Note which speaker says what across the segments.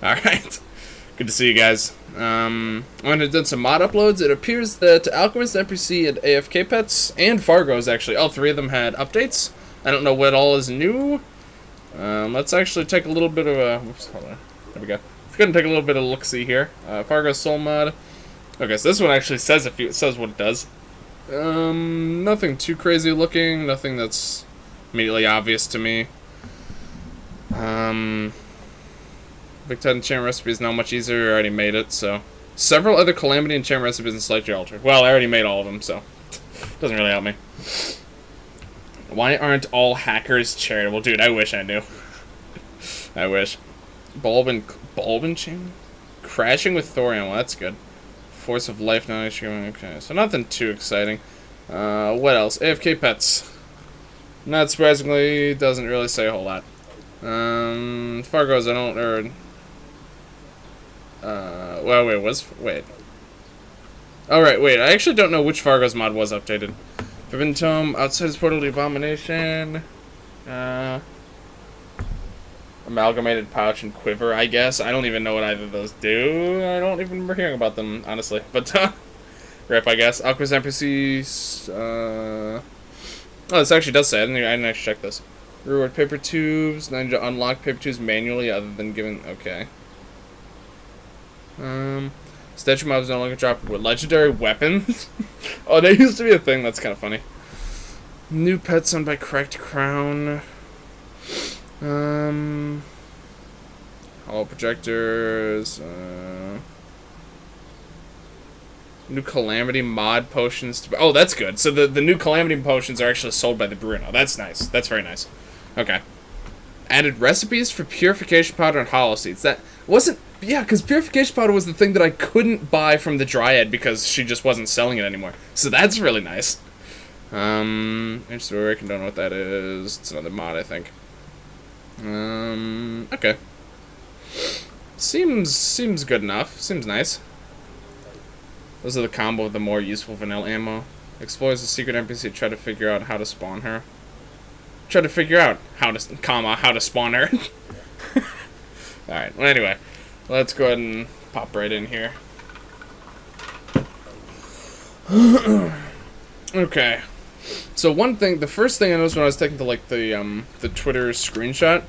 Speaker 1: Alright. Good to see you guys. When I've done some mod uploads, it appears that Alchemist, NPC, and AFK Pets, and Fargo's actually, all three of them had updates. I don't know what all is new. Let's actually take a little bit of a... Whoops, hold on. There we go. Let's go ahead and take a little bit of a look-see here. Fargo's Soul Mod. Okay, so this one actually says says what it does. Nothing too crazy looking. Nothing that's immediately obvious to me. Victide enchantment recipe is not much easier. I already made it, so. Several other Calamity enchantment recipes and slightly altered. Well, I already made all of them, so. Doesn't really help me. Why aren't all hackers charitable? Dude, I wish I knew. I wish. Bulb enchantment? Crashing with thorium. Well, that's good. Force of life, not okay. So nothing too exciting. What else? AFK Pets. Not surprisingly, doesn't really say a whole lot. Fargo's, I don't, well, wait. Alright, wait, I actually don't know which Fargo's mod was updated. Forbidden Tome, Outside his Portal, the Abomination, Amalgamated Pouch and Quiver, I guess. I don't even know what either of those do. I don't even remember hearing about them, honestly. But, rip, I guess. Alchemist NPCs, oh, this actually does say, I didn't actually check this. Reward paper tubes, 9 to unlock paper tubes manually other than giving, okay. Statue mobs no longer drop with legendary weapons. Oh, that used to be a thing. That's kind of funny. New pets owned by Correct Crown. Hollow projectors. New Calamity mod potions. Oh, that's good. So the new Calamity potions are actually sold by the Bruno. That's nice. That's very nice. Okay. Added recipes for purification powder and hollow seeds. That wasn't... Yeah, because purification powder was the thing that I couldn't buy from the Dryad because she just wasn't selling it anymore. So that's really nice. Story, I don't know what that is. It's another mod, I think. Okay. Seems good enough. Seems nice. Those are the combo of the more useful vanilla ammo. Explores the secret NPC, try to figure out how to spawn her. Try to figure out how to spawn her. Alright, well anyway. Let's go ahead and pop right in here. Okay. So the first thing I noticed when I was taking the Twitter screenshot,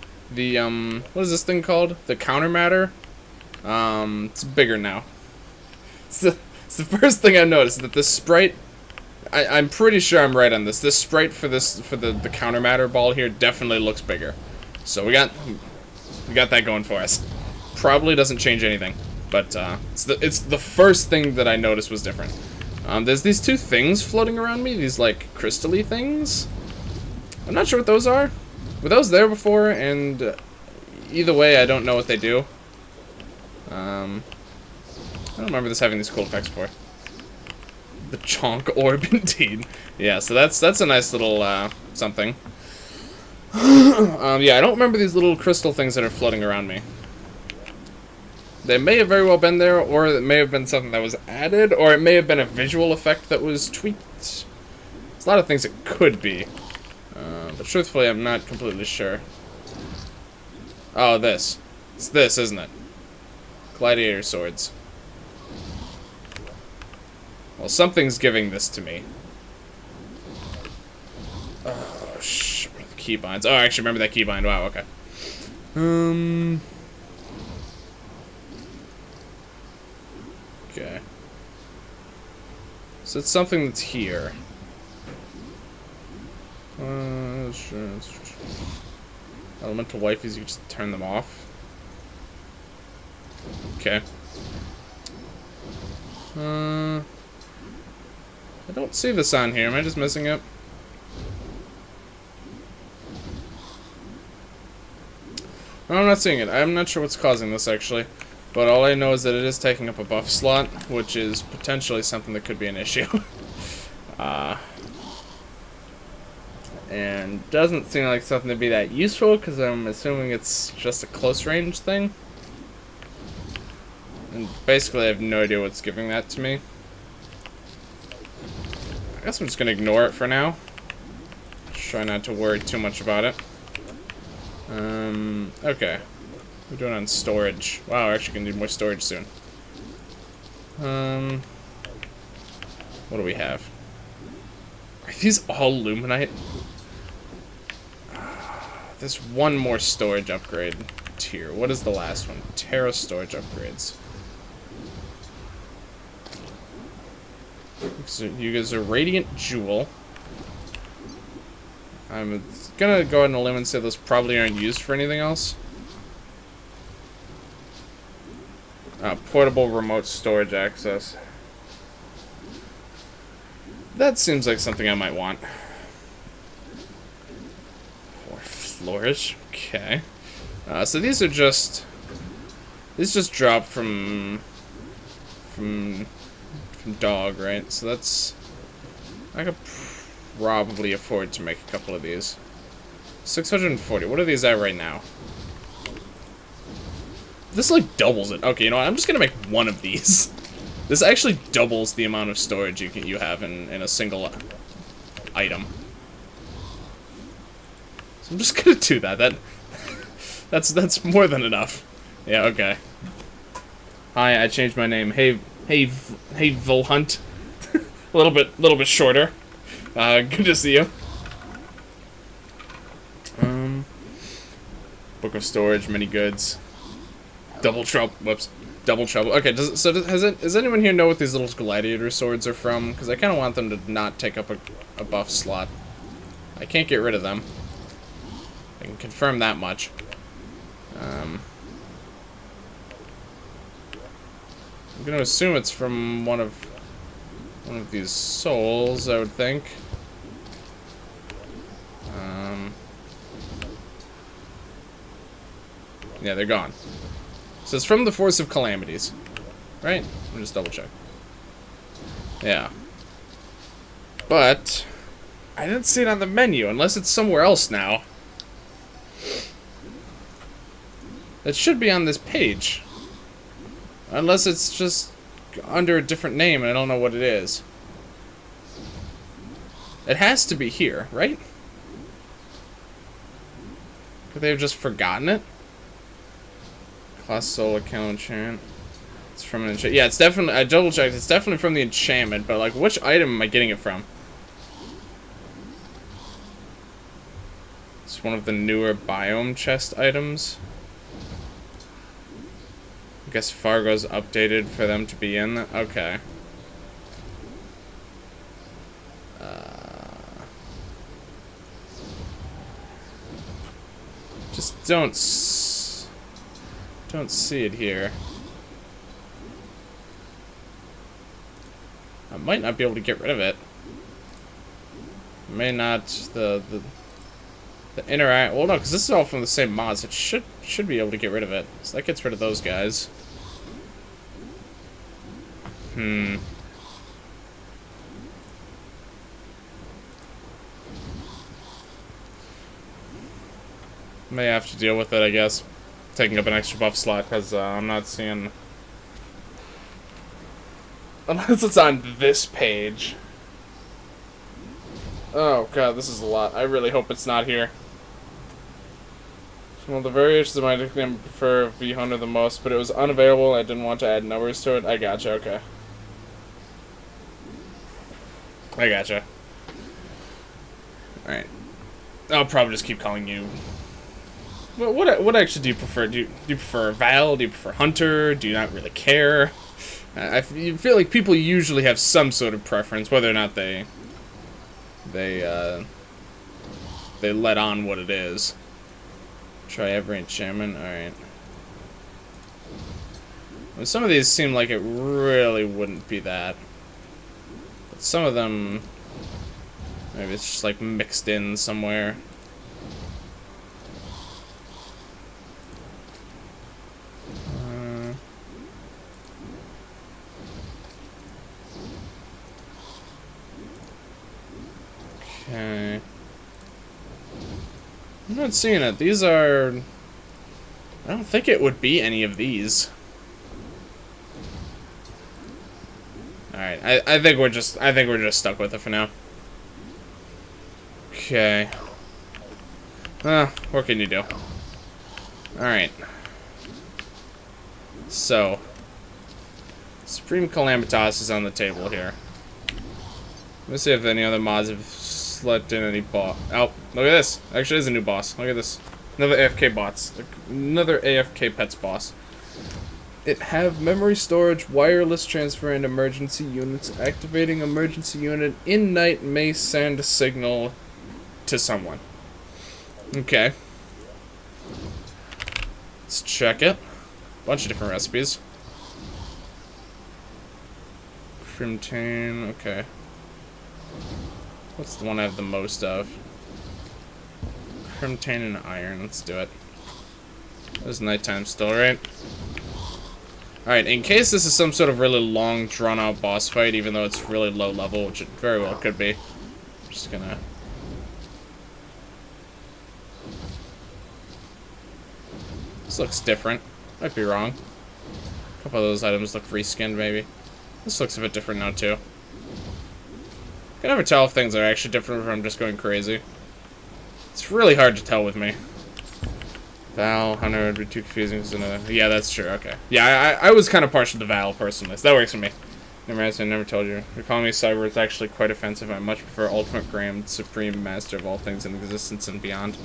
Speaker 1: what is this thing called? The counter matter? It's bigger now. It's the first thing I noticed, that this sprite, I'm pretty sure I'm right on this. This sprite for the counter matter ball here definitely looks bigger. So we got that going for us. Probably doesn't change anything, but it's the first thing that I noticed was different. There's these two things floating around me, these like crystal-y things. I'm not sure what those are. Were those there before? And either way, I don't know what they do. I don't remember this having these cool effects before. The Chonk Orb, indeed. Yeah, so that's a nice little something. Yeah, I don't remember these little crystal things that are floating around me. They may have very well been there, or it may have been something that was added, or it may have been a visual effect that was tweaked. There's a lot of things it could be. But truthfully, I'm not completely sure. Oh, this. It's this, isn't it? Gladiator swords. Well, something's giving this to me. Oh, shit. The keybinds. Oh, I actually remember that keybind. Wow, okay. Okay. So it's something that's here. Sure. Elemental wifeys, you can just turn them off. Okay. I don't see this on here. Am I just missing it? No, I'm not seeing it. I'm not sure what's causing this, actually. But all I know is that it is taking up a buff slot, which is potentially something that could be an issue. And doesn't seem like something to be that useful, because I'm assuming it's just a close range thing. And basically I have no idea what's giving that to me. I guess I'm just going to ignore it for now. Try not to worry too much about it. Okay. We're doing on storage. Wow, we're actually gonna need more storage soon. What do we have? Are these all Luminite? There's one more storage upgrade tier. What is the last one? Terra storage upgrades. So you guys are Radiant Jewel. I'm gonna go ahead and limit and say those probably aren't used for anything else. Portable remote storage access. That seems like something I might want. Or flourish. Okay. So these are just... These just drop from dog, right? So that's... I could probably afford to make a couple of these. 640. What are these at right now? This, like, doubles it. Okay, you know what? I'm just gonna make one of these. This actually doubles the amount of storage you have in a single item. So I'm just gonna do that. That's more than enough. Yeah, okay. Hi, I changed my name. Hey, Volhunt. a little bit shorter. Good to see you. Book of storage, many goods. Double trouble. Whoops. Double trouble. Okay, does anyone here know what these little gladiator swords are from? Because I kind of want them to not take up a buff slot. I can't get rid of them. I can confirm that much. I'm gonna assume it's from one of these souls, I would think. Yeah, they're gone. So it's from the Force of Calamities, right? Let me just double check. Yeah. But I didn't see it on the menu, unless it's somewhere else now. It should be on this page. Unless it's just under a different name and I don't know what it is. It has to be here, right? Could they have just forgotten it? Class Soul account enchant. It's from an enchantment. Yeah, it's definitely... I double checked. It's definitely from the enchantment, but like, which item am I getting it from? It's one of the newer biome chest items. I guess Fargo's updated for them to be in. Okay. Just don't see it here. I might not be able to get rid of it. May not the interact. Well, no, because this is all from the same mods. It should be able to get rid of it. So that gets rid of those guys. May have to deal with it, I guess. Taking up an extra buff slot, because I'm not seeing... Unless it's on this page. Oh god, this is a lot. I really hope it's not here. Well, the variations of my nickname I prefer V-Hunter the most, but it was unavailable. I didn't want to add numbers to it. I gotcha, okay. I gotcha. Alright. I'll probably just keep calling you... Well, what actually do you prefer? Do you prefer Val? Do you prefer Hunter? Do you not really care? I feel like people usually have some sort of preference, whether or not they let on what it is. Try every enchantment. Alright. Well, some of these seem like it really wouldn't be that. But some of them... Maybe it's just like mixed in somewhere. Okay. I'm not seeing it. These are... I don't think it would be any of these. Alright, I think we're just stuck with it for now. Okay. What can you do? Alright. So, Supreme Calamitas is on the table here. Let's see if any other mods have slept in any boss. Oh, look at this. Actually, there's a new boss. Look at this. Another AFK bots. Another AFK pets boss. It have memory storage, wireless transfer, and emergency units. Activating emergency unit in night may send a signal to someone. Okay. Let's check it. Bunch of different recipes. Crimtane, okay. What's the one I have the most of? Crimtane and iron, let's do it. It was nighttime still, right? Alright, in case this is some sort of really long, drawn-out boss fight, even though it's really low level, which it very well could be. I'm just gonna... This looks different. Might be wrong. A couple of those items look reskinned, maybe. This looks a bit different now, too. I can never tell if things are actually different or if I'm just going crazy. It's really hard to tell with me. Val, Hunter would be too confusing. Yeah, that's true, okay. Yeah, I was kind of partial to Val, personally, so that works for me. I never told you. You're calling me Cyber is actually quite offensive. I much prefer Ultimate Grand, Supreme Master of all things in existence and beyond.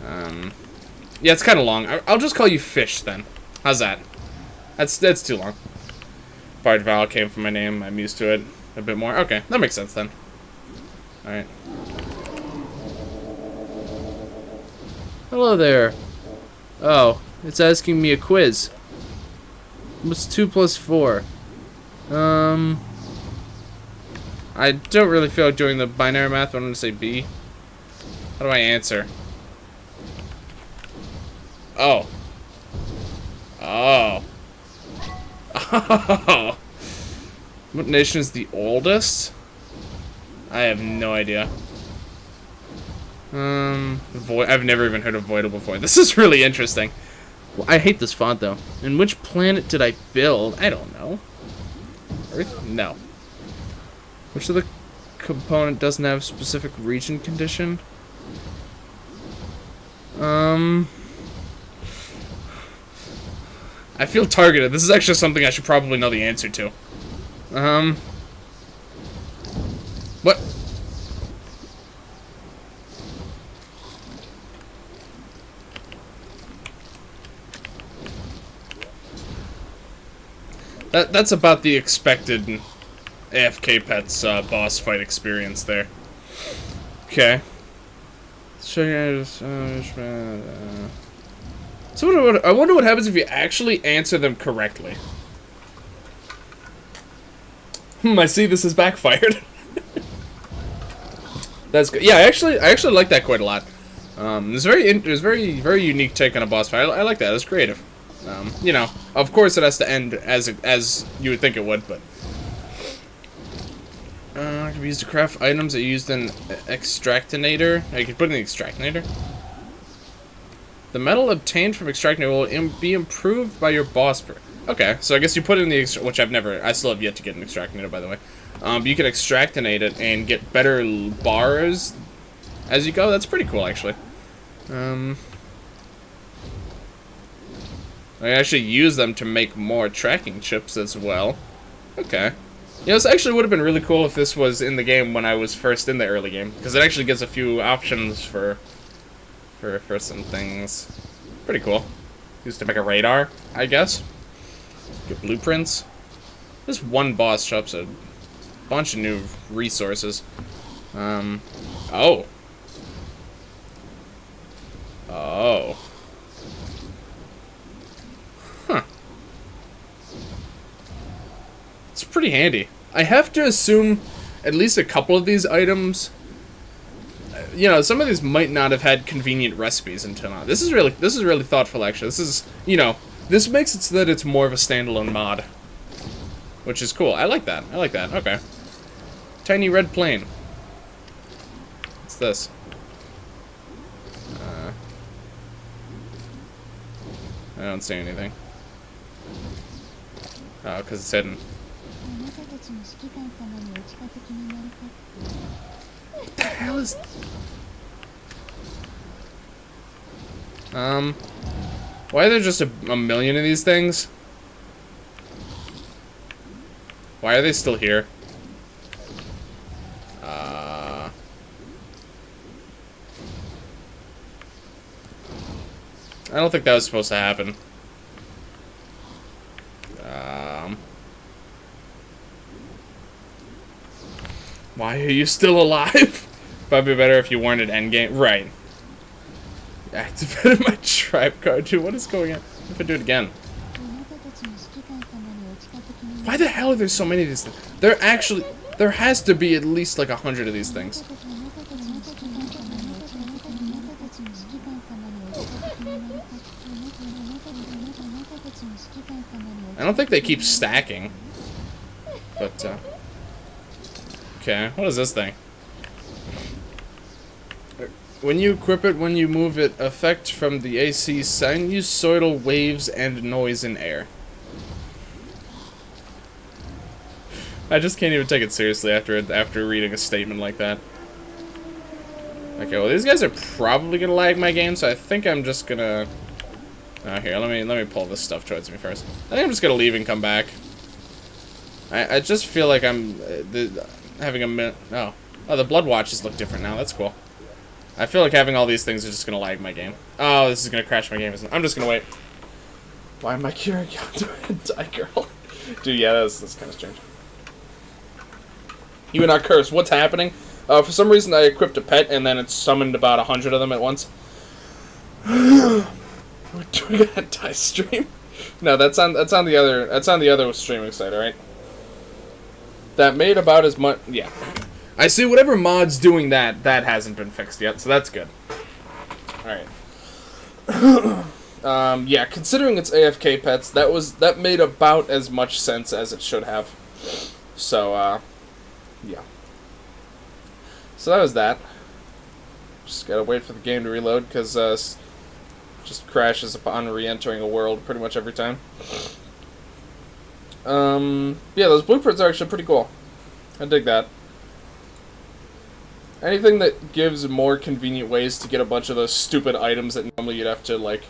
Speaker 1: Yeah, it's kind of long. I'll just call you Fish, then. How's that? That's too long. Bard Val came from my name. I'm used to it a bit more. Okay, that makes sense, then. Alright.
Speaker 2: Hello there. Oh, it's asking me a quiz. What's 2 plus 4? I
Speaker 1: don't really feel like doing the binary math, but I'm gonna say B. How do I answer? Oh. Oh. Oh. What nation is the oldest? I have no idea. I've never even heard of Voidal before. This is really interesting.
Speaker 2: Well, I hate this font, though. And which planet did I build?
Speaker 1: I don't know. Earth? No.
Speaker 2: Which of the component doesn't have specific region condition?
Speaker 1: I feel targeted. This is actually something I should probably know the answer to. What? That's about the expected AFK Pets boss fight experience there. Okay. So I wonder what happens if you actually answer them correctly. I see this has backfired. That's good. Yeah, I actually like that quite a lot. It's very unique take on a boss fight. I like that. It's creative. You know, of course it has to end as you would think it would, but it can be used to craft items that are used in extractinator. I can put in the extractinator. The metal obtained from extractinator will be improved by your boss. Okay, so I guess you put in the which I still have yet to get an extractinator, by the way. You can extractinate it and get better bars as you go. That's pretty cool, actually. I actually use them to make more tracking chips as well. Okay. You know, this actually would have been really cool if this was in the game when I was first in the early game, because it actually gives a few options for some things. Pretty cool. Used to make a radar, I guess. Get blueprints. This one boss drops a bunch of new resources. Oh. Oh. Huh. It's pretty handy. I have to assume at least a couple of these items, you know, some of these might not have had convenient recipes until now. This is really thoughtful, actually. This is, you know, this makes it so that it's more of a standalone mod, which is cool. I like that. I like that. Okay. Tiny red plane. What's this? I don't see anything. Oh, because it's hidden. What the hell is... Why are there just a million of these things? Why are they still here? I don't think that was supposed to happen. Why are you still alive? Probably better if you weren't at endgame. Right. Activated my tribe card too. What is going on? If I do it again. Why the hell are there so many of these things? There has to be at least like 100 of these things. I don't think they keep stacking. But, okay, what is this thing? When you equip it, when you move it, effect from the AC, sinusoidal waves and noise in air. I just can't even take it seriously after reading a statement like that. Okay, well these guys are probably gonna lag my game, so I think I'm just gonna. Oh, here, let me pull this stuff towards me first. I think I'm just gonna leave and come back. I just feel like I'm having a minute. Oh, the blood watches look different now. That's cool. I feel like having all these things is just gonna lag my game. Oh, this is gonna crash my game. I'm just gonna wait. Why am I curing you? Die, girl. Dude, yeah, that's kind of strange. You are not cursed. What's happening? For some reason, I equipped a pet, and then it summoned about 100 of them at once. We're doing a die stream. No, that's on the other streaming site. All right. That made about as much. Yeah. I see. Whatever mod's doing that hasn't been fixed yet, so that's good. All right. Yeah. Considering it's AFK pets, that made about as much sense as it should have. So, yeah. So that was that. Just gotta wait for the game to reload, because just crashes upon re-entering a world pretty much every time. Yeah, those blueprints are actually pretty cool. I dig that. Anything that gives more convenient ways to get a bunch of those stupid items that normally you'd have to, like,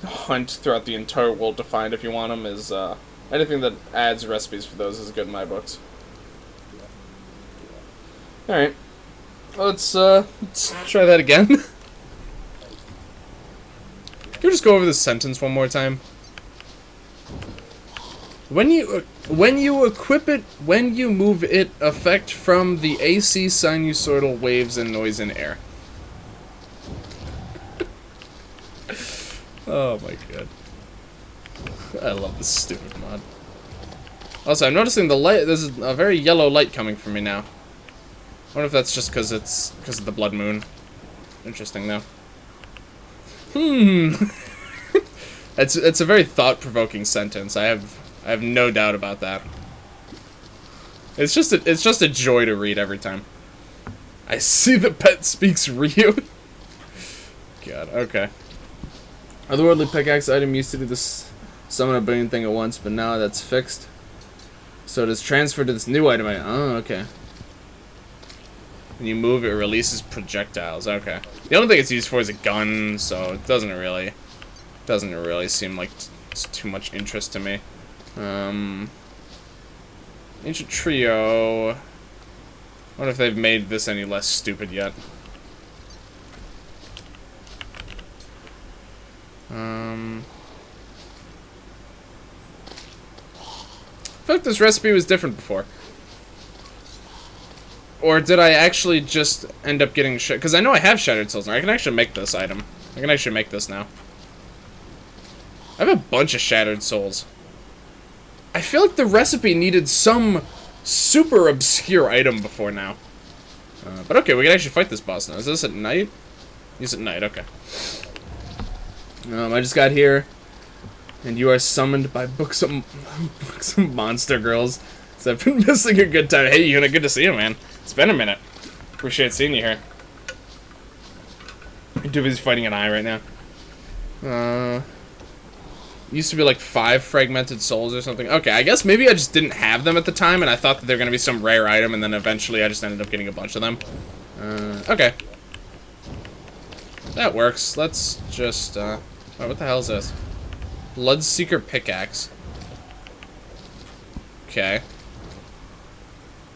Speaker 1: hunt throughout the entire world to find if you want them is, anything that adds recipes for those is good in my books. Alright. Let's try that again. Can we just go over this sentence one more time? When you equip it, when you move it, effect from the AC, sinusoidal waves and noise in air. Oh my god. I love this stupid mod. Also, I'm noticing the light, there's a very yellow light coming from me now. I wonder if that's just because of the blood moon. Interesting though. It's a very thought-provoking sentence. I have no doubt about that. It's just a joy to read every time. I see the pet speaks Ryu. God, okay. Otherworldly pickaxe item used to do this summon a billion thing at once, but now that's fixed. So it is transferred to this new item. Oh, okay. When you move, it releases projectiles. Okay. The only thing it's used for is a gun, so it doesn't really seem like it's too much interest to me. Ancient Trio. I wonder if they've made this any less stupid yet. I feel like this recipe was different before. Or did I actually just end up getting shit? Because I know I have Shattered Souls now. I can actually make this item. I can actually make this now. I have a bunch of Shattered Souls. I feel like the recipe needed some super obscure item before now. But okay, we can actually fight this boss now. Is this at night? Use it at night, okay. I just got here, and you are summoned by books of monster girls. So I've been missing a good time. Hey, Yuna, good to see you, man. It's been a minute. Appreciate seeing you here. You're too busy fighting an eye right now. Used to be like 5 fragmented souls or something. Okay, I guess maybe I just didn't have them at the time, and I thought that they were going to be some rare item, and then eventually I just ended up getting a bunch of them. Okay. That works. Let's just, oh, what the hell is this? Bloodseeker pickaxe. Okay.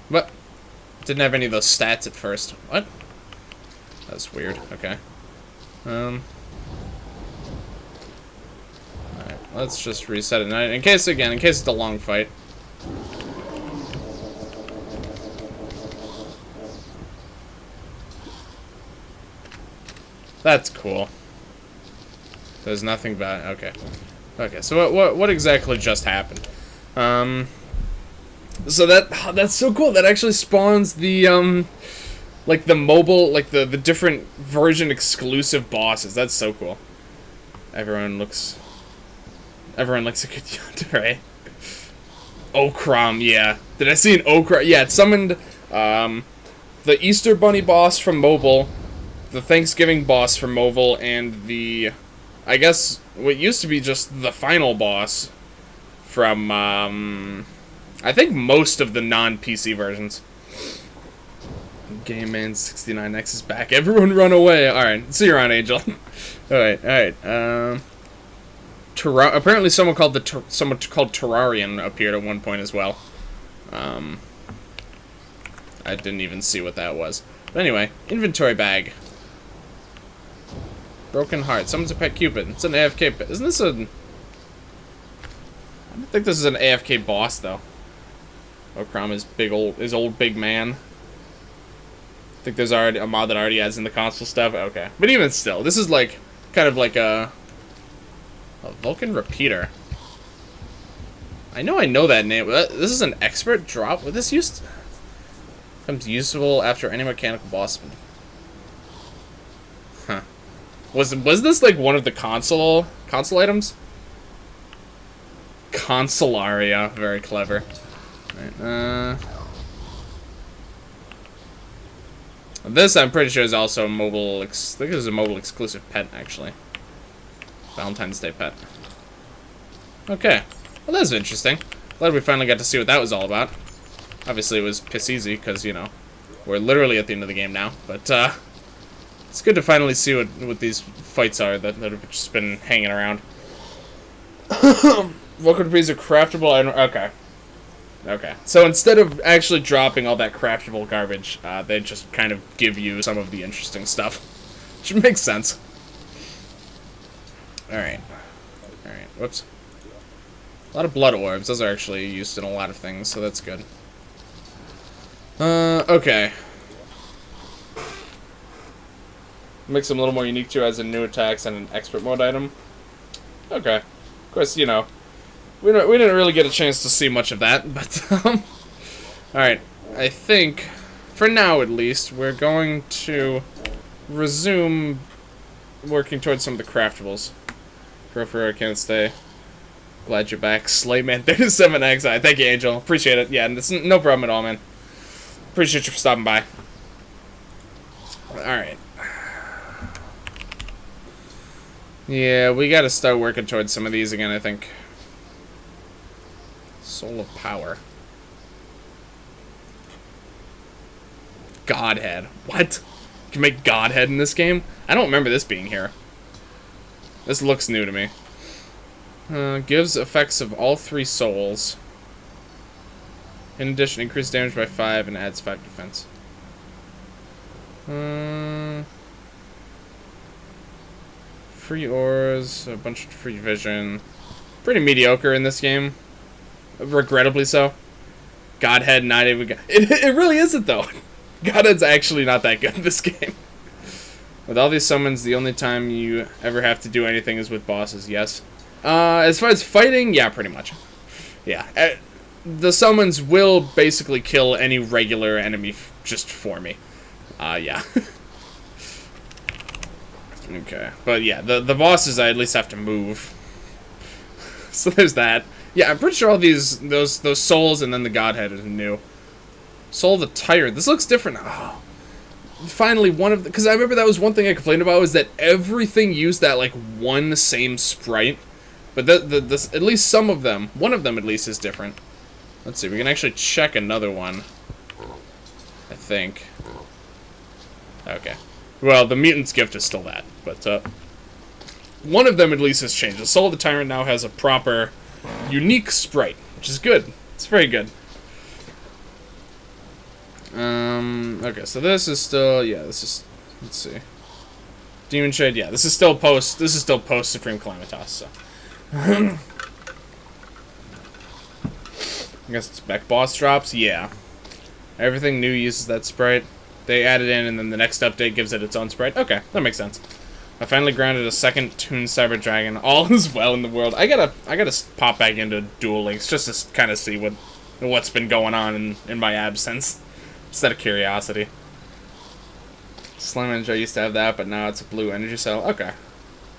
Speaker 1: But didn't have any of those stats at first. What? That's weird. Okay. Alright, let's just reset it. In case it's a long fight. That's cool. There's nothing bad. Okay. Okay, so what exactly just happened? So that's so cool. That actually spawns the like the mobile, like the different version exclusive bosses. That's so cool. Everyone looks a good yonder, right? Okram, yeah. Did I see an Okram? Yeah, it summoned the Easter Bunny boss from mobile, the Thanksgiving boss from mobile, and the, I guess, what used to be just the final boss from, I think most of the non-PC versions. Game Man 69X is back. Everyone run away. Alright, see you around, Angel. Alright. Apparently someone called Terrarian appeared at one point as well. I didn't even see what that was. But anyway, inventory bag. Broken heart. Someone's a pet Cupid. It's an AFK pet. Isn't this a... I don't think this is an AFK boss, though. Okram is old big man. I think there's already a mod that already adds in the console stuff. Okay. But even still, this is like, kind of like a Vulcan repeater. I know that name. But this is an expert drop. What this used becomes useful after any mechanical boss. Huh. Was this like one of the console items? Consolaria. Very clever. Right, this, I'm pretty sure, is also a mobile... I think this is a mobile exclusive pet, actually. Valentine's Day pet. Okay. Well, that was interesting. Glad we finally got to see what that was all about. Obviously, it was piss easy, because, you know, we're literally at the end of the game now. But, it's good to finally see what these fights are that have just been hanging around. Vulcan Trees are craftable. Okay. Okay. So instead of actually dropping all that craftable garbage, they just kind of give you some of the interesting stuff. Which makes sense. Alright. Alright. Whoops. A lot of blood orbs. Those are actually used in a lot of things, so that's good. Okay. Makes them a little more unique too, as in new attacks and an expert mode item. Okay. Of course, you know, we didn't really get a chance to see much of that, but, alright, I think, for now at least, we're going to resume working towards some of the craftables. Grover, I can't stay. Glad you're back. Slayman 37X. Thank you, Angel. Appreciate it. Yeah, it's no problem at all, man. Appreciate you for stopping by. Alright. Yeah, we gotta start working towards some of these again, I think. Soul of Power. Godhead. What? You can make Godhead in this game? I don't remember this being here. This looks new to me. Gives effects of all 3 souls. In addition, increase damage by 5 and adds 5 defense. Free ores, a bunch of free vision. Pretty mediocre in this game. Regrettably so. Godhead, not even good. It really isn't, though. Godhead's actually not that good in this game. With all these summons, the only time you ever have to do anything is with bosses, yes. As far as fighting, yeah, pretty much. Yeah. The summons will basically kill any regular enemy just for me. Yeah. Okay. But yeah, the bosses I at least have to move. So there's that. Yeah, I'm pretty sure all those souls and then the Godhead is new. Soul of the Tyrant. This looks different. Oh. Finally, one of the... Because I remember that was one thing I complained about, was that everything used that, like, one same sprite. But this, at least some of them, one of them at least is different. Let's see, we can actually check another one. I think. Okay. Well, the Mutant's Gift is still that, but, one of them at least has changed. The Soul of the Tyrant now has a proper, unique sprite, which is good. It's very good. Okay, so this is still, yeah, this is, let's see. Demon Shade, yeah, this is still post Supreme Calamitas, so. I guess it's spec boss drops, yeah. Everything new uses that sprite. They add it in, and then the next update gives it its own sprite. Okay, that makes sense. I finally grounded a second Toon Cyber Dragon. All is well in the world. I gotta pop back into Duel Links just to kind of see what's been going on in my absence. Just out of curiosity. Slime Energy, I used to have that, but now it's a blue energy cell. Okay.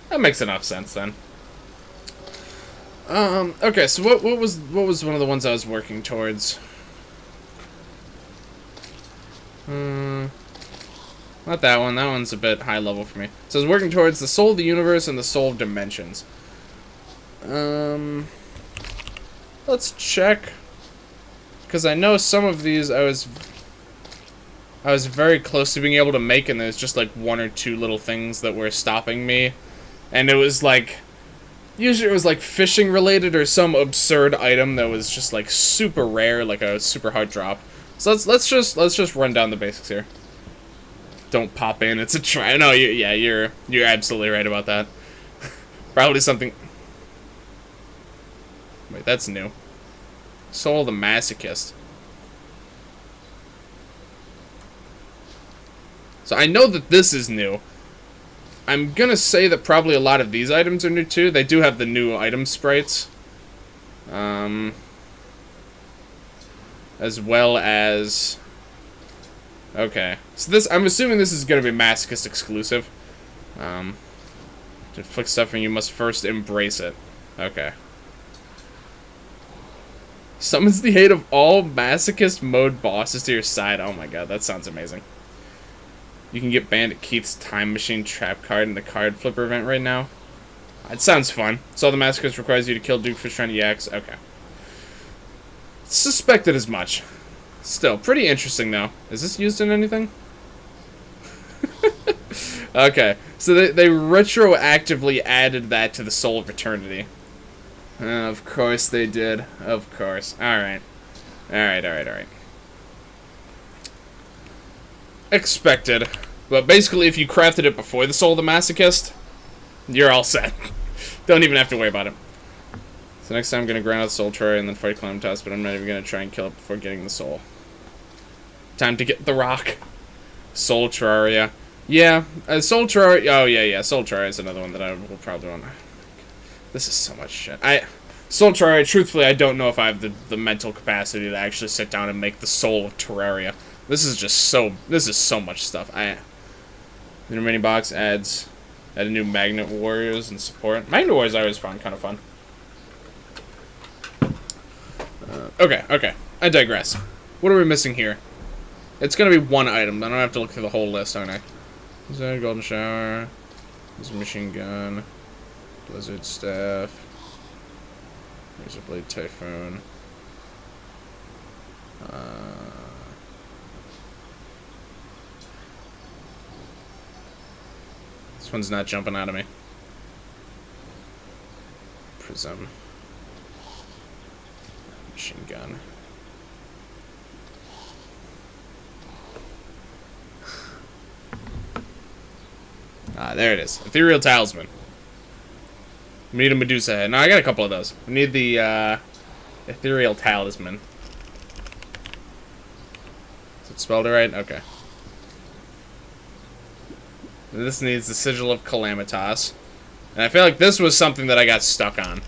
Speaker 1: That makes enough sense then. Okay, so what was one of the ones I was working towards? Not that one. That one's a bit high level for me. So I was working towards the Soul of the Universe and the Soul of Dimensions. Let's check. Because I know some of these I was very close to being able to make, and there's just like one or two little things that were stopping me. And it was like, usually it was like fishing related or some absurd item that was just like super rare, like a super hard drop. So let's just run down the basics here. Don't pop in. It's a try. No, you're absolutely right about that. Probably something. Wait, that's new. Soul of the Masochist. So I know that this is new. I'm gonna say that probably a lot of these items are new too. They do have the new item sprites. As well as... Okay. So this, I'm assuming this is gonna be Masochist exclusive. To inflict suffering, you must first embrace it. Okay. Summons the aid of all Masochist mode bosses to your side. Oh my god, that sounds amazing. You can get Bandit Keith's Time Machine trap card in the card flipper event right now. It sounds fun. So the Masochist requires you to kill Duke for trying to EX. Okay. Suspected as much. Still, pretty interesting though. Is this used in anything? Okay. So they retroactively added that to the Soul of Eternity. Of course they did. Of course. Alright. Alright. Expected. But basically, if you crafted it before the Soul of the Masochist, you're all set. Don't even have to worry about it. So next time I'm going to grind out the Soul Terraria and then fight Calamitas, but I'm not even going to try and kill it before getting the Soul. Time to get the rock. Soul Terraria. Yeah, Soul Terraria. Oh, yeah. Soul Terraria is another one that I will probably want. This is so much shit. Soul Terraria, truthfully, I don't know if I have the mental capacity to actually sit down and make the Soul of Terraria. This is just so... This is so much stuff. The remaining box adds... Add a new Magnet Warriors and support. Magnet Warriors I always found kind of fun. Okay. I digress. What are we missing here? It's gonna be one item. I don't have to look through the whole list, aren't I? Is that a Golden Shower? There's a Machine Gun. Blizzard Staff. Razor Blade Typhoon. This one's not jumping out of me. Prism. Machine Gun. There it is. Ethereal Talisman. We need a Medusa head. No, I got a couple of those. We need the Ethereal Talisman. Is it spelled right? Okay. This needs the Sigil of Calamitas. And I feel like this was something that I got stuck on.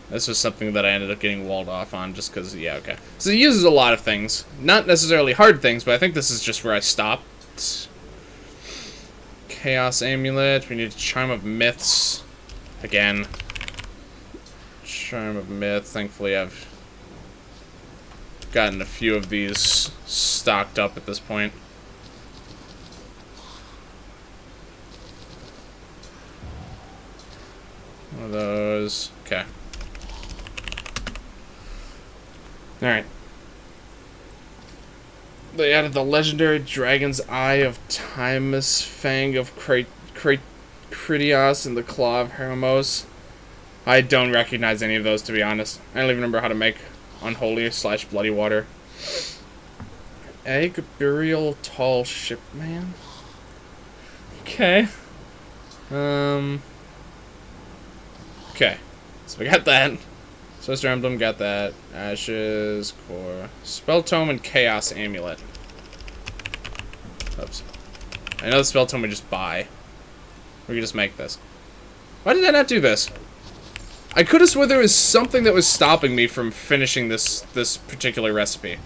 Speaker 1: This was something that I ended up getting walled off on just because, yeah, okay. So it uses a lot of things. Not necessarily hard things, but I think this is just where I stopped. Chaos Amulet. We need Charm of Myths. Again. Charm of Myth. Thankfully, I've gotten a few of these stocked up at this point. One of those. Okay. Alright. They added the legendary Dragon's Eye of Timus, Fang of Critias, and the Claw of Hermos. I don't recognize any of those, to be honest. I don't even remember how to make unholy/bloody water. Egg burial tall ship man. Okay. Okay. So we got that. Sorcerer Emblem, got that. Ashes, Core. Spell Tome and Chaos Amulet. Oops. I know the Spell Tome we just buy. We could just make this. Why did I not do this? I could have sworn there was something that was stopping me from finishing this particular recipe.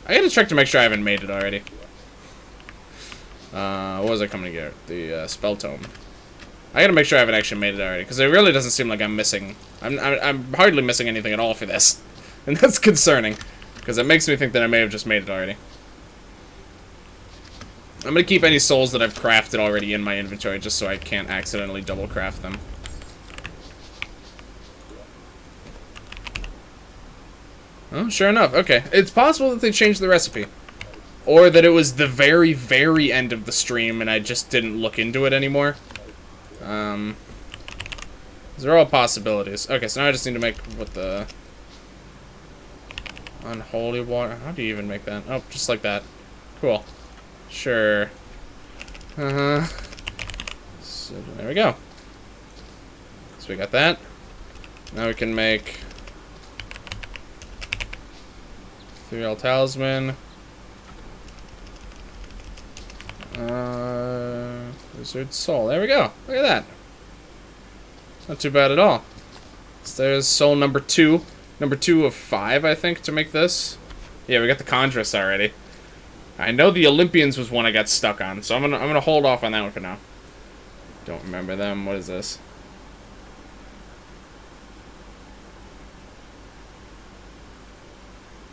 Speaker 1: I gotta check to make sure I haven't made it already. What was I coming to get? The Spell Tome. I gotta make sure I haven't actually made it already, because it really doesn't seem like I'm missing. I'm hardly missing anything at all for this, and that's concerning, because it makes me think that I may have just made it already. I'm gonna keep any souls that I've crafted already in my inventory, just so I can't accidentally double craft them. Oh, sure enough. Okay, it's possible that they changed the recipe, or that it was the very, very end of the stream, and I just didn't look into it anymore. These are all possibilities. Okay, so now I just need to make what the unholy water. How do you even make that? Oh, just like that. Cool. Sure. So there we go. So we got that. Now we can make Ethereal Talisman. Wizard Soul. There we go. Look at that. Not too bad at all. So there's soul number 2. Number 2 of 5, I think, to make this. Yeah, we got the Contras already. I know the Olympians was one I got stuck on, so I'm gonna hold off on that one for now. Don't remember them. What is this?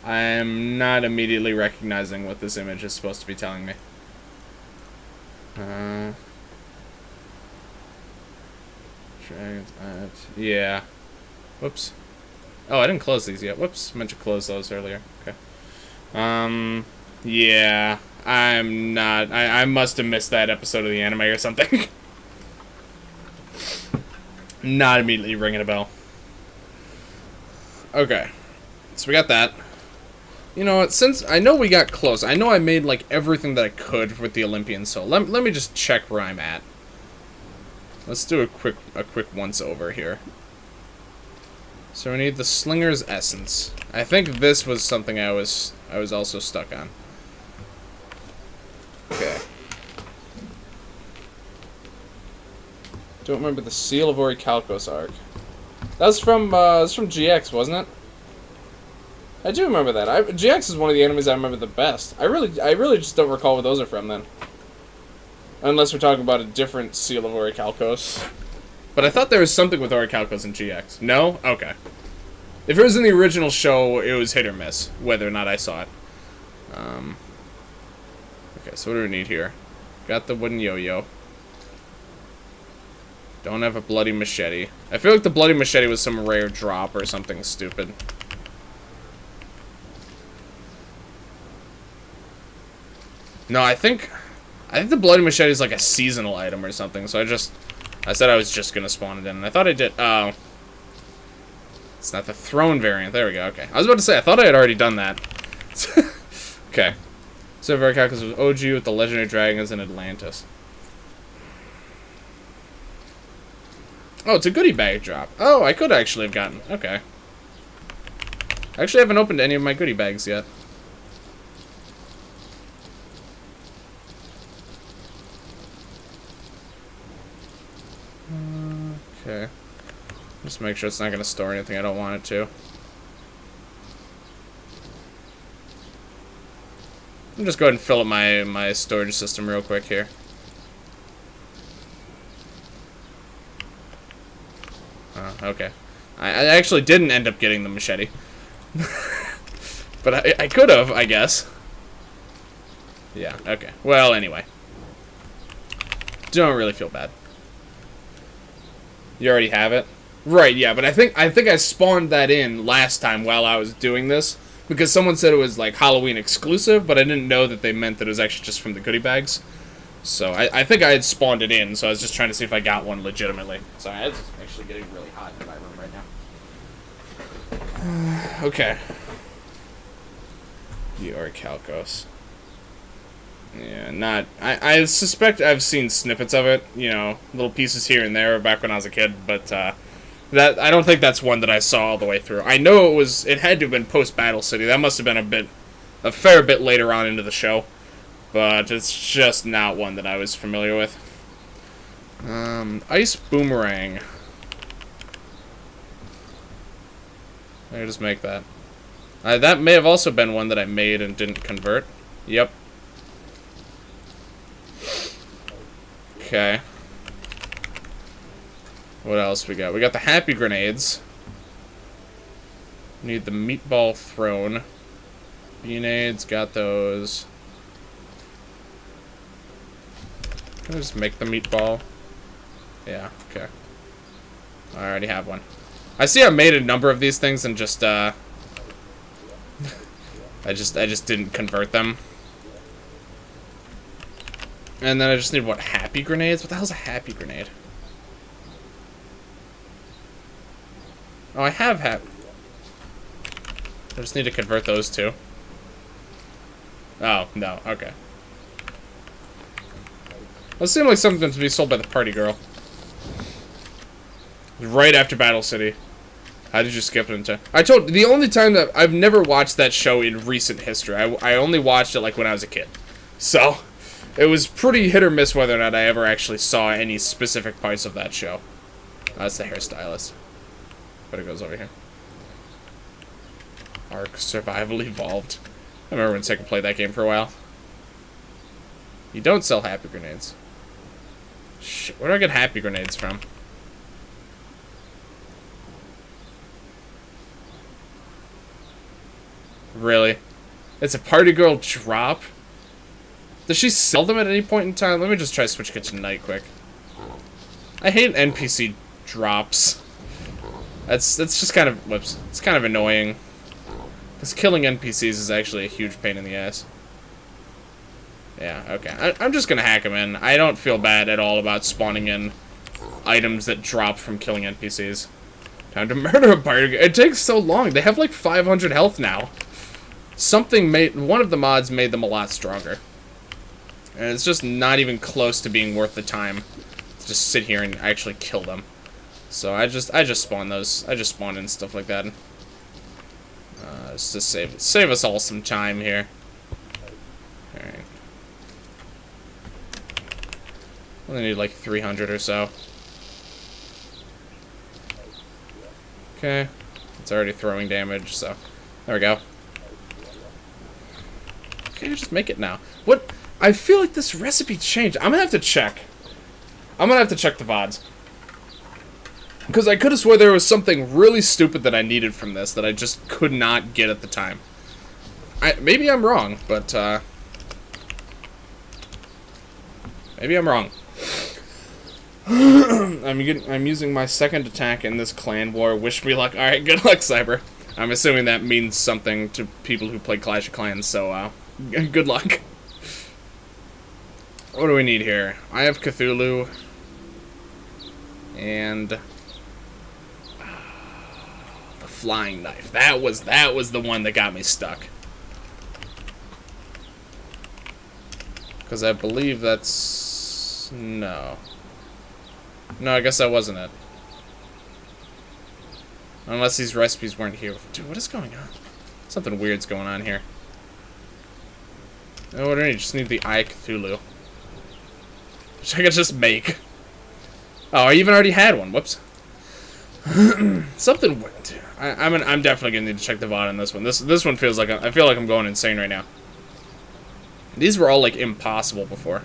Speaker 1: I'm not immediately recognizing what this image is supposed to be telling me. Dragons. Yeah. Whoops. Oh, I didn't close these yet. Whoops. I meant to close those earlier. Okay. Yeah. I'm not. I must have missed that episode of the anime or something. Not immediately ringing a bell. Okay. So we got that. You know what? Since I know we got close, I know I made like everything that I could with the Olympian Soul. Let me just check where I'm at. Let's do a quick once over here. So we need the Slinger's Essence. I think this was something I was also stuck on. Okay. Don't remember the Seal of Orichalcos arc. That was from GX, wasn't it? I do remember that. GX is one of the enemies I remember the best. I really just don't recall where those are from then. Unless we're talking about a different Seal of Orichalcos. But I thought there was something with Orichalcos in GX. No? Okay. If it was in the original show, it was hit or miss, whether or not I saw it. Okay, so what do we need here? Got the wooden yo-yo. Don't have a bloody machete. I feel like the bloody machete was some rare drop or something stupid. No, I think the bloody machete is like a seasonal item or something. So I said I was just gonna spawn it in, and I thought I did. Oh, it's not the throne variant. There we go. Okay, I was about to say I thought I had already done that. Okay, so Orichalcos was OG with the legendary dragons in Atlantis. Oh, it's a goodie bag drop. Oh, I could actually have gotten. Okay. I actually haven't opened any of my goodie bags yet. Okay. Just make sure it's not going to store anything I don't want it to. I'll just go ahead and fill up my storage system real quick here. Okay. I actually didn't end up getting the machete. But I could have, I guess. Yeah, okay. Well, anyway. Don't really feel bad. You already have it? Right, yeah, but I think I spawned that in last time while I was doing this. Because someone said it was, like, Halloween exclusive, but I didn't know that they meant that it was actually just from the goodie bags. So I think I had spawned it in, so I was just trying to see if I got one legitimately. Sorry, it's actually getting really hot in my room right now. Okay. The Orichalcos. Yeah, not... I suspect I've seen snippets of it, you know, little pieces here and there back when I was a kid, but, that I don't think that's one that I saw all the way through. I know it had to have been post-Battle City. That must have been a fair bit later on into the show, but it's just not one that I was familiar with. Ice Boomerang. I can just make that. That may have also been one that I made and didn't convert. Yep. Okay. What else we got? We got the Happy Grenades. Need the Meatball Throne. Beanades, got those. Can I just make the meatball? Yeah, okay. I already have one. I see I made a number of these things and just, I just didn't convert them. And then I just need, what, Happy Grenades? What the hell's a Happy Grenade? Oh, I have I just need to convert those two. Oh, no, okay. That seemed like something to be sold by the party girl. Right after Battle City. How did you skip it into... the only time that... I've never watched that show in recent history. I only watched it, like, when I was a kid. So... It was pretty hit or miss whether or not I ever actually saw any specific parts of that show. That's the hairstylist. But it goes over here. Ark Survival Evolved. I remember when Sega played that game for a while. You don't sell Happy Grenades. Shit, where do I get Happy Grenades from? Really? It's a party girl drop? Does she sell them at any point in time? Let me just try Switch Kitchen Night quick. I hate NPC drops. That's just kind of... Whoops. It's kind of annoying. Because killing NPCs is actually a huge pain in the ass. Yeah, okay. I'm just gonna hack them in. I don't feel bad at all about spawning in items that drop from killing NPCs. Time to murder a party. It takes so long. They have like 500 health now. One of the mods made them a lot stronger. And it's just not even close to being worth the time to just sit here and actually kill them. So I just spawn those. I just spawn in stuff like that. Just to save us all some time here. Alright. Only need like 300 or so. Okay. It's already throwing damage, so there we go. Okay, just make it now. What? I feel like this recipe changed. I'm gonna have to check. I'm gonna have to check the VODs. Because I could have swore there was something really stupid that I needed from this that I just could not get at the time. Maybe I'm wrong, but, maybe I'm wrong. I'm using my second attack in this clan war. Wish me luck. Alright, good luck, Cyber. I'm assuming that means something to people who play Clash of Clans, so, good luck. What do we need here? I have Cthulhu. And... the flying knife. That was the one that got me stuck. Because I believe that's... No. No, I guess that wasn't it. Unless these recipes weren't here. Dude, what is going on? Something weird's going on here. Oh, what do I need? Just need the Eye Cthulhu. Which I could just make. Oh, I even already had one. Whoops. Something went. I'm definitely gonna need to check the VOD on this one. This one feels like I feel like I'm going insane right now. These were all like impossible before.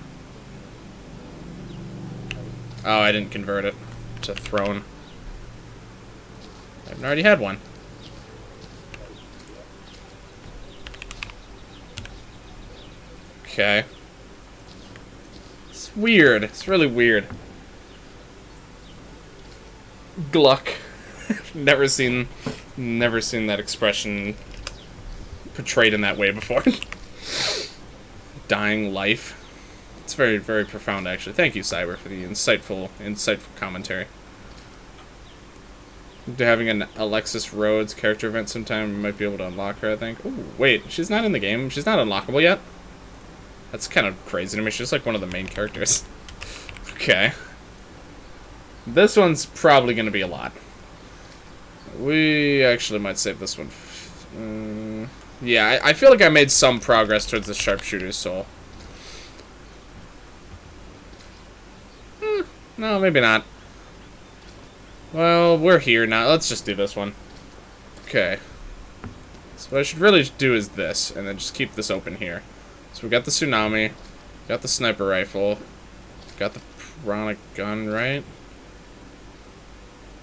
Speaker 1: Oh, I didn't convert it to throne. I already had one. Okay. It's weird. It's really weird. Gluck. Never seen that expression portrayed in that way before. Dying life. It's very, very profound, actually. Thank you, Cyber, for the insightful commentary. Having an Alexis Rhodes character event sometime, we might be able to unlock her, I think. Ooh, wait, she's not in the game. She's not unlockable yet? That's kind of crazy to me. She's like one of the main characters. Okay. This one's probably going to be a lot. We actually might save this one. Yeah, I feel like I made some progress towards the sharpshooter's soul. No, maybe not. Well, we're here now. Let's just do this one. Okay. So what I should really do is this, and then just keep this open here. So we got the tsunami, got the sniper rifle, got the piranha gun, right?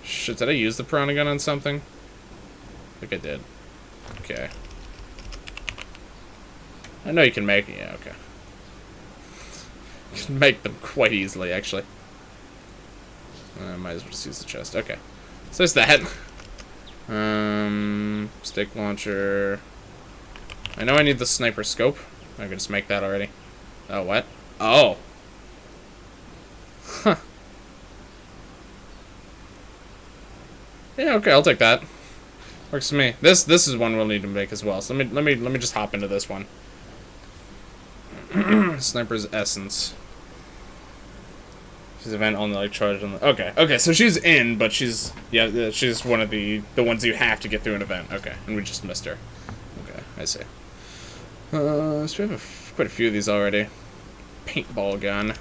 Speaker 1: Shit, did I use the piranha gun on something? I think I did. Okay. I know you can make it. Yeah, okay. You can make them quite easily, actually. I might as well just use the chest. Okay. So there's that. Stick launcher. I know I need the sniper scope. I can just make that already. Oh, what? Oh. Huh. Yeah, okay, I'll take that. Works for me. This is one we'll need to make as well. So let me just hop into this one. Sniper's essence. She's event only like charged on the okay, so she's in, but she's she's one of the ones you have to get through an event. Okay, and we just missed her. Okay, I see. So we have quite a few of these already. Paintball gun.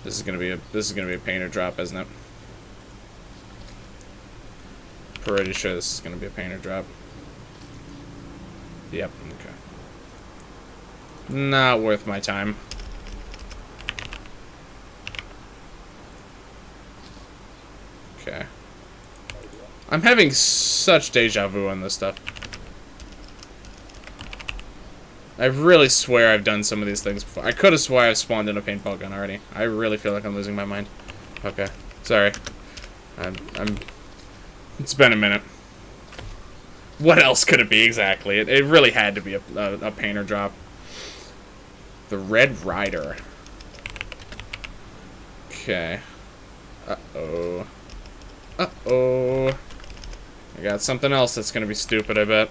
Speaker 1: This is gonna be a painter drop, isn't it? Pretty sure this is gonna be a painter drop. Yep. Okay. Not worth my time. Okay. I'm having such deja vu on this stuff. I really swear I've done some of these things before. I could have swore I've spawned in a paintball gun already. I really feel like I'm losing my mind. Okay. Sorry. It's been a minute. What else could it be exactly? It really had to be a painter drop. The Red Rider. Okay. Uh-oh. Uh-oh. I got something else that's gonna be stupid, I bet.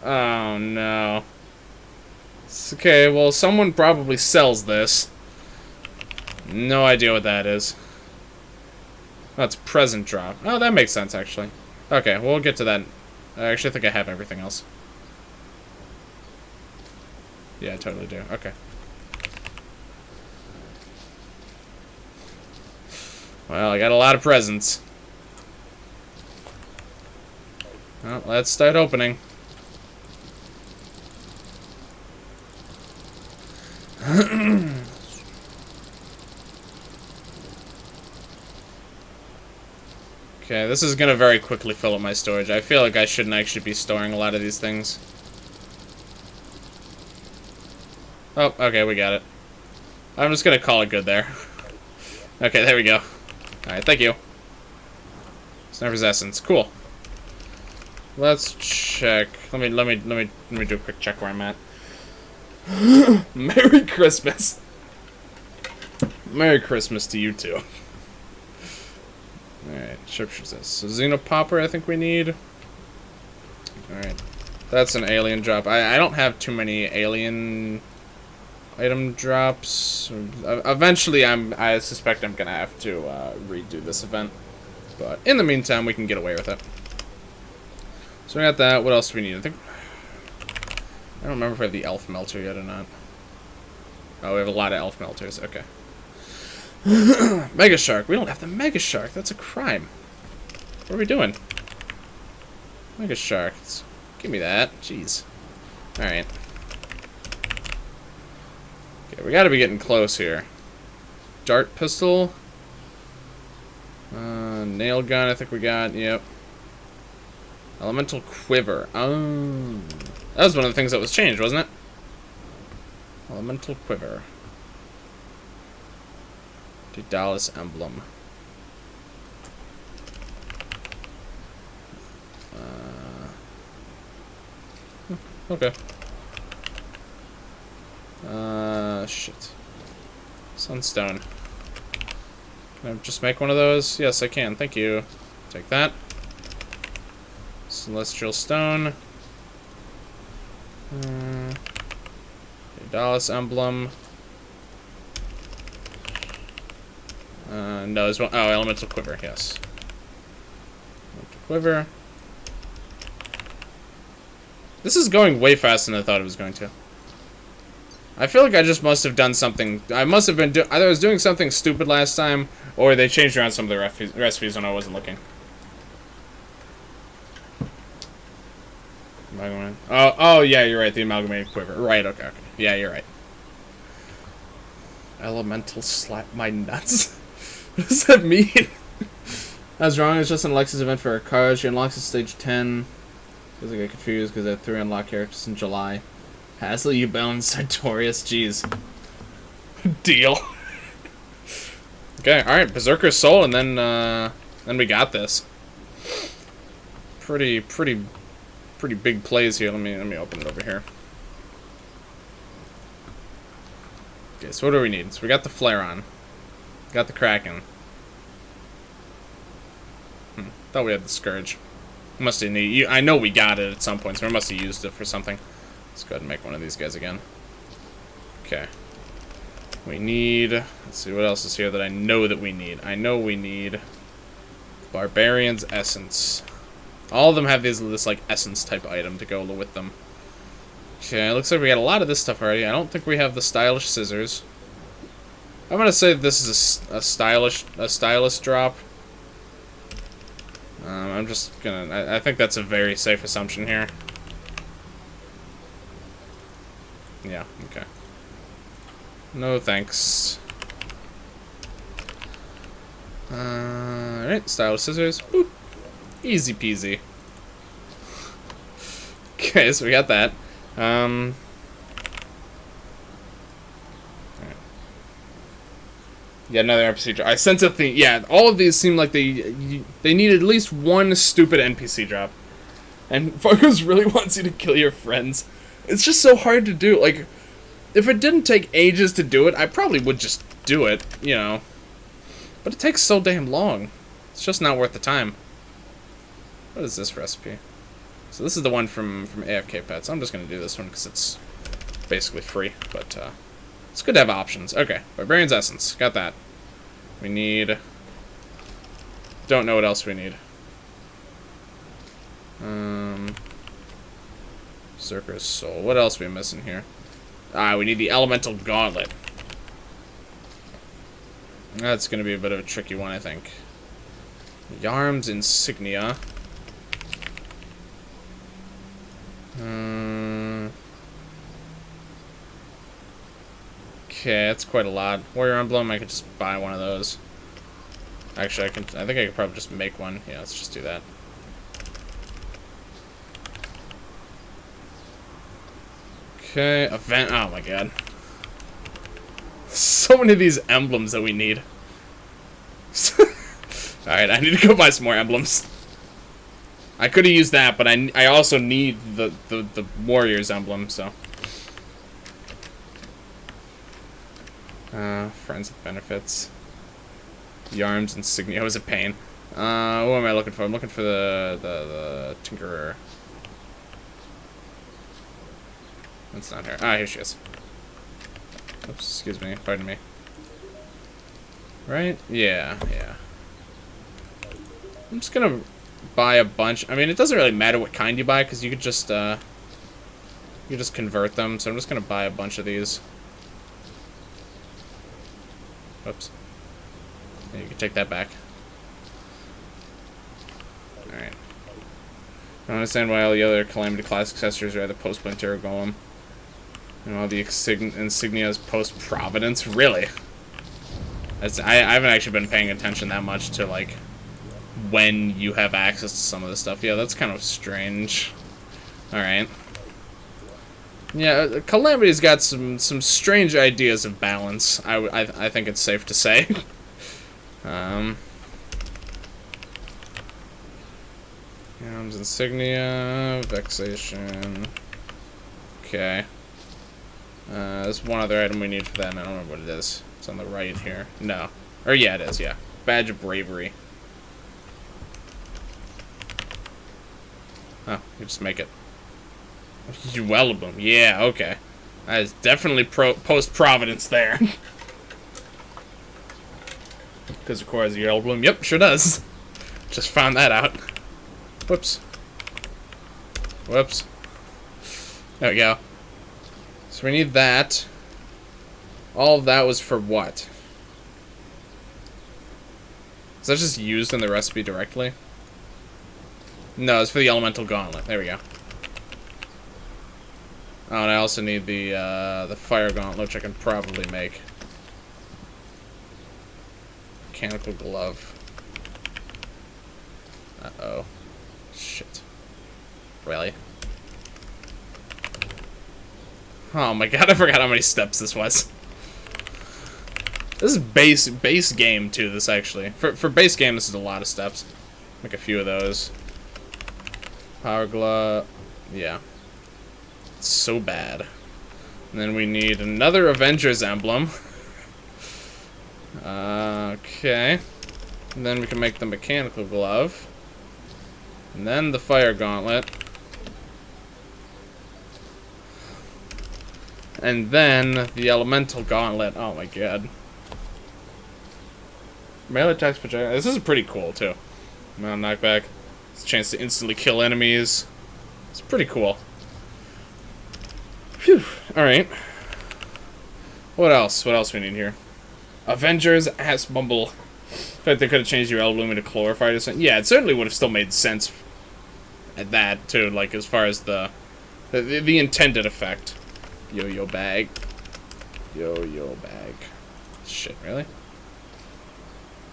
Speaker 1: Oh, no. It's okay, well, someone probably sells this. No idea what that is. That's present drop. Oh, that makes sense, actually. Okay, we'll get to that. I actually think I have everything else. Yeah, I totally do. Okay. Well, I got a lot of presents. Well, let's start opening. Okay, this is gonna very quickly fill up my storage. I feel like I shouldn't actually be storing a lot of these things. Oh, okay, we got it. I'm just gonna call it good there. Okay, there we go. Alright, thank you. Sniper's essence. Cool. Let's check. Let me do a quick check where I'm at. Merry Christmas. Merry Christmas to you too. Alright, sharpshooter. So Xenopopper I think we need. Alright. That's an alien drop. I don't have too many alien item drops. Eventually I suspect I'm gonna have to redo this event. But in the meantime we can get away with it. So we got that. What else do we need? I don't remember if we have the elf melter yet or not. Oh, we have a lot of elf melters. Okay. Mega Shark. We don't have the Mega Shark. That's a crime. What are we doing? Mega Shark. Give me that. Jeez. Alright. Okay, we gotta be getting close here. Dart pistol. Nail gun, I think we got. Yep. Elemental quiver. Oh. That was one of the things that was changed, wasn't it? Elemental quiver. Daedalus emblem. Okay. Shit. Sunstone. Can I just make one of those? Yes, I can. Thank you. Take that. Celestial stone. Dallas emblem. No, there's one. Oh, elemental quiver. Yes. Elemental quiver. This is going way faster than I thought it was going to. I feel like I just must have done something. I must have been either I was doing something stupid last time, or they changed around some of the recipes when I wasn't looking. Oh, yeah, you're right. The amalgamated quiver. Right. Okay. Yeah, you're right. Elemental slap my nuts. What does that mean? I was wrong. It's just an Alexis event for a card. She unlocks at stage 10. Because I get confused because I have 3 unlocked characters in July. Hasley, you bound Sartorius. Jeez. Deal. Okay, alright. Berserker's Soul, and then we got this. Pretty big plays here. Let me open it over here. Okay, so what do we need? So we got the Flare on. Got the Kraken. Thought we had the Scourge. Must have need. I know we got it at some point, so we must have used it for something. Let's go ahead and make one of these guys again. Okay. We need... Let's see, what else is here that I know that we need? I know we need... Barbarian's Essence. All of them have this like, essence type item to go with them. Okay, looks like we got a lot of this stuff already. I don't think we have the stylish scissors. I'm gonna say this is a stylish drop. I'm just gonna... I think that's a very safe assumption here. Yeah, okay. No thanks. Alright, stylish scissors. Boop. Easy peasy. Okay, so we got that. Alright. Yeah, another NPC drop. I sense a theme. Yeah, all of these seem like they need at least one stupid NPC drop. And Fargo's really wants you to kill your friends. It's just so hard to do. Like, if it didn't take ages to do it, I probably would just do it, you know. But it takes so damn long. It's just not worth the time. What is this recipe? So this is the one from AFK Pets. I'm just going to do this one because it's basically free. But it's good to have options. Okay, Barbarian's Essence. Got that. We need... Don't know what else we need. Berserker's Soul. What else are we missing here? We need the Elemental Gauntlet. That's going to be a bit of a tricky one, I think. Yarm's Insignia. Okay, that's quite a lot. Warrior Emblem, I could just buy one of those. Actually, I think I could probably just make one. Yeah, let's just do that. Okay, event. Oh my god. So many of these emblems that we need. Alright, I need to go buy some more emblems. I could have used that, but I also need the Warrior's emblem, so. Friends with benefits. Yarm's Insignia was a pain. What am I looking for? I'm looking for the Tinkerer. That's not her. Ah, here she is. Oops, excuse me. Pardon me. Right? Yeah, yeah. I'm just gonna buy a bunch. I mean, it doesn't really matter what kind you buy, because you could just convert them. So I'm just gonna buy a bunch of these. Oops. Yeah, you can take that back. Alright. I don't understand why all the other Calamity class accessories are either post-Splinter or Golem. And all the insignias post-Providence? Really? I haven't actually been paying attention that much to, like, when you have access to some of this stuff. Yeah, that's kind of strange. Alright. Yeah, Calamity's got some strange ideas of balance, I think it's safe to say. Yarm's Insignia, Vexation. Okay. There's one other item we need for that, and I don't remember what it is. It's on the right here. No. Or yeah, it is, yeah. Badge of Bravery. Oh, you just make it. Yellow Bloom. Yeah, okay. That is definitely post-Providence there. Because of course, Yellow Bloom. Yep, sure does. Just found that out. Whoops. Whoops. There we go. So we need that. All of that was for what? Is that just used in the recipe directly? No, it's for the Elemental Gauntlet. There we go. Oh, and I also need the Fire Gauntlet, which I can probably make. Mechanical Glove. Uh-oh. Shit. Really? Oh my god, I forgot how many steps this was. This is base game, too, this actually. For base game, this is a lot of steps. Make a few of those. Power Glove. Yeah. It's so bad. And then we need another Avengers emblem. Okay. And then we can make the Mechanical Glove. And then the Fire Gauntlet. And then the Elemental Gauntlet. Oh my god. Melee attacks projectile. This is pretty cool too. Knockback. It's a chance to instantly kill enemies. It's pretty cool. Phew. Alright. What else? What else we need here? Avengers Ass Bumble. I feel like they could have changed your Bloom into Chlorified or something. Yeah, it certainly would have still made sense at that too, like as far as the intended effect. Yo-yo bag. Yo-yo bag. Shit, really?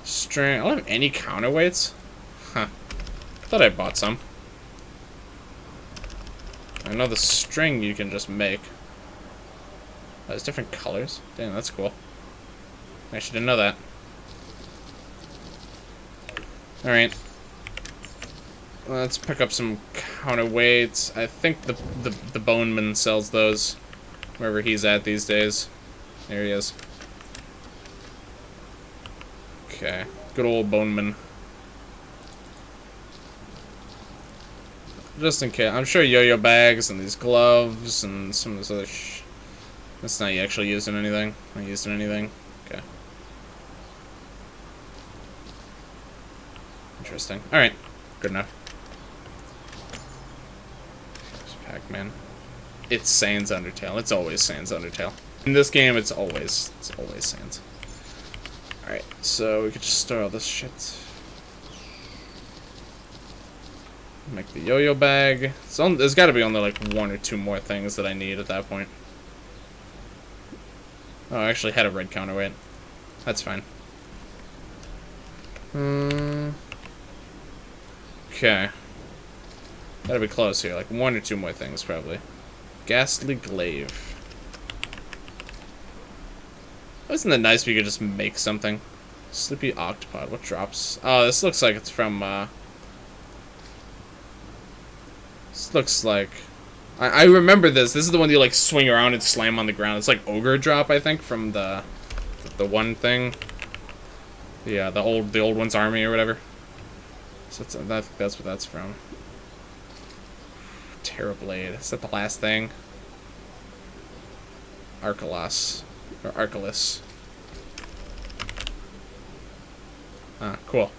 Speaker 1: String. I don't have any counterweights? Huh. I thought I bought some. I know the string you can just make. Oh, there's different colors. Damn, that's cool. I actually didn't know that. Alright. Let's pick up some counterweights. I think the Boneman sells those. Wherever he's at these days. There he is. Okay. Good old Boneman. Just in case. I'm sure yo-yo bags and these gloves and some of this other that's not actually used in anything. Not used in anything. Okay. Interesting. Alright. Good enough. Pac-Man. It's Sans Undertale. It's always Sans Undertale. In this game, it's always Sans. Alright, so we could just store all this shit. Make the yo-yo bag. There's got to be only like one or two more things that I need at that point. Oh, I actually had a red counterweight. That's fine. Okay. Gotta be close here. Like one or two more things, probably. Ghastly Glaive. Isn't it nice if you could just make something? Sleepy Octopod. What drops? Oh, this looks like it's from, This looks like... I remember this. This is the one you, like, swing around and slam on the ground. It's like Ogre Drop, I think, from the one thing. Yeah, the old one's army or whatever. So that's what that's from. Terrorblade. Is that the last thing? Arcalas. Or Arcalis. Ah, cool.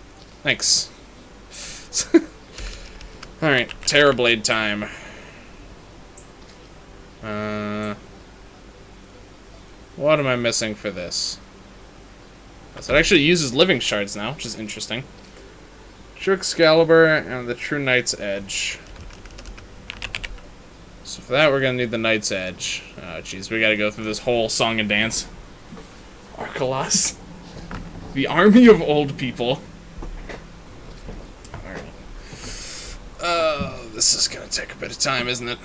Speaker 1: Thanks. Alright, Terrorblade time. What am I missing for this? So it actually uses living shards now, which is interesting. True Excalibur and the True Knight's Edge. So for that, we're gonna need the Knight's Edge. Oh, jeez, we gotta go through this whole song and dance. Arcalas. The army of old people. Alright. This is gonna take a bit of time, isn't it?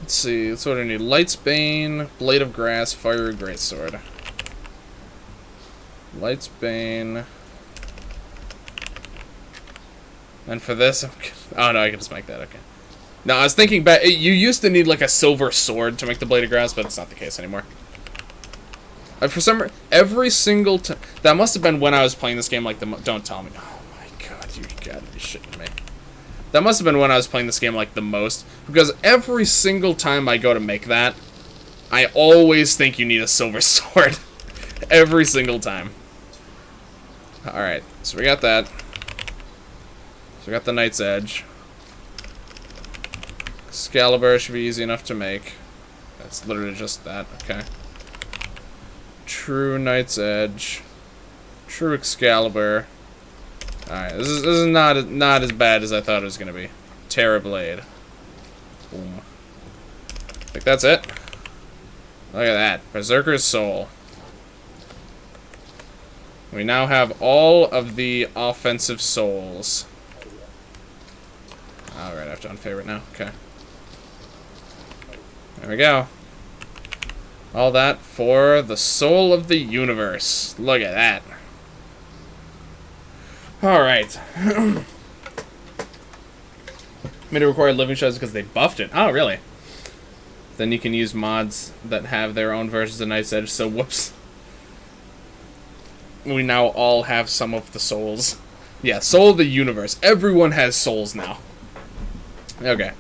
Speaker 1: Let's see, that's what I need. Light's Bane, Blade of Grass, Fiery Greatsword. Light's Bane. And for this, oh no, I can just make that, okay. No, I was thinking back. You used to need like a silver sword to make the blade of grass, but it's not the case anymore. For some every single time that must have been when I was playing this game like the don't tell me. Oh my god, you gotta be shitting me. That must have been when I was playing this game like the most, because every single time I go to make that, I always think you need a silver sword. Every single time. All right, so we got that. So we got the Knight's Edge. Excalibur should be easy enough to make. That's literally just that. Okay. True Knight's Edge. True Excalibur. Alright, this is not as bad as I thought it was gonna be. Terra Blade. Boom. I think that's it. Look at that. Berserker's Soul. We now have all of the offensive souls. Alright, I have to unfavorite now. Okay. There we go. All that for the soul of the universe. Look at that. Alright. Made it require living shards because they buffed it. Oh, really? Then you can use mods that have their own versions of Knight's Edge, so whoops. We now all have some of the souls. Yeah, soul of the universe. Everyone has souls now. Okay.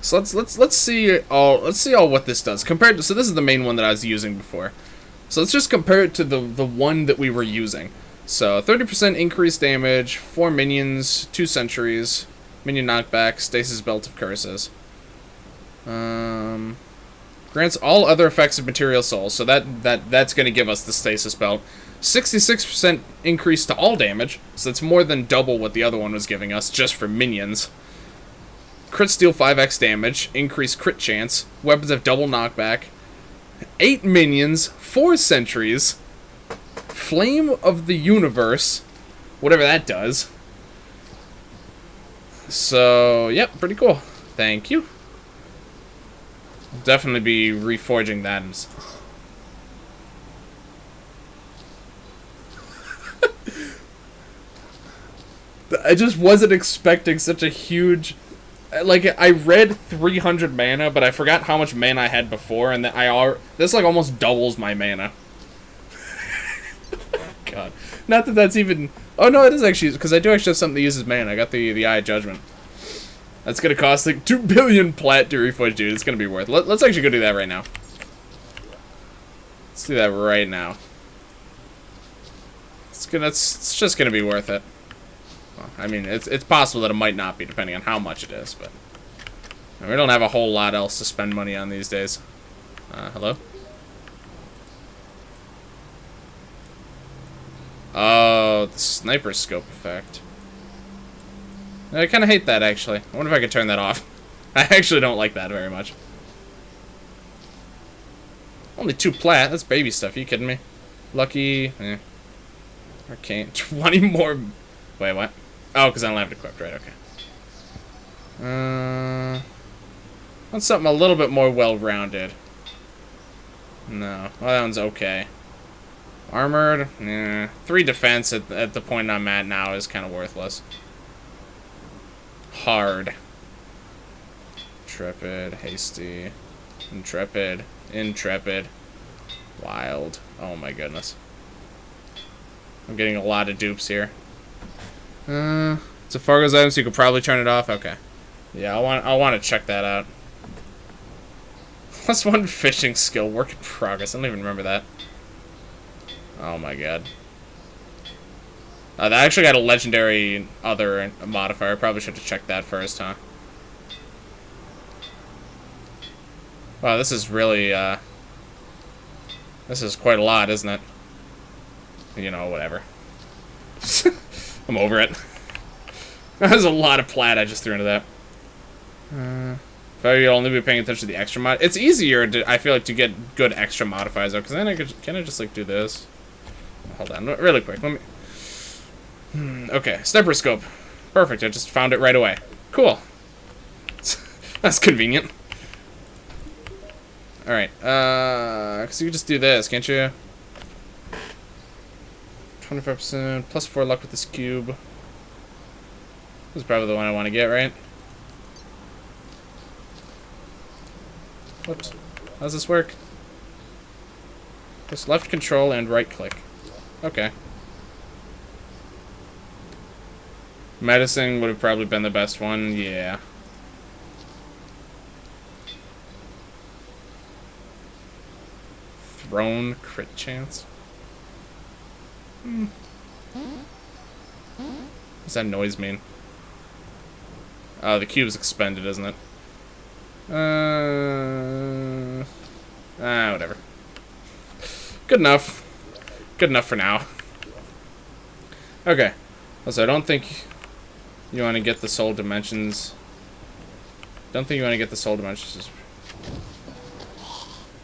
Speaker 1: So let's see all what this does compared to, so this is the main one that I was using before. So let's just compare it to the one that we were using. So 30% increased damage, 4 minions, 2 sentries, minion knockback, stasis belt of curses. Grants all other effects of material souls. So that's going to give us the stasis belt. 66% increase to all damage. So that's more than double what the other one was giving us just for minions. Crit steal 5x damage, increased crit chance, weapons have double knockback, 8 minions, 4 sentries, flame of the universe, whatever that does. So, yep, pretty cool. Thank you. Definitely be reforging that. I just wasn't expecting such a huge... Like, I read 300 mana, but I forgot how much mana I had before, and that this, like, almost doubles my mana. God. Not that that's even... Oh, no, it is actually... Because I do actually have something that uses mana. I got the Eye of Judgment. That's gonna cost, like, 2 billion plat to reforge, dude. It's gonna be worth it. Let's actually go do that right now. Let's do that right now. It's just gonna be worth it. I mean, it's possible that it might not be, depending on how much it is, but... We don't have a whole lot else to spend money on these days. Hello? Oh, the sniper scope effect. I kind of hate that, actually. I wonder if I could turn that off. I actually don't like that very much. Only 2 plat, that's baby stuff, are you kidding me? Lucky, Arcane, 20 more... Wait, what? Oh, because I don't have it equipped, right, okay. Want something a little bit more well-rounded. No, well, that one's okay. Armored, 3 defense at the point I'm at now is kind of worthless. Hard. Intrepid, hasty, intrepid, wild. Oh my goodness. I'm getting a lot of dupes here. It's a Fargo's item, so you could probably turn it off. Okay. Yeah, I want to check that out. +1 fishing skill, work in progress. I don't even remember that. Oh my god. That actually got a legendary other modifier. I probably should have checked that first, huh? Wow, this is really, this is quite a lot, isn't it? You know, whatever. I'm over it. That was a lot of plat I just threw into that. If I only be paying attention to the extra mod, it's easier to, I feel like, to get good extra modifiers though, because then can I just like do this? Hold on, really quick. Let me. Okay, sniper scope. Perfect. I just found it right away. Cool. That's convenient. All right. Cause you can just do this, can't you? 25% +4 luck with this cube. This is probably the one I want to get, right? Whoops. How does this work? Just left control and right click. Okay. Medicine would have probably been the best one, yeah. Throne crit chance. What's that noise mean? Oh, the cube's expended, isn't it? Whatever. Good enough. Good enough for now. Okay. Also, I don't think you want to get the soul dimensions. Don't think you want to get the soul dimensions.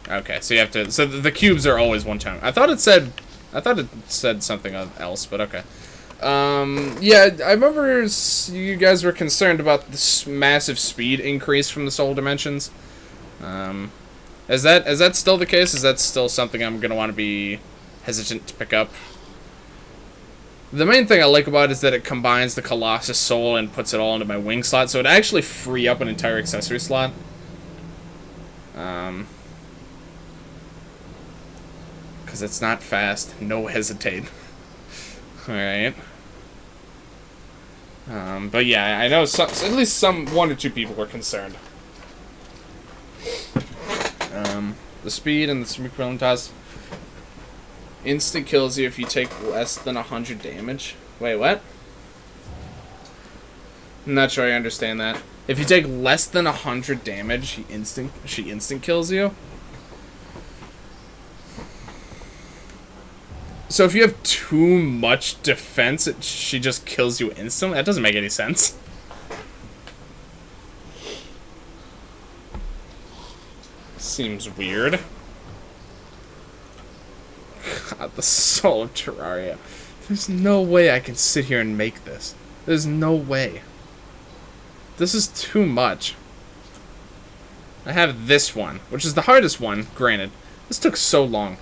Speaker 1: Okay, so you have to. So the cubes are always one time. I thought it said something else, but okay. Yeah, I remember you guys were concerned about this massive speed increase from the soul dimensions. Is that still the case? Is that still something I'm gonna want to be hesitant to pick up? The main thing I like about it is that it combines the Colossus soul and puts it all into my wing slot, so it actually free up an entire accessory slot. Because it's not fast. No hesitate. Alright. But yeah, I know at least one or two people were concerned. The speed and the Supreme Calamitas. Instant kills you if you take less than 100 damage. Wait, what? I'm not sure I understand that. If you take less than 100 damage, she instant kills you? So if you have too much defense, she just kills you instantly? That doesn't make any sense. Seems weird. God, the soul of Terraria. There's no way I can sit here and make this. There's no way. This is too much. I have this one, which is the hardest one, granted. This took so long.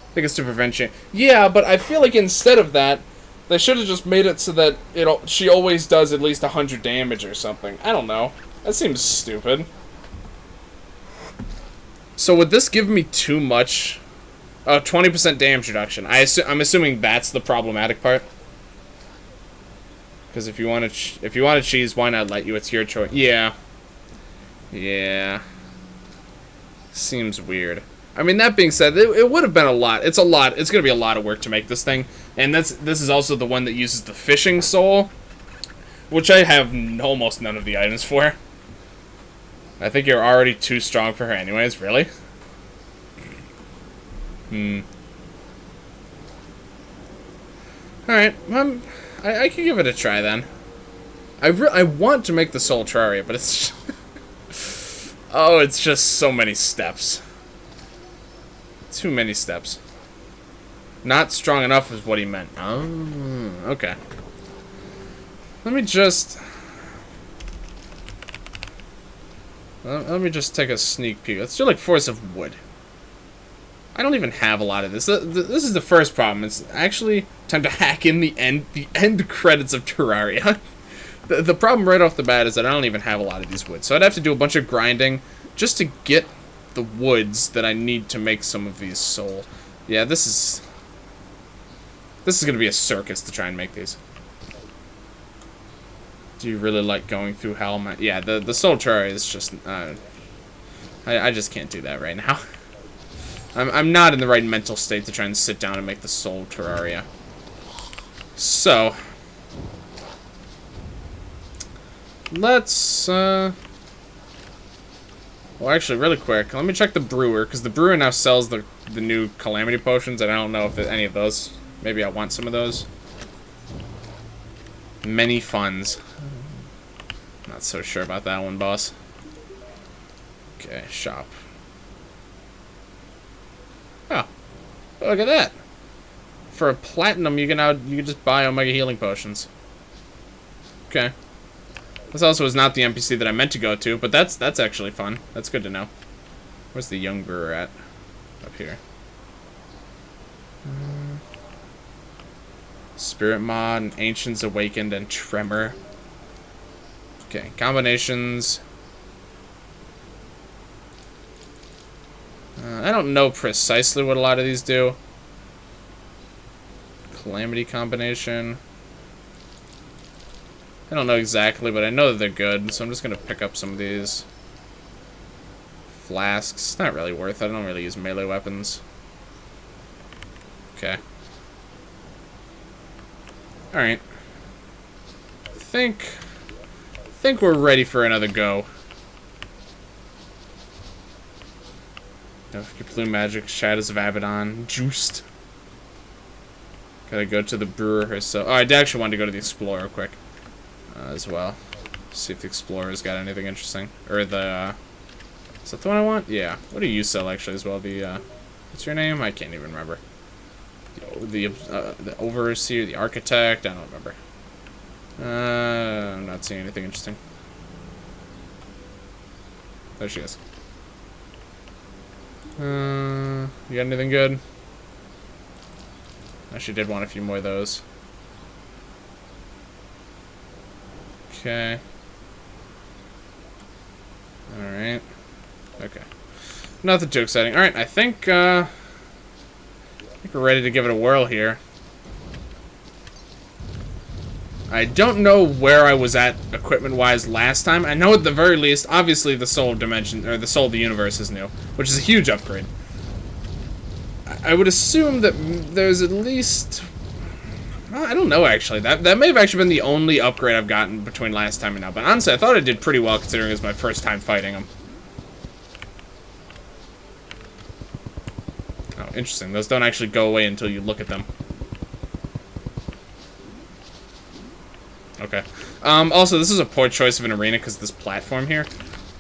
Speaker 1: I think it's to prevent you. Yeah, but I feel like instead of that, they should have just made it so that she always does at least 100 damage or something. I don't know. That seems stupid. So would this give me too much? 20% damage reduction. I'm assuming that's the problematic part. Because if you want to cheese, why not let you? It's your choice. Yeah. Yeah. Seems weird. I mean, that being said, it would have been a lot. It's a lot. It's going to be a lot of work to make this thing. And this is also the one that uses the fishing soul, which I have almost none of the items for. I think you're already too strong for her anyways, really? Alright, I can give it a try then. I want to make the soul Terraria, but it's... oh, it's just so many steps. Too many steps. Not strong enough is what he meant. Oh, okay. Let me just take a sneak peek. Let's do like Force of Wood. I don't even have a lot of this. This is the first problem. It's actually time to hack in the end credits of Terraria. The problem right off the bat is that I don't even have a lot of these woods. So I'd have to do a bunch of grinding just to get the woods that I need to make some of these soul. Yeah, this is going to be a circus to try and make these. Do you really like going through hell? Yeah, the soul Terraria is just... I just can't do that right now. I'm not in the right mental state to try and sit down and make the soul Terraria. So... let's, well, actually, really quick, let me check the brewer, because the brewer now sells the new Calamity potions, and I don't know if any of those. Maybe I want some of those. Many funds. Not so sure about that one, boss. Okay, shop. Oh, look at that. For a platinum, you can just buy Omega healing potions. Okay. This also is not the NPC that I meant to go to, but that's actually fun. That's good to know. Where's the young brewer at? Up here. Spirit Mod, and Ancients Awakened, and Tremor. Okay, combinations. don't know precisely what a lot of these do. Calamity combination. I don't know exactly, but I know that they're good, so I'm just gonna pick up some of these. Flasks. Not really worth it. I don't really use melee weapons. Okay. Alright. Think we're ready for another go. Blue Magic, Shadows of Abaddon, Juiced. Gotta go to the Brewer herself. Oh, I actually wanted to go to the Explorer quick. As well. See if the Explorer's got anything interesting. Or the, is that the one I want? Yeah. What do you sell, actually, as well? The, what's your name? I can't even remember. The Overseer, the Architect, I don't remember. I'm not seeing anything interesting. There she is. You got anything good? I actually did want a few more of those. Okay. Alright. Okay. Nothing too exciting. Alright, I think we're ready to give it a whirl here. I don't know where I was at equipment-wise last time. I know at the very least, obviously the Soul of Dimension, or the Soul of the Universe is new, which is a huge upgrade. I would assume that there's at least... Well, I don't know, actually. That may have actually been the only upgrade I've gotten between last time and now. But honestly, I thought I did pretty well considering it was my first time fighting him. Oh, interesting. Those don't actually go away until you look at them. Okay. Also, this is a poor choice of an arena because of this platform here.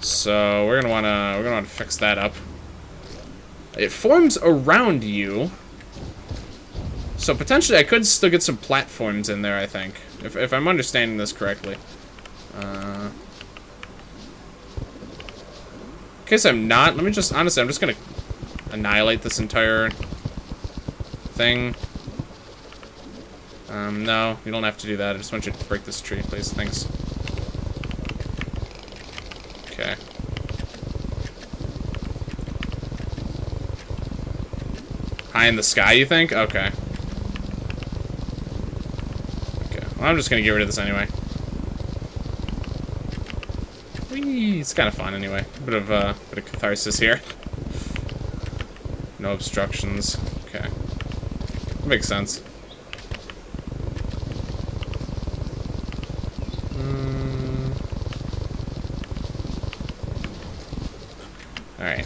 Speaker 1: So we're gonna wanna fix that up. It forms around you. So potentially I could still get some platforms in there, I think. If I'm understanding this correctly. In case I'm not, let me just, honestly, I'm just gonna annihilate this entire thing. No, you don't have to do that. I just want you to break this tree, please. Thanks. Okay. High in the sky, you think? Okay. Okay. Well, I'm just gonna get rid of this anyway. Whee! It's kind of fun anyway. Bit of catharsis here. No obstructions. Okay. Makes sense. Alright.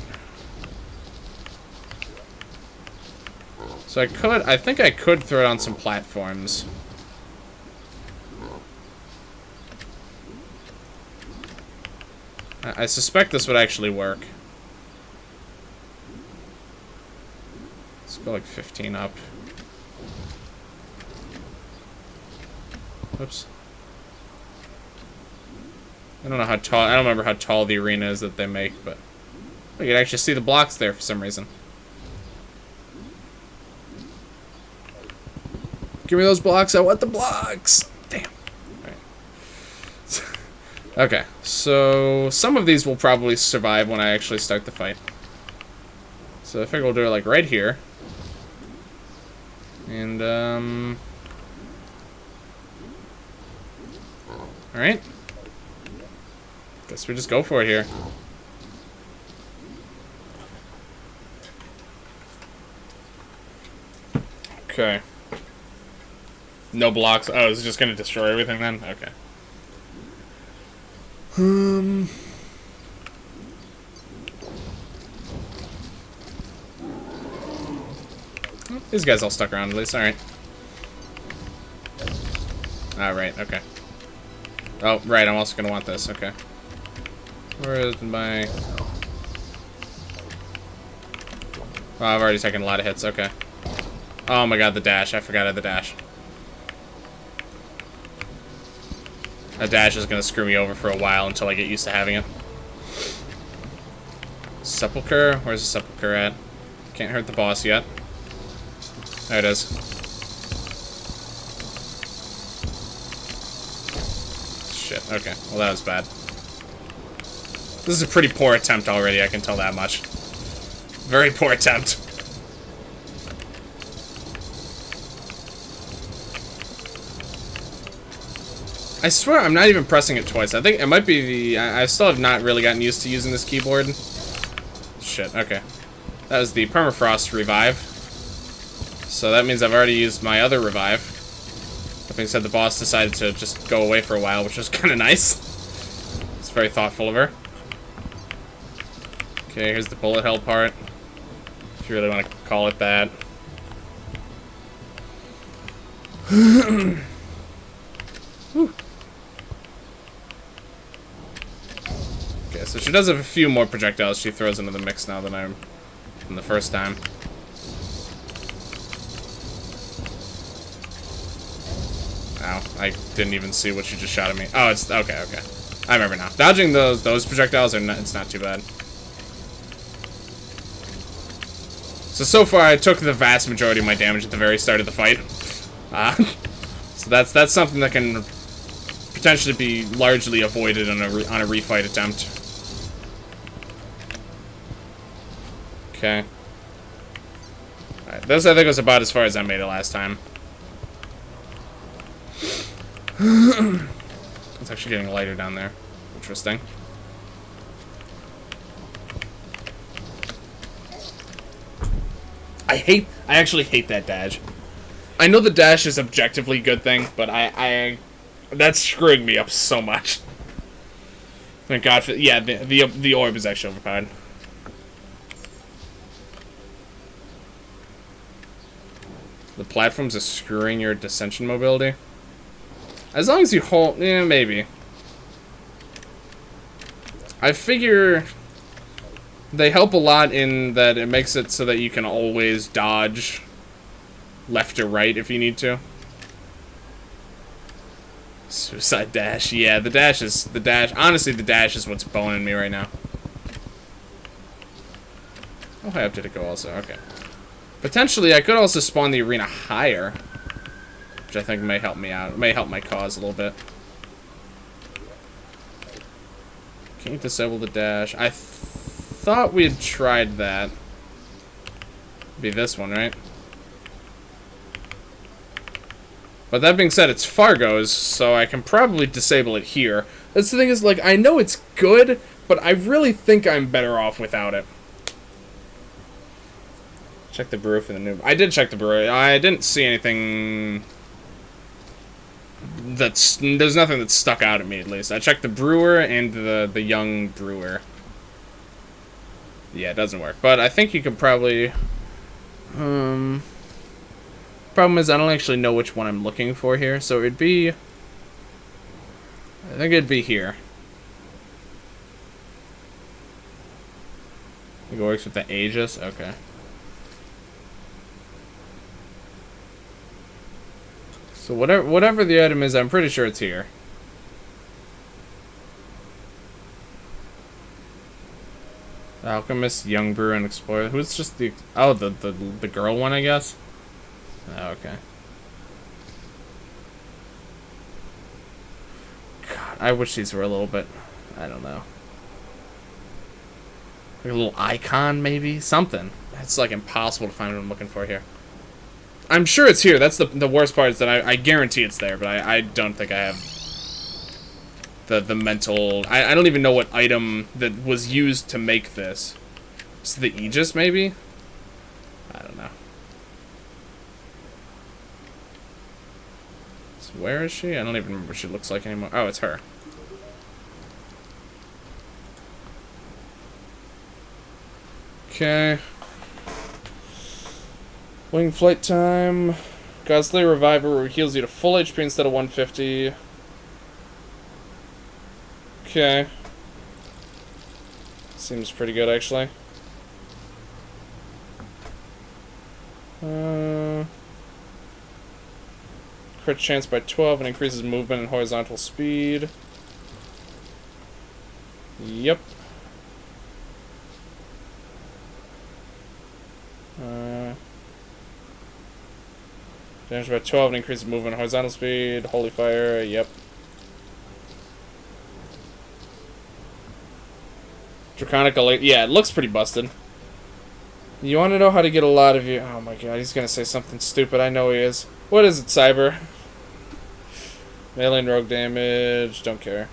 Speaker 1: So I think I could throw it on some platforms. I suspect this would actually work. Let's go like 15 up. Oops. I don't know how tall, I don't remember how tall the arena is that they make, but you can actually see the blocks there for some reason. Give me those blocks, I want the blocks! Damn. Alright. Okay, so some of these will probably survive when I actually start the fight. So I figure we'll do it like right here. And, alright. Guess we just go for it here. Okay. No blocks. Oh, is it just gonna destroy everything then? Okay. These guys all stuck around at least. Alright. Alright, okay. Oh, right, I'm also gonna want this. Okay. Where is my... Oh, I've already taken a lot of hits. Okay. Oh my god, the dash. I forgot I had the dash. That dash is gonna screw me over for a while until I get used to having it. Sepulcher? Where's the Sepulcher at? Can't hurt the boss yet. There it is. Shit, okay. Well, that was bad. This is a pretty poor attempt already, I can tell that much. Very poor attempt. I swear I'm not even pressing it twice. I think it might be the... I still have not really gotten used to using this keyboard. Shit, okay. That was the permafrost revive. So that means I've already used my other revive. That being said, the boss decided to just go away for a while, which was kind of nice. It's very thoughtful of her. Okay, here's the bullet hell part. If you really want to call it that. Okay, so she does have a few more projectiles she throws into the mix now than the first time. Ow, I didn't even see what she just shot at me. Oh, it's... Okay, okay. I remember now. Dodging those projectiles, it's not too bad. So far, I took the vast majority of my damage at the very start of the fight. So that's something that can potentially be largely avoided on a refight attempt. Okay. Alright, this I think was about as far as I made it last time. It's actually getting lighter down there. Interesting. I actually hate that dash. I know the dash is objectively a good thing, but that's screwing me up so much. Thank God for... Yeah, the orb is actually overpowered. The platforms are screwing your descension mobility. As long as you hold... Yeah, maybe. I figure they help a lot in that it makes it so that you can always dodge left or right if you need to. Suicide dash. Yeah, the dash is... The dash... Honestly, the dash is what's boning me right now. How high up did it go also? Okay. Potentially, I could also spawn the arena higher, which I think may help me out. It may help my cause a little bit. Can you disable the dash? I thought we had tried that. It'd be this one, right? But that being said, it's Fargo's, so I can probably disable it here. That's the thing is, like, I know it's good, but I really think I'm better off without it. Check the brewer for the noob. I did check the brewer. I didn't see anything that's... There's nothing that stuck out at me, at least. I checked the brewer and the young brewer. Yeah, it doesn't work. But I think you could probably... Problem is, I don't actually know which one I'm looking for here, so it'd be... I think it'd be here. I think it works with the Aegis? Okay. So whatever the item is, I'm pretty sure it's here. Alchemist, Young Brewer, and Explorer. Who's just the... Oh, the girl one, I guess? Oh, okay. God, I wish these were a little bit... I don't know. Like a little icon, maybe? Something. It's, like, impossible to find what I'm looking for here. I'm sure it's here. That's the worst part is that I guarantee it's there, but I don't think I have the mental... I don't even know what item that was used to make this. Is it the Aegis, maybe? I don't know. So where is she? I don't even remember what she looks like anymore. Oh, it's her. Okay. Wing flight time. Godslayer Reviver heals you to full HP instead of 150. Okay. Seems pretty good, actually. Crit chance by 12 and increases movement and horizontal speed. Yep. Damage by 12 and increases movement and horizontal speed. Holy fire, yep. Draconic Elite. Yeah, it looks pretty busted. You want to know how to get a lot of you? Oh my god, he's gonna say something stupid. I know he is. What is it, Cyber? Melee and rogue damage. Don't care.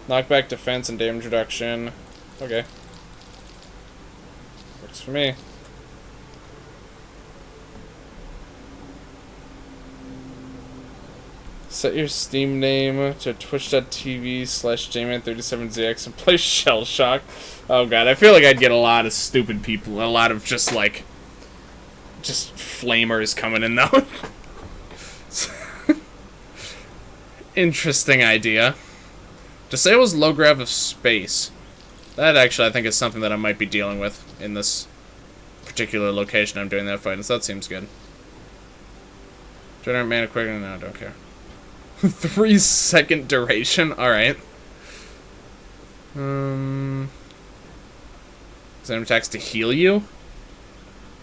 Speaker 1: Knockback, defense, and damage reduction. Okay. Works for me. Set your Steam name to twitch.tv/jman37zx and play Shell Shock. Oh god, I feel like I'd get a lot of stupid people, a lot of just like, just flamers coming in though. Interesting idea. Disables low grav of space. That actually I think is something that I might be dealing with in this particular location I'm doing that fight, and so that seems good. Generate mana quicker? No, don't care. 3-second duration? Alright. Send attacks to heal you?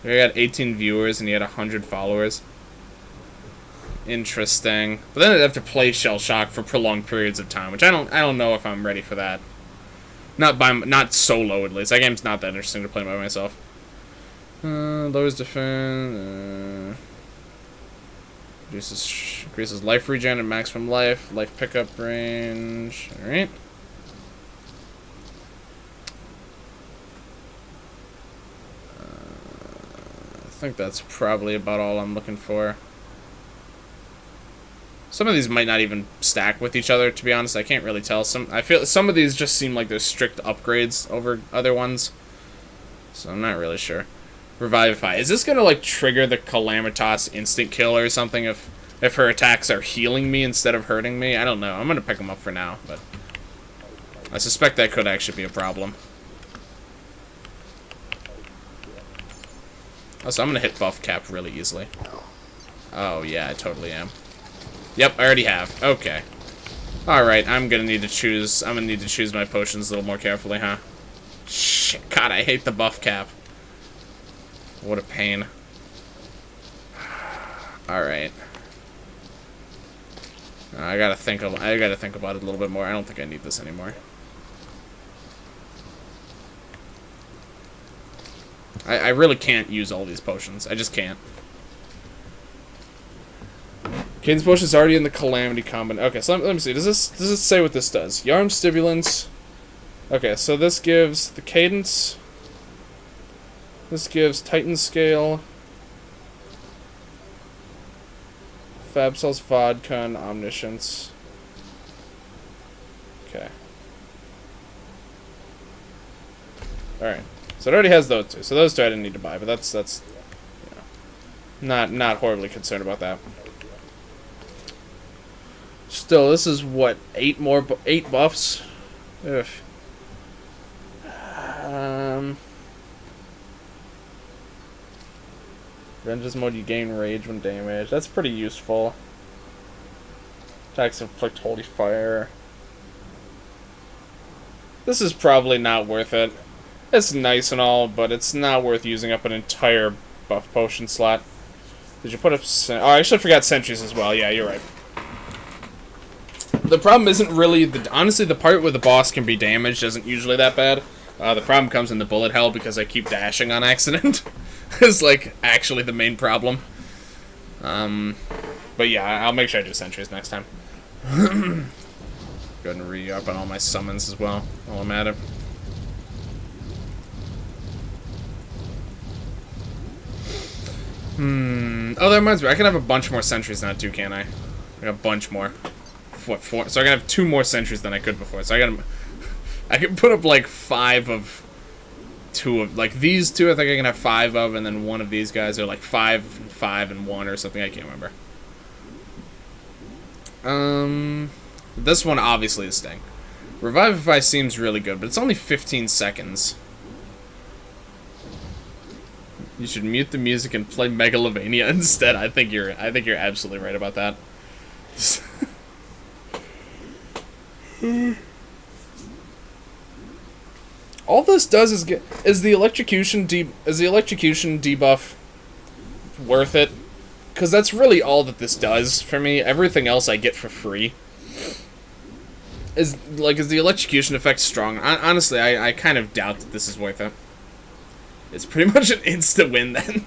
Speaker 1: I got 18 viewers and he had 100 followers. Interesting. But then I'd have to play Shell Shock for prolonged periods of time, which I don't know if I'm ready for that. Not solo at least. That game's not that interesting to play by myself. Lowers defense. Increases life regen and maximum life pickup range. Alright. I think that's probably about all I'm looking for. Some of these might not even stack with each other, to be honest. I can't really tell. I feel some of these just seem like they're strict upgrades over other ones. So I'm not really sure. Revivify. Is this gonna like trigger the Calamitas instant kill or something if her attacks are healing me instead of hurting me? I don't know. I'm gonna pick them up for now, but I suspect that could actually be a problem. Also, I'm gonna hit buff cap really easily. Oh yeah, I totally am. Yep, I already have. Okay. Alright, I'm gonna need to choose my potions a little more carefully, huh? Shit, God, I hate the buff cap. What a pain. Alright. I gotta think about it a little bit more. I don't think I need this anymore. I really can't use all these potions. I just can't. Caden's potion is already in the Calamity combo. Okay, so let me see. Does this say what this does? Yarm stimulants. Okay, so this gives the Cadence. This gives Titan Scale, Fab Cells, Vodka, and Omniscience. Okay. Alright. So it already has those two. So those two I didn't need to buy, but that's you know, not horribly concerned about that. Still, this is what, 8 buffs? Ugh. Vengeance mode, you gain rage when damaged. That's pretty useful. Attacks inflict holy fire. This is probably not worth it. It's nice and all, but it's not worth using up an entire buff potion slot. Did you put up... Oh, I actually forgot sentries as well. Yeah, you're right. The problem isn't really... Honestly, the part where the boss can be damaged isn't usually that bad. The problem comes in the bullet hell because I keep dashing on accident. Is like actually the main problem. But yeah, I'll make sure I do sentries next time. Go ahead and re-up on all my summons as well while I'm at it. Oh, that reminds me. I can have a bunch more sentries now too, can't I? I got a bunch more. What, 4? So I can have 2 more sentries than I could before. So I can put up like 5 of... 2 of, like, these 2 I think I can have 5 of, and then 1 of these guys are like 5, 5, and 1 or something, I can't remember. This one obviously is Sting. Revivify seems really good, but it's only 15 seconds. You should mute the music and play Megalovania instead. I think you're absolutely right about that. All this does is the electrocution debuff worth it? Because that's really all that this does for me. Everything else I get for free. Is the electrocution effect strong? Honestly, I kind of doubt that this is worth it. It's pretty much an insta win then.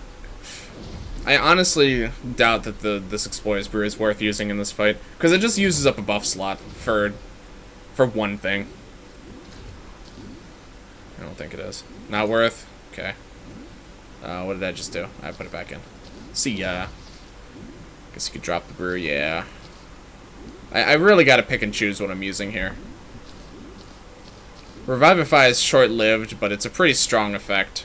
Speaker 1: I honestly doubt that this Explorer's Brew is worth using in this fight, because it just uses up a buff slot for one thing. I don't think it is. Not worth? Okay. What did I just do? I put it back in. See ya. Guess you could drop the brew, yeah. I really gotta pick and choose what I'm using here. Revivify is short-lived, but it's a pretty strong effect.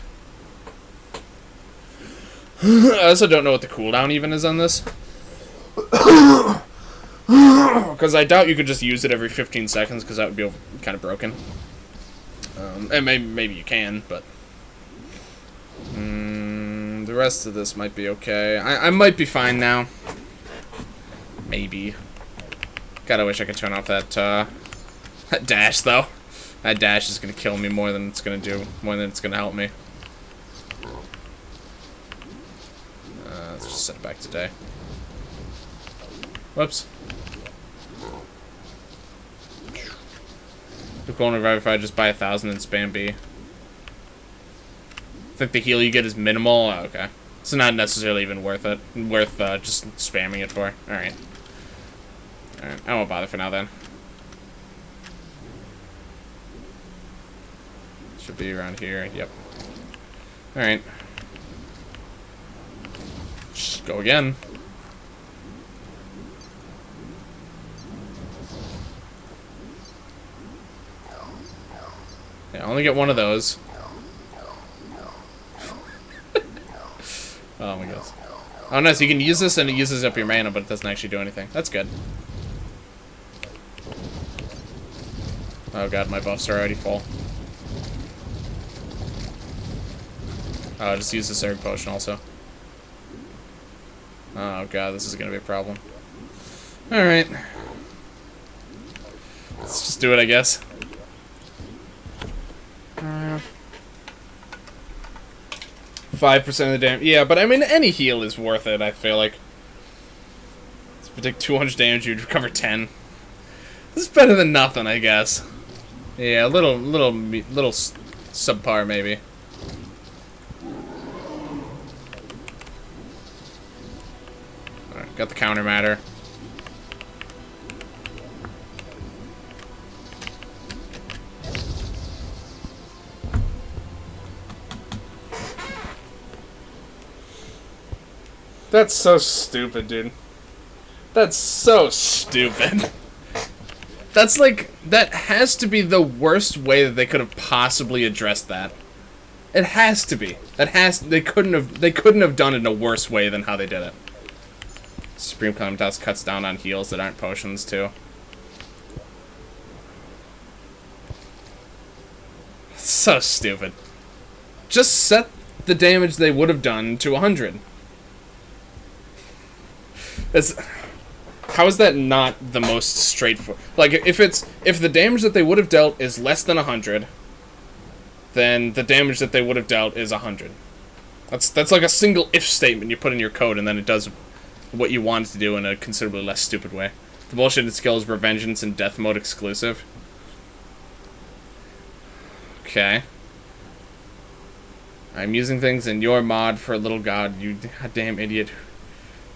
Speaker 1: I also don't know what the cooldown even is on this. Because I doubt you could just use it every 15 seconds, because that would be kind of broken. And maybe you can, but... the rest of this might be okay. I might be fine now. Maybe. God, I wish I could turn off that, that dash, though. That dash is gonna kill me more than it's gonna do, more than it's gonna help me. Let's just set it back today. Whoops. The cool and revive if I just buy 1,000 and spam B. I think the heal you get is minimal. Oh, okay. It's not necessarily even worth it. Worth just spamming it for. Alright. Alright, I won't bother for now then. Should be around here. Yep. Alright. Just go again. Yeah, I only get one of those. Oh my gosh. Oh no, so you can use this and it uses up your mana, but it doesn't actually do anything. That's good. Oh god, my buffs are already full. Oh, I'll just use the Surge Potion also. Oh god, this is gonna be a problem. Alright. Let's just do it, I guess. 5% of the damage. Yeah, but I mean, any heal is worth it, I feel like. If you take 200 damage, you'd recover 10. This is better than nothing, I guess. Yeah, a little subpar, maybe. Alright, got the counter matter. That's so stupid, dude. That's so stupid. That's like, that has to be the worst way that they could have possibly addressed that. It has to be. They couldn't have done it in a worse way than how they did it. Supreme Calamitas cuts down on heals that aren't potions too. So stupid. Just set the damage they would have done to 100. How is that not the most straightforward? Like, if the damage that they would have dealt is less than 100, then the damage that they would have dealt is 100. That's like a single if statement you put in your code, and then it does what you want it to do in a considerably less stupid way. The bullshitted skill is Revengence and Death Mode exclusive. Okay. I'm using things in your mod for a little god, you goddamn idiot.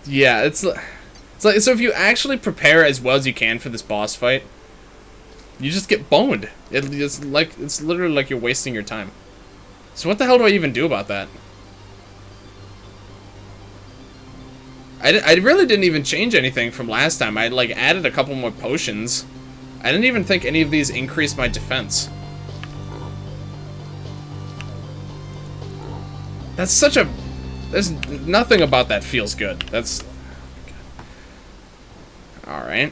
Speaker 1: Yeah, it's like, so if you actually prepare as well as you can for this boss fight, you just get boned. It's literally like you're wasting your time. So what the hell do I even do about that? I really didn't even change anything from last time. I like added a couple more potions. I didn't even think any of these increased my defense. That's such a... There's nothing about that feels good. That's... Alright.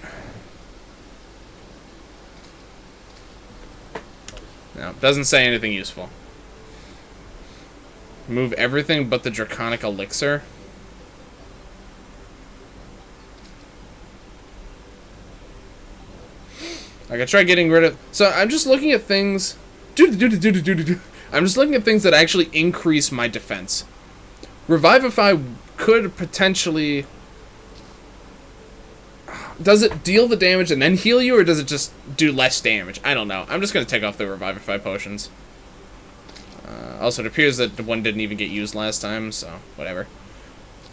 Speaker 1: No, doesn't say anything useful. Move everything but the Draconic Elixir. I could try getting rid of... So I'm just looking at things... I'm just looking at things that actually increase my defense. Revivify could potentially... Does it deal the damage and then heal you, or does it just do less damage? I don't know. I'm just going to take off the Revivify potions. Also, it appears that the one didn't even get used last time, so whatever.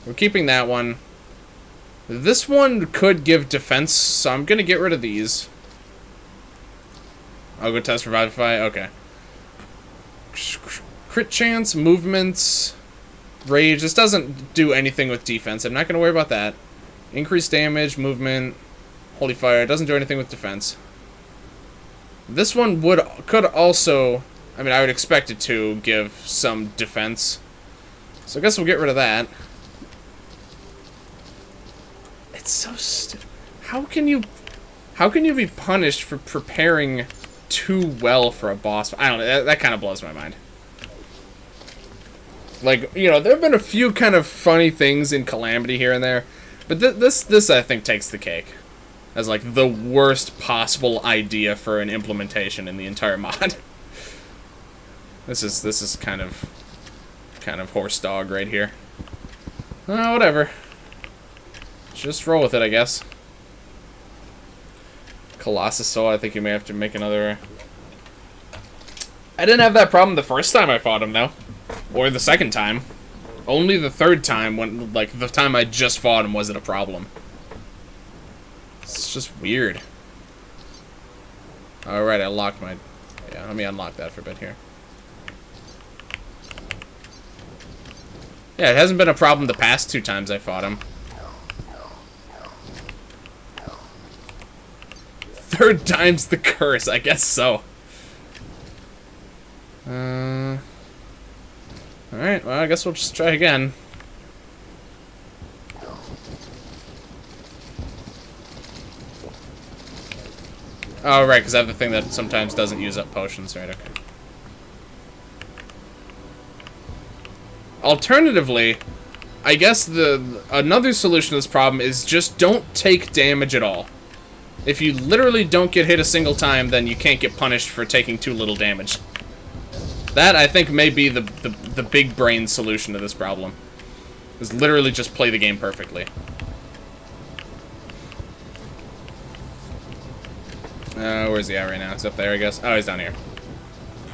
Speaker 1: We're keeping that one. This one could give defense, so I'm going to get rid of these. I'll go test Revivify. Okay. Crit chance, movements, rage. This doesn't do anything with defense. I'm not going to worry about that. Increased damage, movement, Holy Fire. It doesn't do anything with defense. This one could also... I mean, I would expect it to give some defense. So I guess we'll get rid of that. It's so stupid. How can you be punished for preparing too well for a boss? I don't know. That kind of blows my mind. Like, you know, there have been a few kind of funny things in Calamity here and there, but this I think takes the cake as like the worst possible idea for an implementation in the entire mod. This is kind of horse dog right here. Whatever. Just roll with it, I guess. Colossus Soul, I think you may have to make another... I didn't have that problem the first time I fought him, though. Or the second time. Only the third time, when, like, the time I just fought him wasn't a problem. It's just weird. Alright, I locked my... Yeah, let me unlock that for a bit here. Yeah, it hasn't been a problem the past 2 times I fought him. Third time's the curse, I guess so. Alright, well, I guess we'll just try again. Oh, right, because I have the thing that sometimes doesn't use up potions, right? Okay. Alternatively, I guess another solution to this problem is just don't take damage at all. If you literally don't get hit a single time, then you can't get punished for taking too little damage. That, I think, may be the big brain solution to this problem. Is literally just play the game perfectly. Where's he at right now? He's up there, I guess. Oh, he's down here.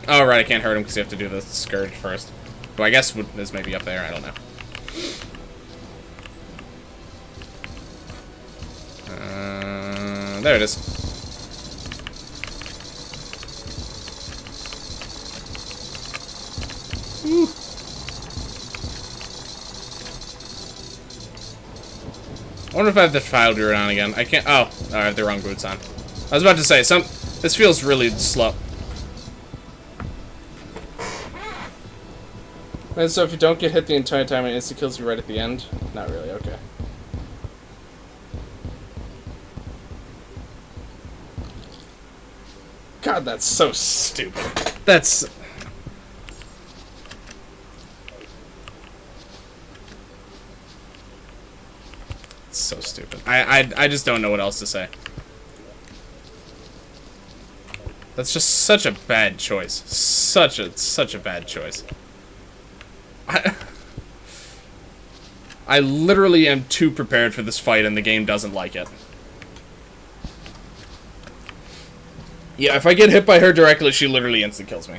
Speaker 1: Oh, right, I can't hurt him because you have to do the Scourge first. Well, I guess this may be up there, I don't know. There it is. Woo. I wonder if I have the file gear on again. I can't. Oh, I have the wrong boots on. I was about to say, this feels really slow. And so if you don't get hit the entire time, it insta kills you right at the end? Not really, okay. God, that's so stupid. That's... so stupid. I just don't know what else to say. That's just such a bad choice. Such a bad choice. I literally am too prepared for this fight and the game doesn't like it. Yeah, if I get hit by her directly, she literally instant kills me.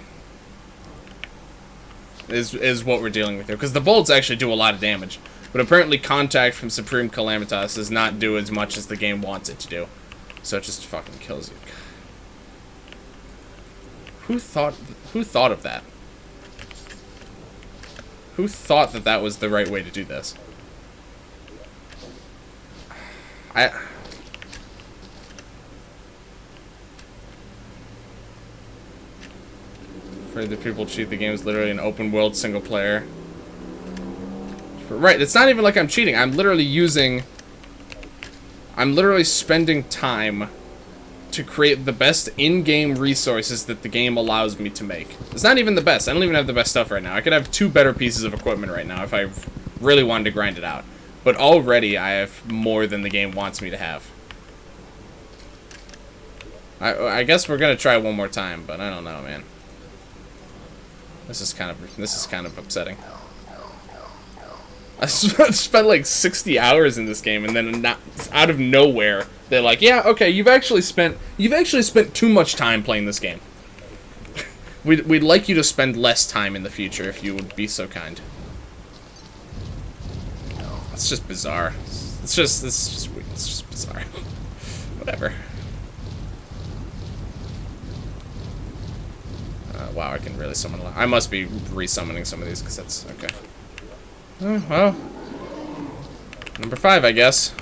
Speaker 1: Is what we're dealing with here. Because the bolts actually do a lot of damage. But apparently contact from Supreme Calamitas does not do as much as the game wants it to do. So it just fucking kills you. Who thought of that? Who thought that that was the right way to do this? Afraid that people cheat. The game is literally an open world single player. Right, it's not even like I'm cheating. I'm literally spending time to create the best in-game resources that the game allows me to make. It's not even the best. I don't even have the best stuff right now. I could have 2 better pieces of equipment right now if I really wanted to grind it out. But already I have more than the game wants me to have. I guess we're gonna try one more time, but I don't know, man. This is kind of upsetting. I spent like 60 hours in this game, and then out of nowhere, they're like, "Yeah, okay, you've actually spent too much time playing this game." We'd like you to spend less time in the future if you would be so kind. It's just bizarre. It's just bizarre. Whatever. Wow, I can really summon a lot. I must be resummoning some of these because that's okay. Well, number 5, I guess.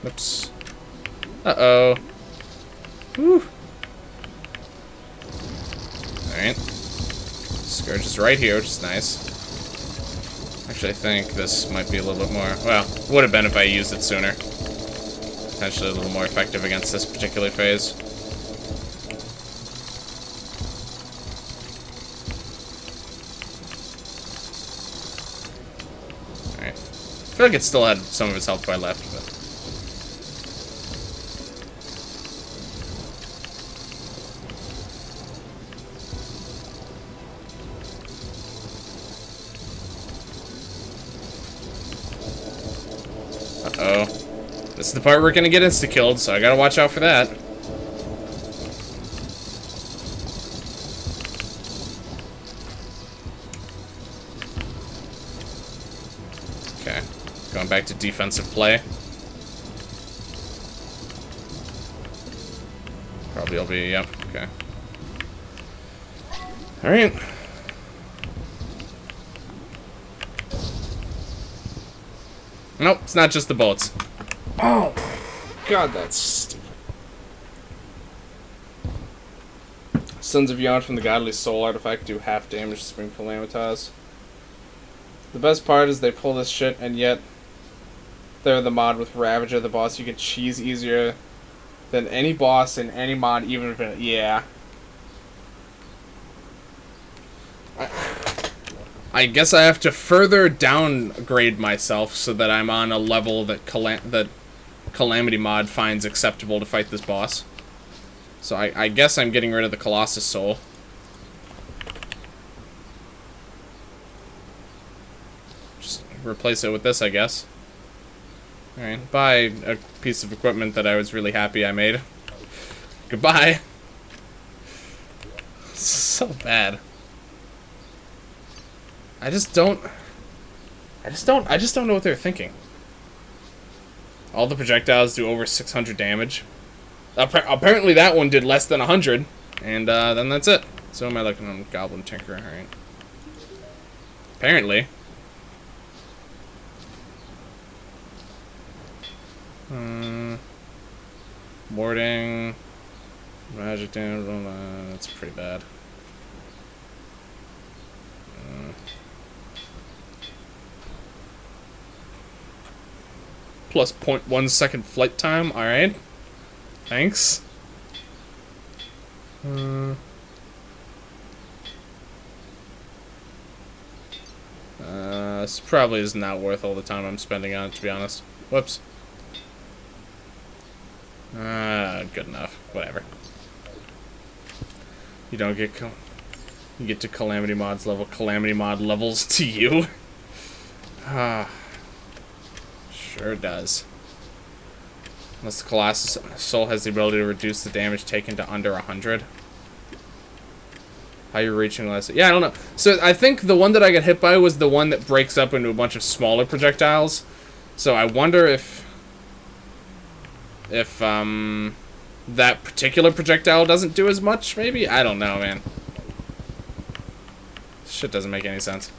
Speaker 1: Oops. Uh-oh. Whew. Alright. Scourge is right here, which is nice. Actually, I think this might be a little bit more... Well, would have been if I used it sooner. Potentially a little more effective against this particular phase. Alright. I feel like it still had some of its health by left, but... Uh-oh. This is the part we're gonna get insta-killed, so I gotta watch out for that. Okay. Going back to defensive play. Probably will be, yep, okay. Alright. Nope, it's not just the bullets. Oh, God, that's stupid. Sons of Yon from the Godly Soul artifact do half damage to Supreme Calamitas. The best part is they pull this shit, and yet they're the mod with Ravager, the boss you can cheese easier than any boss in any mod, even if it... Yeah. I guess I have to further downgrade myself so that I'm on a level that Calamity mod finds acceptable to fight this boss. So I guess I'm getting rid of the Colossus Soul. Just replace it with this, I guess. Alright, buy a piece of equipment that I was really happy I made. Goodbye. So bad. I just don't know what they're thinking. All the projectiles do over 600 damage. Apparently that one did less than 100, and then that's it. So am I looking on Goblin Tinker, alright. Apparently. Warding. Magic damage, that's pretty bad. Plus 0.1 second flight time, alright. Thanks. This probably is not worth all the time I'm spending on it, to be honest. Whoops. Good enough. Whatever. You don't get... You get to Calamity Mod's level. Calamity Mod levels to you. Sure does. Unless the Colossus Soul has the ability to reduce the damage taken to under 100. How you're reaching less... Yeah, I don't know. So I think the one that I got hit by was the one that breaks up into a bunch of smaller projectiles. So I wonder if that particular projectile doesn't do as much, maybe? I don't know, man. Shit doesn't make any sense.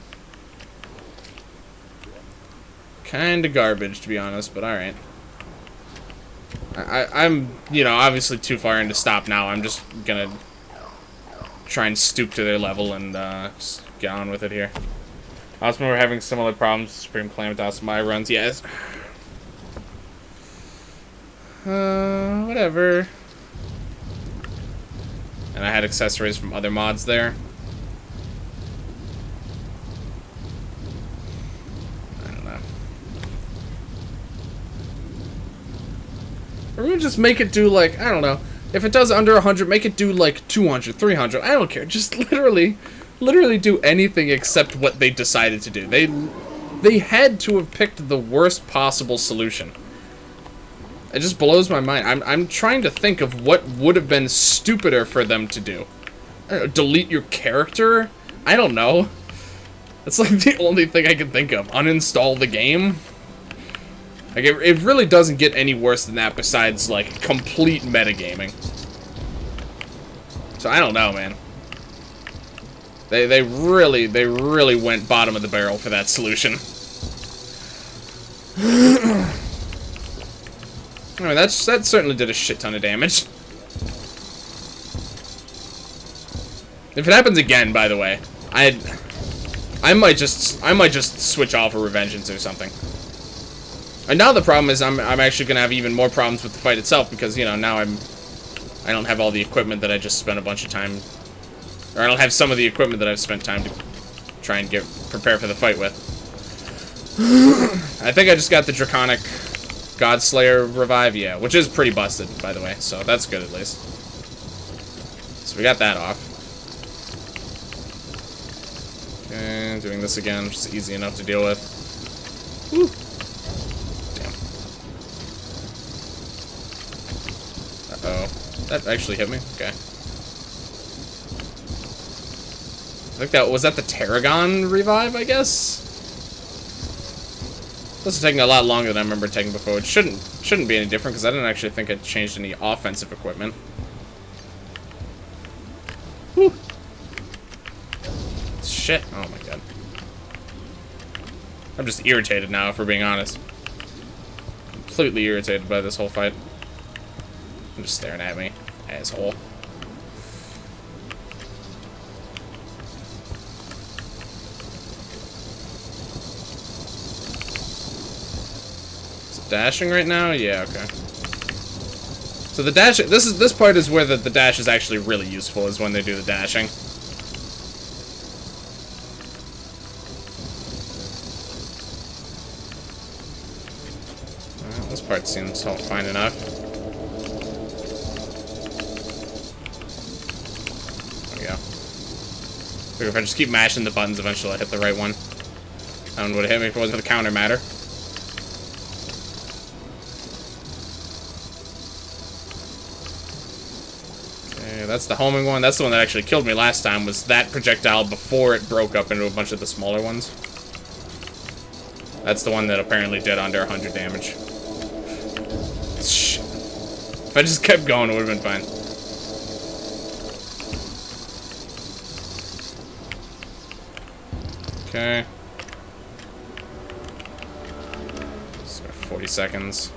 Speaker 1: Kinda garbage, to be honest, but alright. I'm, you know, obviously too far in to stop now. I'm just gonna try and stoop to their level and just get on with it here. I also remember having similar problems with Supreme Calamitas in my runs. Yes. Whatever. And I had accessories from other mods there. Or we just make it do, like, I don't know. If it does under 100, make it do, like, 200, 300. I don't care. Just literally literally do anything except what they decided to do. They had to have picked the worst possible solution. It just blows my mind. I'm trying to think of what would have been stupider for them to do. I don't know, delete your character? I don't know. That's like the only thing I can think of. Uninstall the game? Like, it really doesn't get any worse than that besides, like, complete metagaming. So, I don't know, man. They really went bottom of the barrel for that solution. I mean, that certainly did a shit ton of damage. If it happens again, by the way, I might just switch off a Revengence or something. And now the problem is I'm actually gonna have even more problems with the fight itself because, you know, now I don't have all the equipment that I just spent a bunch of time, or I don't have some of the equipment that I've spent time to try and prepare for the fight with. I think I just got the Draconic Godslayer revive, yeah, which is pretty busted, by the way, so that's good at least. So we got that off. Okay, doing this again, which is easy enough to deal with. Woo. Damn. Uh-oh. That actually hit me? Okay. I think was that the Tarragon revive, I guess? This is taking a lot longer than I remember taking before. It shouldn't be any different because I didn't actually think it changed any offensive equipment. Whew. Shit. Oh my god. I'm just irritated now, if we're being honest. Completely irritated by this whole fight. I'm just staring at me, asshole. Dashing right now? Yeah, okay. So the dash, this part is where the dash is actually really useful, is when they do the dashing. Well, this part seems fine enough. There we go. Figure if I just keep mashing the buttons, eventually I'll hit the right one. I don't know what it hit me if it wasn't for the counter matter. That's the homing one. That's the one that actually killed me last time, was that projectile before it broke up into a bunch of the smaller ones. That's the one that apparently did under 100 damage. Shit. If I just kept going, it would have been fine. Okay. Just got 40 seconds.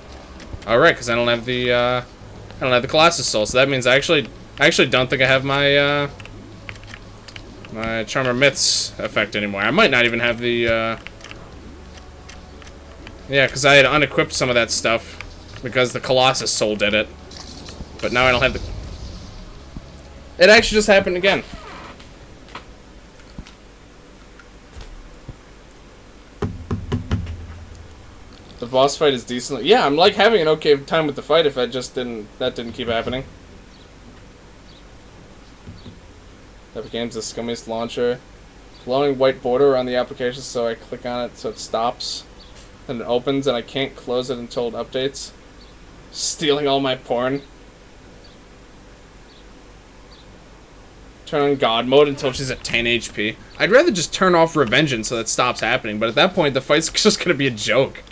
Speaker 1: Alright, because I don't have the Colossus Soul, so that means I actually don't think I have my, my Charmer Myths effect anymore. I might not even have the, yeah, because I had unequipped some of that stuff because the Colossus Soul did it. But now I don't have the... It actually just happened again. The boss fight is decent. Yeah, I'm like having an okay time with the fight if that didn't keep happening. Epic Games, the scummiest launcher. Glowing white border around the application, so I click on it so it stops. Then it opens and I can't close it until it updates. Stealing all my porn. Turn on God mode until she's at 10 HP. I'd rather just turn off Revengence so that stops happening, but at that point the fight's just gonna be a joke.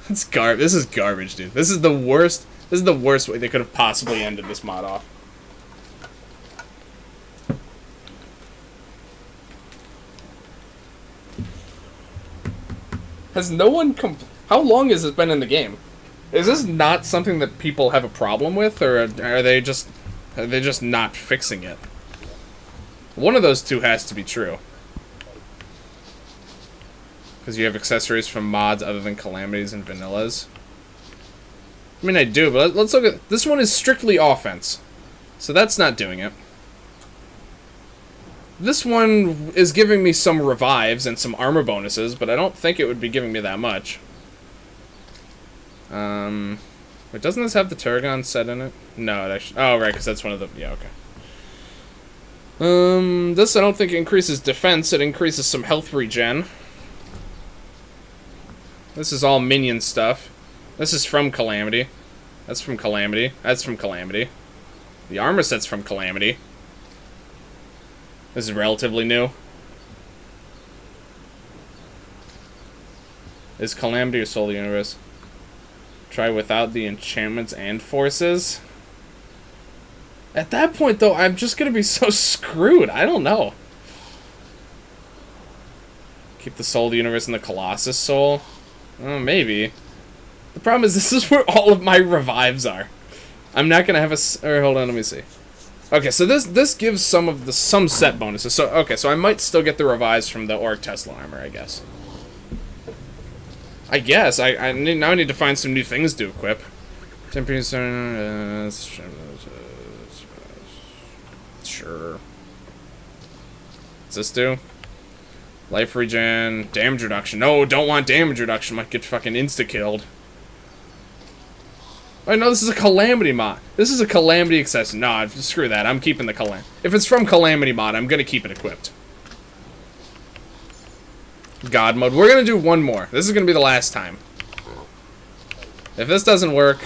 Speaker 1: This is garbage, dude. This is the worst. This is the worst way they could have possibly ended this mod off. Has no one how long has it been in the game? Is this not something that people have a problem with, or are they just not fixing it? One of those two has to be true. Because you have accessories from mods other than Calamities and Vanillas. I mean, I do, but let's look at... This one is strictly offense. So that's not doing it. This one is giving me some revives and some armor bonuses, but I don't think it would be giving me that much. Wait, doesn't this have the Tarragon set in it? No, it actually... Oh, right, because that's one of the... Yeah, okay. This I don't think increases defense. It increases some health regen. This is all minion stuff. This is from Calamity. That's from Calamity. That's from Calamity. The armor set's from Calamity. This is relatively new. Is Calamity or Soul of the Universe? Try without the enchantments and forces? At that point, though, I'm just gonna be so screwed. I don't know. Keep the Soul of the Universe and the Colossus Soul? Maybe. The problem is this is where all of my revives are. I'm not gonna have a... Or, hold on, let me see. Okay, so this gives some set bonuses. So, okay, so I might still get the revives from the Auric Tesla armor, I guess. I now need to find some new things to equip. Sure. What's this do? Life regen, damage reduction. No, don't want damage reduction. Might get fucking insta-killed. Oh, no, this is a Calamity mod. This is a Calamity accessory. No, screw that. I'm keeping the Calamity. If it's from Calamity mod, I'm gonna keep it equipped. God mode. We're gonna do one more. This is gonna be the last time. If this doesn't work,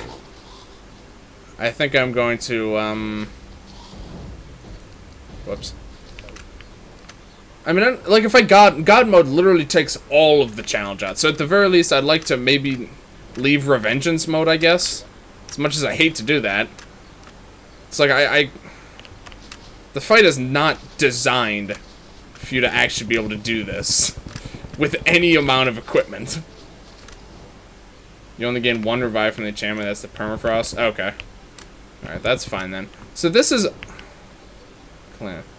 Speaker 1: I think I'm going to, whoops. I mean, like, if I God mode literally takes all of the challenge out. So at the very least, I'd like to maybe leave Revengence mode, I guess. As much as I hate to do that. It's like, the fight is not designed for you to actually be able to do this with any amount of equipment. You only gain 1 revive from the enchantment. That's the permafrost. Okay. Alright, that's fine then. So this is...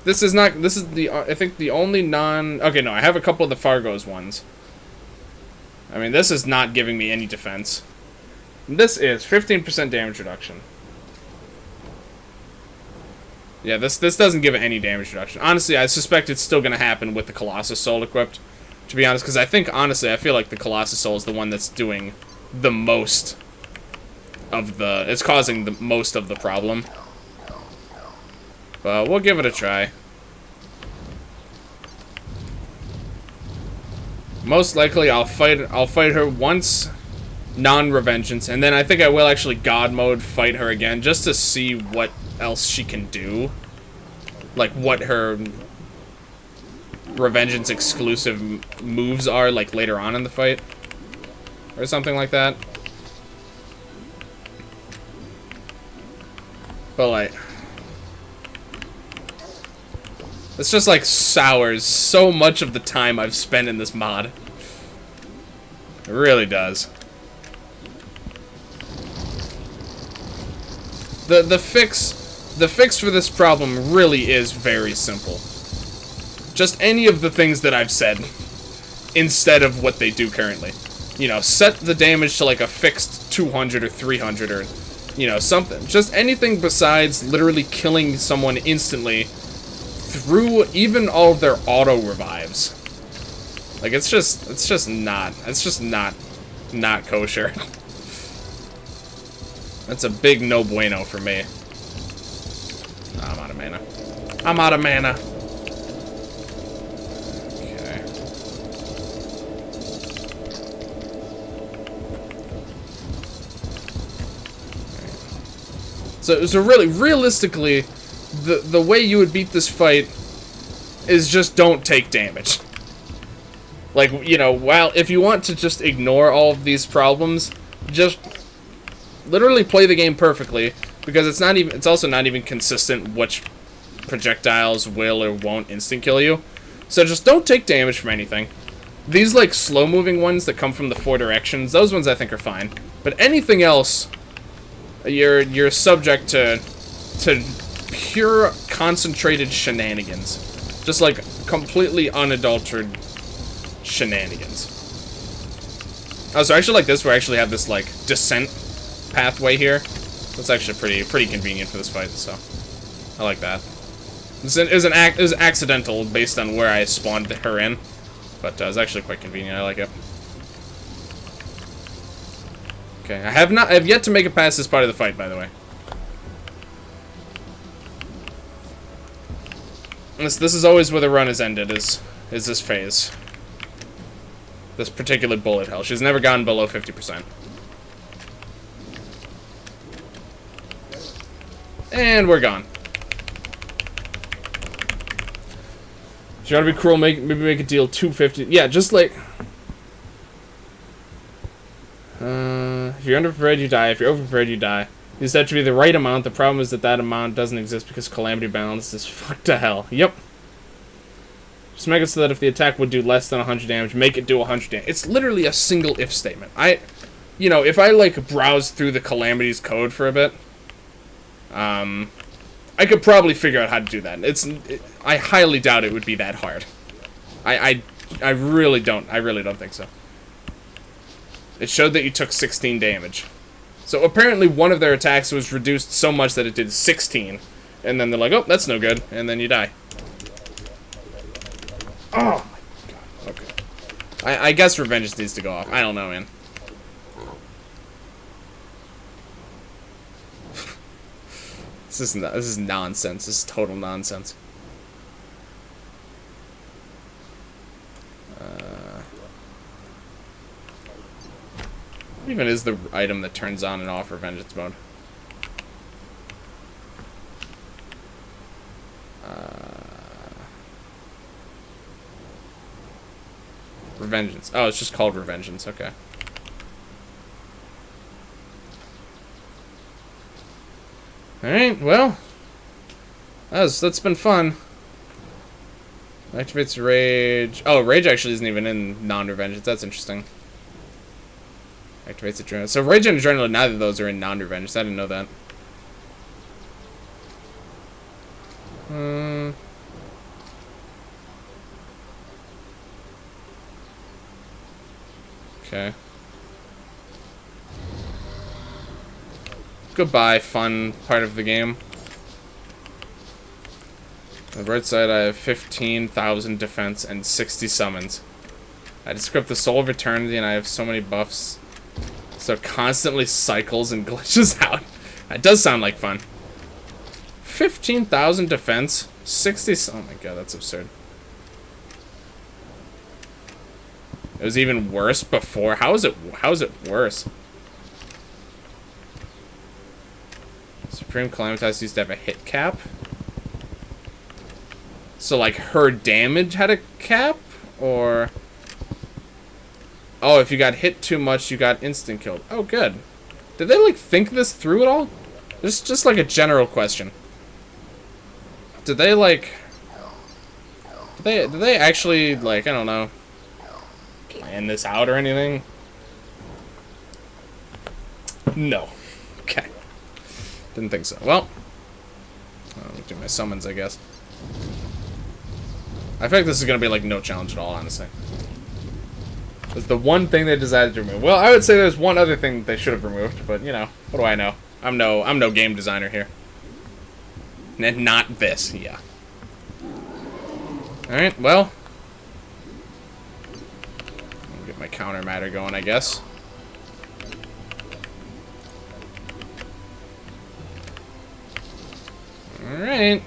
Speaker 1: This is not... This is the... I think the only non... Okay, no, I have a couple of the Fargo's ones. I mean, this is not giving me any defense. This is 15% damage reduction. Yeah, this doesn't give it any damage reduction. Honestly, I suspect it's still going to happen with the Colossus Soul equipped. To be honest, because I think, honestly, I feel like the Colossus Soul is the one that's doing the most of the... It's causing the most of the problem. But we'll give it a try. Most likely, I'll fight her once, non-Revengeance, and then I think I will actually God mode fight her again, just to see what else she can do. Like, what her Revengeance exclusive moves are, like, later on in the fight. Or something like that. But, like... It's just, like, sours so much of the time I've spent in this mod. It really does. The fix for this problem really is very simple. Just any of the things that I've said instead of what they do currently. You know, set the damage to like a fixed 200 or 300 or, you know, something. Just anything besides literally killing someone instantly through even all of their auto revives. Like, it's just not kosher. That's a big no bueno for me. Oh, I'm out of mana. I'm out of mana. Okay. So really, realistically, the way you would beat this fight is just don't take damage. Like, you know, while if you want to just ignore all of these problems, just literally play the game perfectly, because it's also not even consistent which projectiles will or won't instant kill you. So just don't take damage from anything. These like slow moving ones that come from the 4 directions, those ones I think are fine. But anything else, you're subject to pure concentrated shenanigans. Just like completely unadulterated shenanigans. Oh, so I actually like this, where I actually have this like descent pathway here. That's actually pretty convenient for this fight, so I like that. It was accidental based on where I spawned her in, but it was actually quite convenient. I like it. Okay, I have yet to make it past this part of the fight, by the way. This is always where the run is ended, is this phase. This particular bullet hell. She's never gotten below 50%. And we're gone. If you want to be cruel, maybe make a deal 250. Yeah, just like... if you're underprepared, you die. If you're overprepared, you die. These have to be the right amount. The problem is that amount doesn't exist because Calamity balance is fucked to hell. Yep. Just make it so that if the attack would do less than 100 damage, make it do 100 damage. It's literally a single if statement. You know, if I, like, browse through the Calamity's code for a bit, I could probably figure out how to do that. I highly doubt it would be that hard. I really don't think so. It showed that you took 16 damage. So apparently one of their attacks was reduced so much that it did 16. And then they're like, oh, that's no good. And then you die. Oh my god. Okay. I guess Revengence needs to go off. I don't know, man. This is nonsense. This is total nonsense. What even is the item that turns on and off Revengence mode? Revengence. Oh, it's just called Revengence. Okay. Alright, well. That's been fun. Activates Rage. Oh, Rage actually isn't even in non-Revengence. That's interesting. Activates Adrenaline. So Rage and Adrenaline, neither of those are in non-Revengence. I didn't know that. Okay. Goodbye, fun part of the game. On the right side, I have 15,000 defense and 60 summons. I describe the Soul of Eternity, and I have so many buffs. So it constantly cycles and glitches out. That does sound like fun. 15,000 defense, 60. Oh my god, that's absurd. It was even worse before. How is it worse? Supreme Calamitas used to have a hit cap. So like her damage had a cap, or oh, if you got hit too much, you got instant killed. Oh, good. Did they like think this through at all? This is just like a general question. Did they like? Did they actually like, I don't know, plan this out or anything? No. Okay. Didn't think so. Well, I'll do my summons, I guess. I feel like this is gonna be like no challenge at all, honestly. It's the one thing they decided to remove. Well, I would say there's one other thing they should have removed, but you know, what do I know? I'm no game designer here. And not this, yeah. Alright, well. I'll get my counter matter going, I guess. Alright.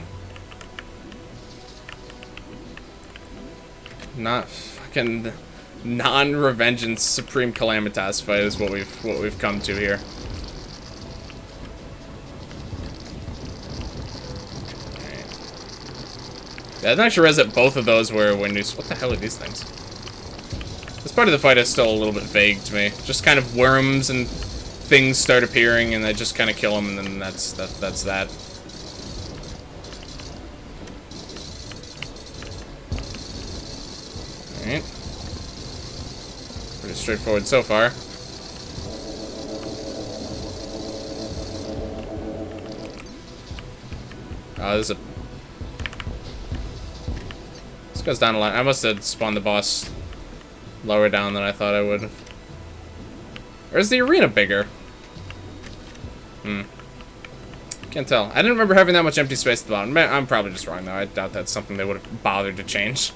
Speaker 1: Not fucking non-Revengence Supreme Calamitas fight is what we've come to here. Yeah, I'm not sure that both of those were when you... What the hell are these things? This part of the fight is still a little bit vague to me. Just kind of worms and things start appearing, and I just kind of kill them, and then that's that. Alright. Pretty straightforward so far. Oh, this goes down a lot. I must have spawned the boss lower down than I thought I would. Or is the arena bigger? Can't tell. I didn't remember having that much empty space at the bottom. I'm probably just wrong, though. I doubt that's something they would have bothered to change.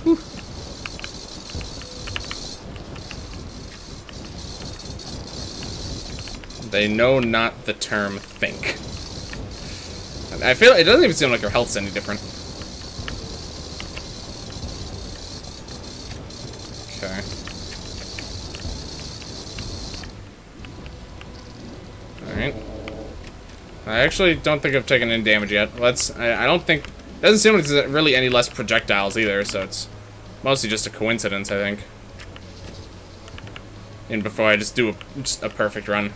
Speaker 1: Whew. They know not the term think. I feel it doesn't even seem like her health's any different. Okay. Alright. I actually don't think I've taken any damage yet. I don't think... It doesn't seem like there's really any less projectiles either, so it's mostly just a coincidence, I think. And before I just do a perfect run.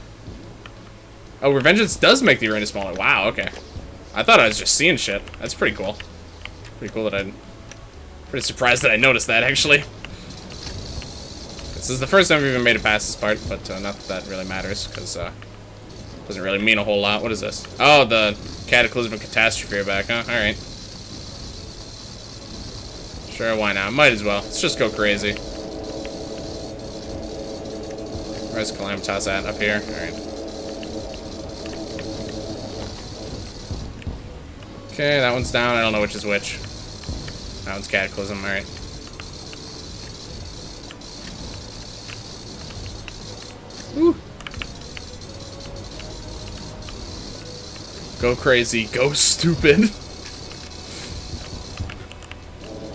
Speaker 1: Oh, Revengence does make the arena smaller. Wow, okay. I thought I was just seeing shit. That's pretty cool. Pretty cool that I'm pretty surprised that I noticed that, actually. This is the first time we've even made it past this part, but not that that really matters, because doesn't really mean a whole lot. What is this? Oh, the Cataclysmic Catastrophe are back, huh? Alright. Sure, why not? Might as well. Let's just go crazy. Where's Calamitas at? Up here? Alright. Okay, that one's down. I don't know which is which. That one's Cataclysm. Alright. Woo. Go crazy. Go stupid.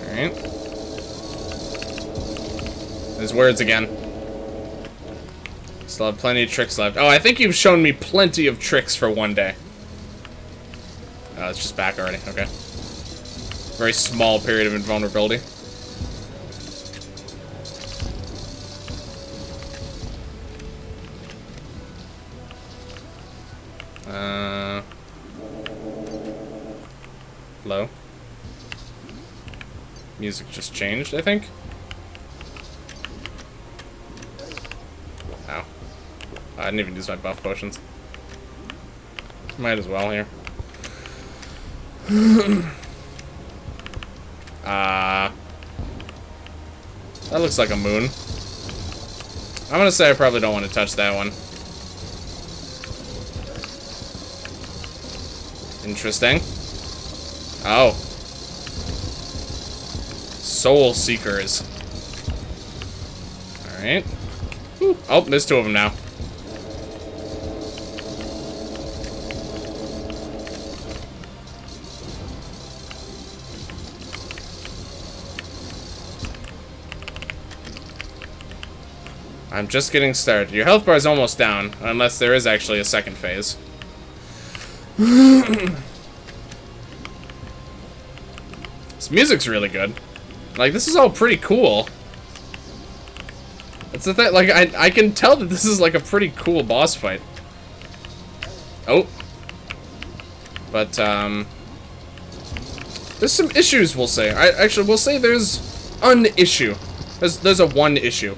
Speaker 1: Alright. There's words again. Still have plenty of tricks left. Oh, I think you've shown me plenty of tricks for one day. Oh, it's just back already. Okay. Very small period of invulnerability. Hello? Music just changed, I think. Ow. I didn't even use my buff potions. Might as well here. That looks like a moon. I'm gonna say I probably don't want to touch that one. Interesting. Oh. Soul Seekers. Alright. Oh, there's two of them now. I'm just getting started. Your health bar is almost down, unless there is actually a second phase. This music's really good. Like, this is all pretty cool. That's the thing, like, I can tell that this is, like, a pretty cool boss fight. Oh. But, there's some issues, we'll say. Actually, we'll say there's an issue. There's a one issue.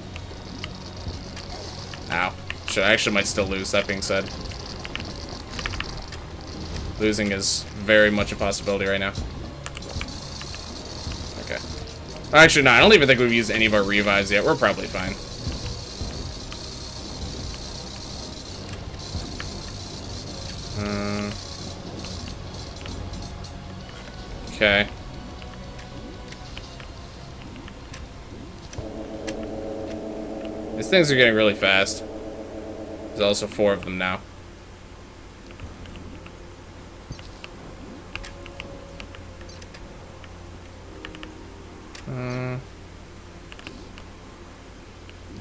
Speaker 1: Ow. I actually might still lose, that being said. Losing is very much a possibility right now. Okay. Actually, no, I don't even think we've used any of our revives yet. We're probably fine. Okay. These things are getting really fast. There's also 4 of them now.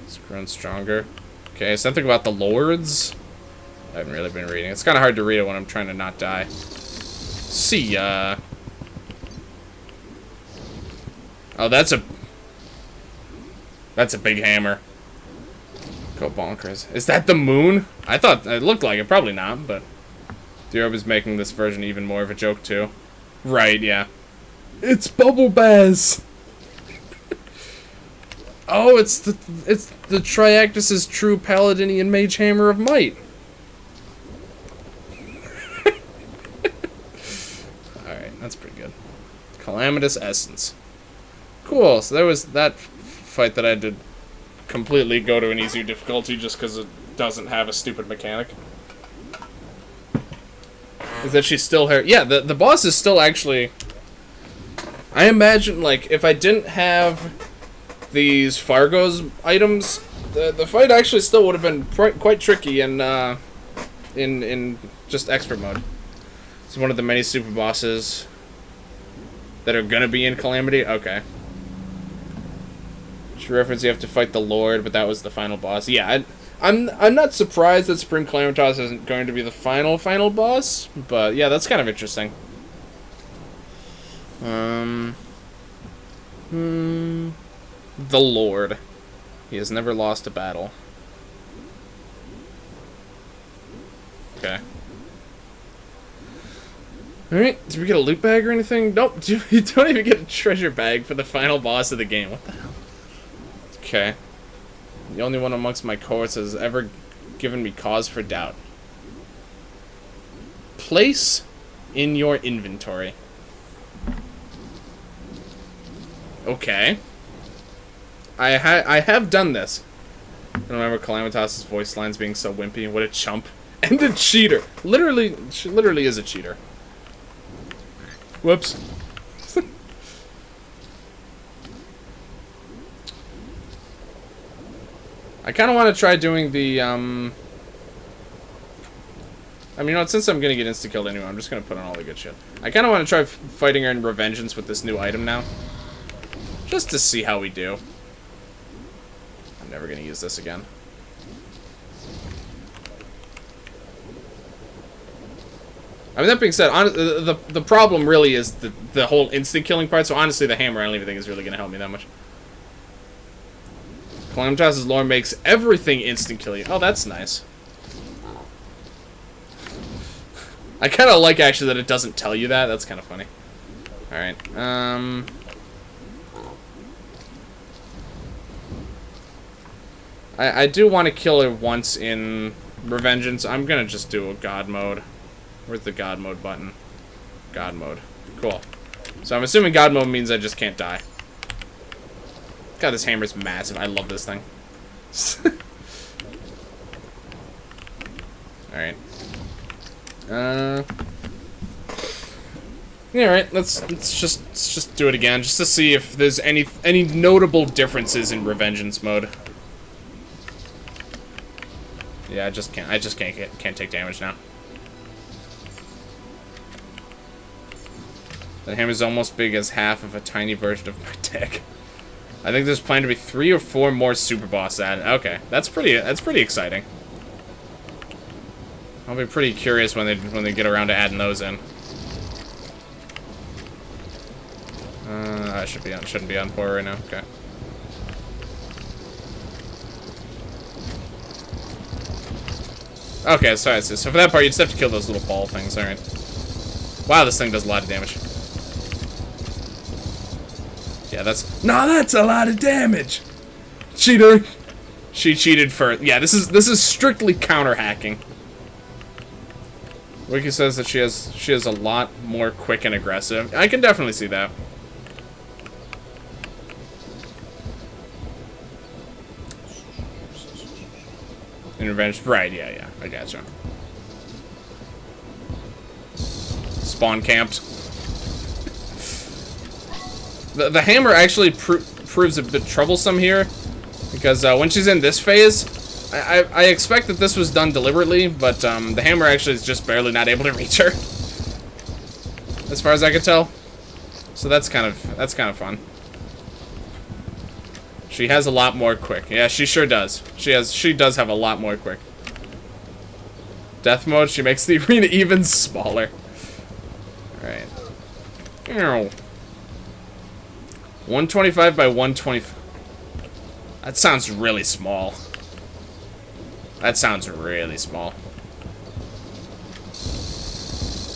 Speaker 1: It's grown stronger. Okay, something about the lords. I haven't really been reading. It's kind of hard to read it when I'm trying to not die. See ya. Oh, that's a big hammer. Go bonkers. Is that the moon? I thought it looked like it. Probably not, but Diob is making this version even more of a joke too. Right? Yeah. It's Bubble Baz. Oh, it's the Triactus's true Paladinian Mage Hammer of Might. Alright, that's pretty good. Calamitous Essence. Cool, so there was that fight that I had to completely go to an easier difficulty just because it doesn't have a stupid mechanic. Is that she's still her? Yeah, the boss is still actually... I imagine, like, if I didn't have these Fargo's items, the fight actually still would have been quite tricky and in just expert mode. It's one of the many super bosses that are gonna be in Calamity. Okay. She referenced you have to fight the Lord, but that was the final boss. Yeah, I'm not surprised that Supreme Calamitas isn't going to be the final boss, but yeah, that's kind of interesting. The Lord. He has never lost a battle. Okay. Alright, did we get a loot bag or anything? Nope, you don't even get a treasure bag for the final boss of the game. What the hell? Okay. The only one amongst my cohorts has ever given me cause for doubt. Place in your inventory. Okay. I have done this. I don't remember Calamitas' voice lines being so wimpy. What a chump. And a cheater. Literally, she literally is a cheater. Whoops. I kind of want to try doing the, I mean, you know what, since I'm going to get insta-killed anyway, I'm just going to put on all the good shit. I kind of want to try fighting her in Revengence with this new item now. Just to see how we do. I'm never going to use this again. I mean, that being said, the problem really is the whole instant-killing part, so honestly, the hammer I don't even think is really going to help me that much. Calamitas' lore makes everything instant-killing. Oh, that's nice. I kind of like, actually, that it doesn't tell you that. That's kind of funny. Alright, I do want to kill her once in Revengence. I'm gonna just do a God mode. Where's the God mode button? God mode. Cool. So I'm assuming God mode means I just can't die. God, this hammer's massive. I love this thing. Alright. Yeah, alright, let's just do it again, just to see if there's any notable differences in Revengence mode. Yeah, I just can't take damage now. The hammer's almost big as half of a tiny version of my deck. I think there's planned to be 3 or 4 more super boss added. Okay, that's pretty exciting. I'll be pretty curious when they get around to adding those in. I shouldn't be on board right now. Okay. Okay, sorry. So for that part, you just have to kill those little ball things. All right. Wow, this thing does a lot of damage. Yeah, that's a lot of damage. Cheater. She cheated for yeah. This is strictly counter hacking. Wiki says that she has a lot more quick and aggressive. I can definitely see that. In Revenge, right? Yeah, I gotcha. Spawn camped. The hammer actually proves a bit troublesome here, because when she's in this phase, I expect that this was done deliberately, but the hammer actually is just barely not able to reach her, as far as I can tell. So that's kind of fun. She has a lot more quick. Yeah, she sure does. She does have a lot more quick. Death mode, she makes the arena even smaller. Alright. 125 by 120. That sounds really small. That sounds really small.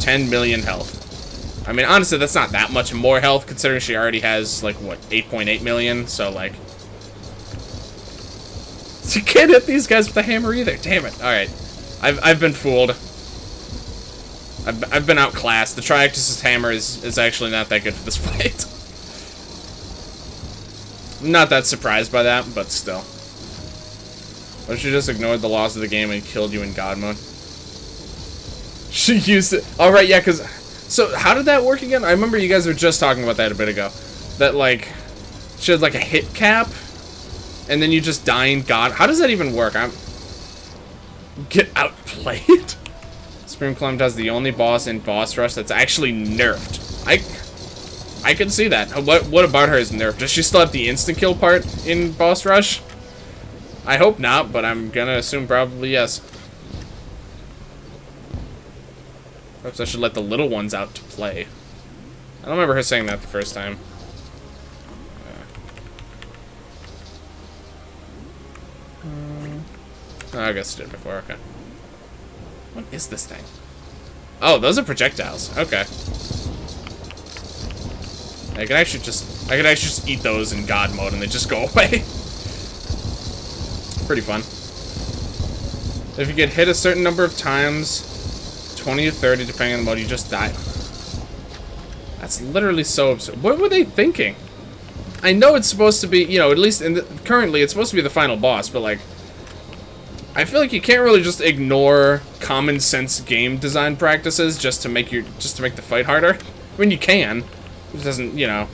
Speaker 1: 10 million health. I mean, honestly, that's not that much more health, considering she already has, like, what, 8.8 million? So, like... You can't hit these guys with the hammer either. Damn it. Alright. I've been fooled. I've been outclassed. The Triactus' hammer is actually not that good for this fight. I'm not that surprised by that, but still. What if she just ignored the laws of the game and killed you in God mode? She used it. Alright, yeah, because... So, how did that work again? I remember you guys were just talking about that a bit ago. That, like, she had, like, a hit cap, and then you just die in God. How does that even work? Get outplayed? Supreme Calamitas is the only boss in Boss Rush that's actually nerfed. I can see that. What about her is nerfed? Does she still have the instant kill part in Boss Rush? I hope not, but I'm gonna assume probably yes. Perhaps I should let the little ones out to play. I don't remember her saying that the first time. Oh, I guess I did before, okay. What is this thing? Oh, those are projectiles. Okay. I could actually just eat those in God mode and they just go away. Pretty fun. If you get hit a certain number of times, 20 to 30 depending on the mode, you just die. That's literally so absurd. What were they thinking? I know it's supposed to be, you know, at least currently it's supposed to be the final boss, but like I feel like you can't really just ignore common sense game design practices just to make the fight harder. I mean, you can. It doesn't, you know,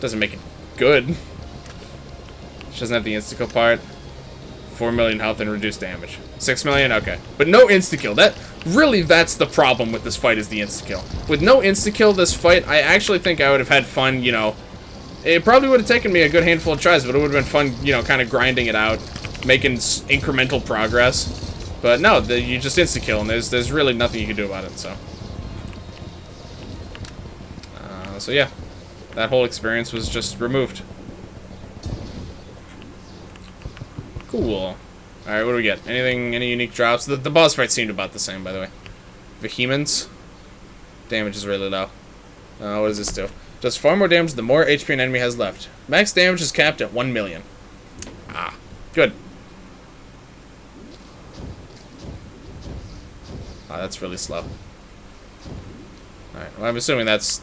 Speaker 1: doesn't make it good. She doesn't have the insta-kill part. 4 million health and reduced damage. 6 million? Okay. But no insta-kill. That's the problem with this fight is the insta-kill. With no insta-kill this fight, I actually think I would have had fun, you know. It probably would have taken me a good handful of tries, but it would have been fun, you know, kind of grinding it out, making incremental progress. But no, you just insta-kill, and there's really nothing you can do about it, so. So yeah, that whole experience was just removed. Cool. Alright, what do we get? Any unique drops? The boss fights seemed about the same, by the way. Vehemence. Damage is really low. What does this do? Does far more damage the more HP an enemy has left. Max damage is capped at 1 million. Ah, good. Ah, that's really slow. Alright, well, I'm assuming that's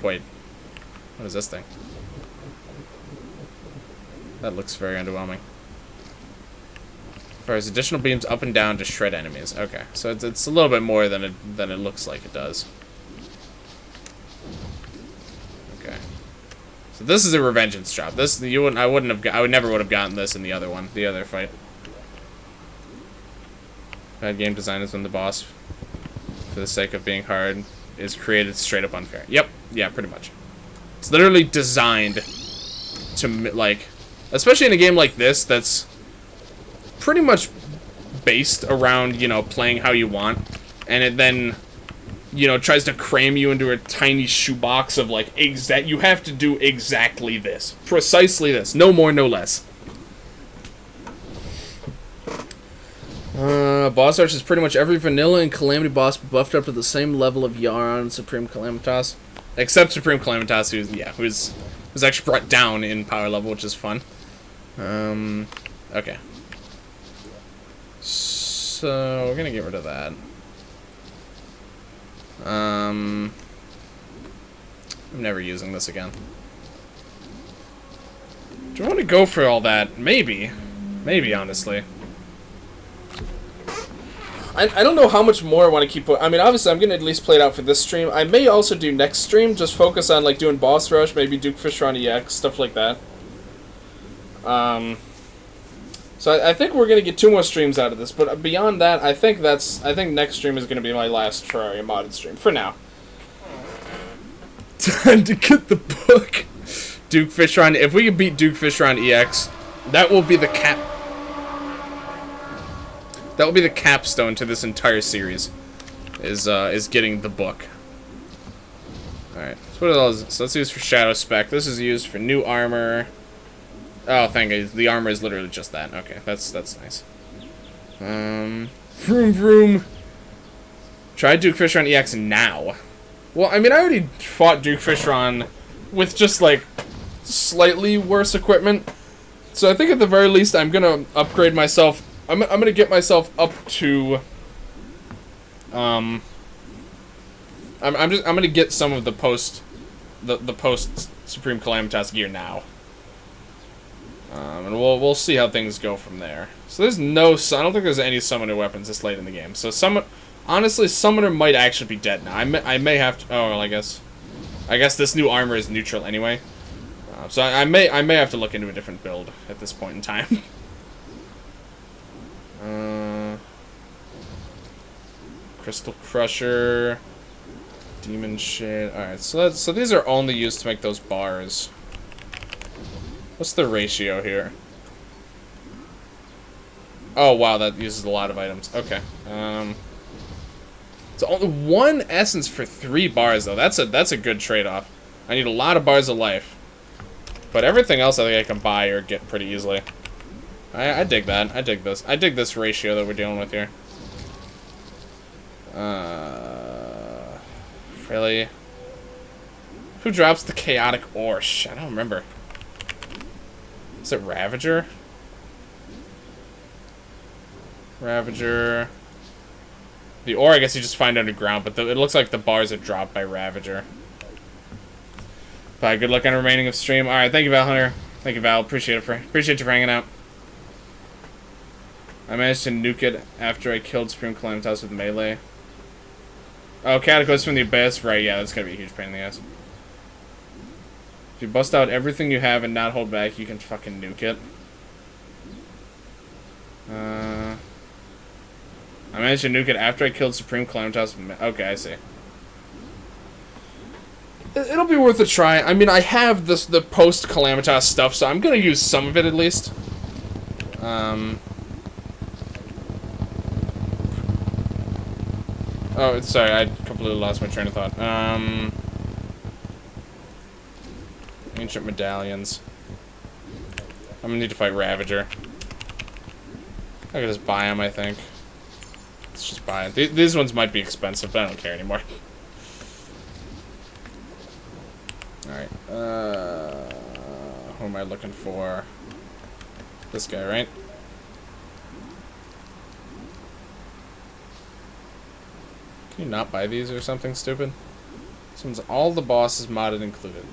Speaker 1: quite... What is this thing? That looks very underwhelming. Fires additional beams up and down to shred enemies. Okay, so it's a little bit more than it looks like it does. Okay, so this is a Revengence drop. This I never would have gotten this in the other one, the other fight. Bad game design is when the boss, for the sake of being hard, is created straight up unfair. Yep, yeah, pretty much. It's literally designed to like, especially in a game like this that's pretty much based around, you know, playing how you want, and it then, you know, tries to cram you into a tiny shoebox of like you have to do exactly this, precisely this, no more, no less. Boss Rush is pretty much every vanilla and Calamity boss buffed up to the same level of Yaron and Supreme Calamitas, except Supreme Calamitas, who's actually brought down in power level, which is fun. Okay. So we're gonna get rid of that. I'm never using this again. Do I want to go for all that? Maybe, honestly. I don't know how much more I want to keep. I mean, obviously, I'm gonna at least play it out for this stream. I may also do next stream, just focus on like doing Boss Rush, maybe Duke Fishron EX, stuff like that. So I think we're gonna get 2 more streams out of this, but beyond that, I think next stream is gonna be my last Terraria modded stream for now. Time to get the book. Duke Fishron. If we can beat Duke Fishron EX, that will be the cap. That will be the capstone to this entire series. Is getting the book. All right. So what else? So let's use for Shadow Spec. This is used for new armor. Oh, thank you. The armor is literally just that. Okay, that's nice. Vroom vroom. Try Duke Fishron EX now. Well, I mean, I already fought Duke Fishron with just like slightly worse equipment. So I think at the very least I'm gonna upgrade myself. I'm gonna get myself up to. I'm gonna get some of the post Supreme Calamitas gear now. And we'll see how things go from there. So there's no, I don't think there's any summoner weapons this late in the game. So honestly, summoner might actually be dead now. I may have to. Oh well, I guess this new armor is neutral anyway. So I may have to look into a different build at this point in time. Crystal Crusher. Demon shit. Alright, so these are only used to make those bars. What's the ratio here? Oh wow, that uses a lot of items. Okay. It's only 1 essence for 3 bars though. That's a good trade-off. I need a lot of bars of life. But everything else I think I can buy or get pretty easily. I dig that. I dig this. I dig this ratio that we're dealing with here. Really? Who drops the chaotic ore? I don't remember. Is it Ravager? Ravager. The ore, I guess you just find underground, but it looks like the bars are dropped by Ravager. Bye. Good luck on the remaining of stream. All right, thank you, Val Hunter. Thank you, Val. Appreciate it. Appreciate you for hanging out. I managed to nuke it after I killed Supreme Calamitas with melee. Oh, Cataclysm from the Abyss. Right, yeah, that's gonna be a huge pain in the ass. If you bust out everything you have and not hold back, you can fucking nuke it. I managed to nuke it after I killed Supreme Calamitas with okay, I see. It'll be worth a try. I mean, I have the post-Calamitas stuff, so I'm gonna use some of it at least. Oh, sorry, I completely lost my train of thought. Ancient medallions. I'm gonna need to fight Ravager. I could just buy them, I think. Let's just buy it. These ones might be expensive, but I don't care anymore. Alright, who am I looking for? This guy, right? Can you not buy these or something stupid? Summons all the bosses modded included.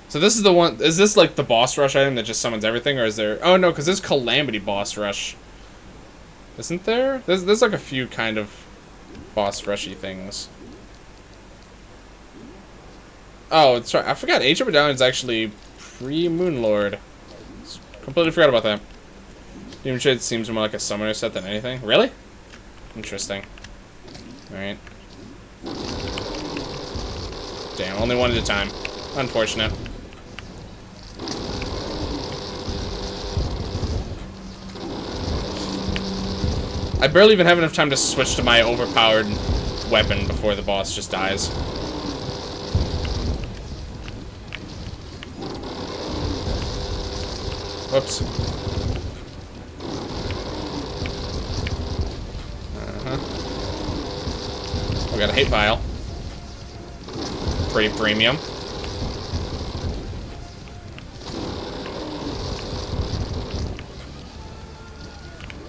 Speaker 1: So this is the one, is this like the boss rush item that just summons everything, or is there, oh no, because there's Calamity boss rush. Isn't there? There's like a few kind of boss rushy things. Oh, it's right. I forgot. Ancient Medallion is actually pre-Moonlord. Completely forgot about that. Demon Shade seems more like a summoner set than anything. Really? Interesting. Alright. Damn, only one at a time. Unfortunate. I barely even have enough time to switch to my overpowered weapon before the boss just dies. Whoops. We got a hate vial. Pretty premium.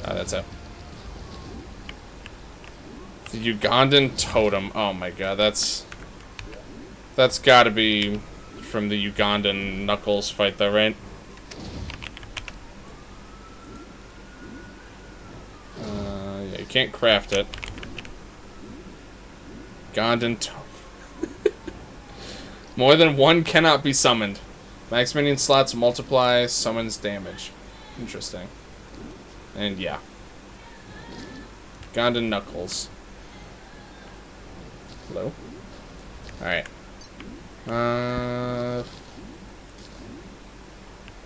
Speaker 1: Oh, that's it. The Ugandan totem. Oh my god, that's gotta be from the Ugandan Knuckles fight though, right? Yeah, you can't craft it. Ugandan totem. More than one cannot be summoned. Max minion slots multiply summons damage. Interesting. And yeah. Ugandan Knuckles. Hello? Alright.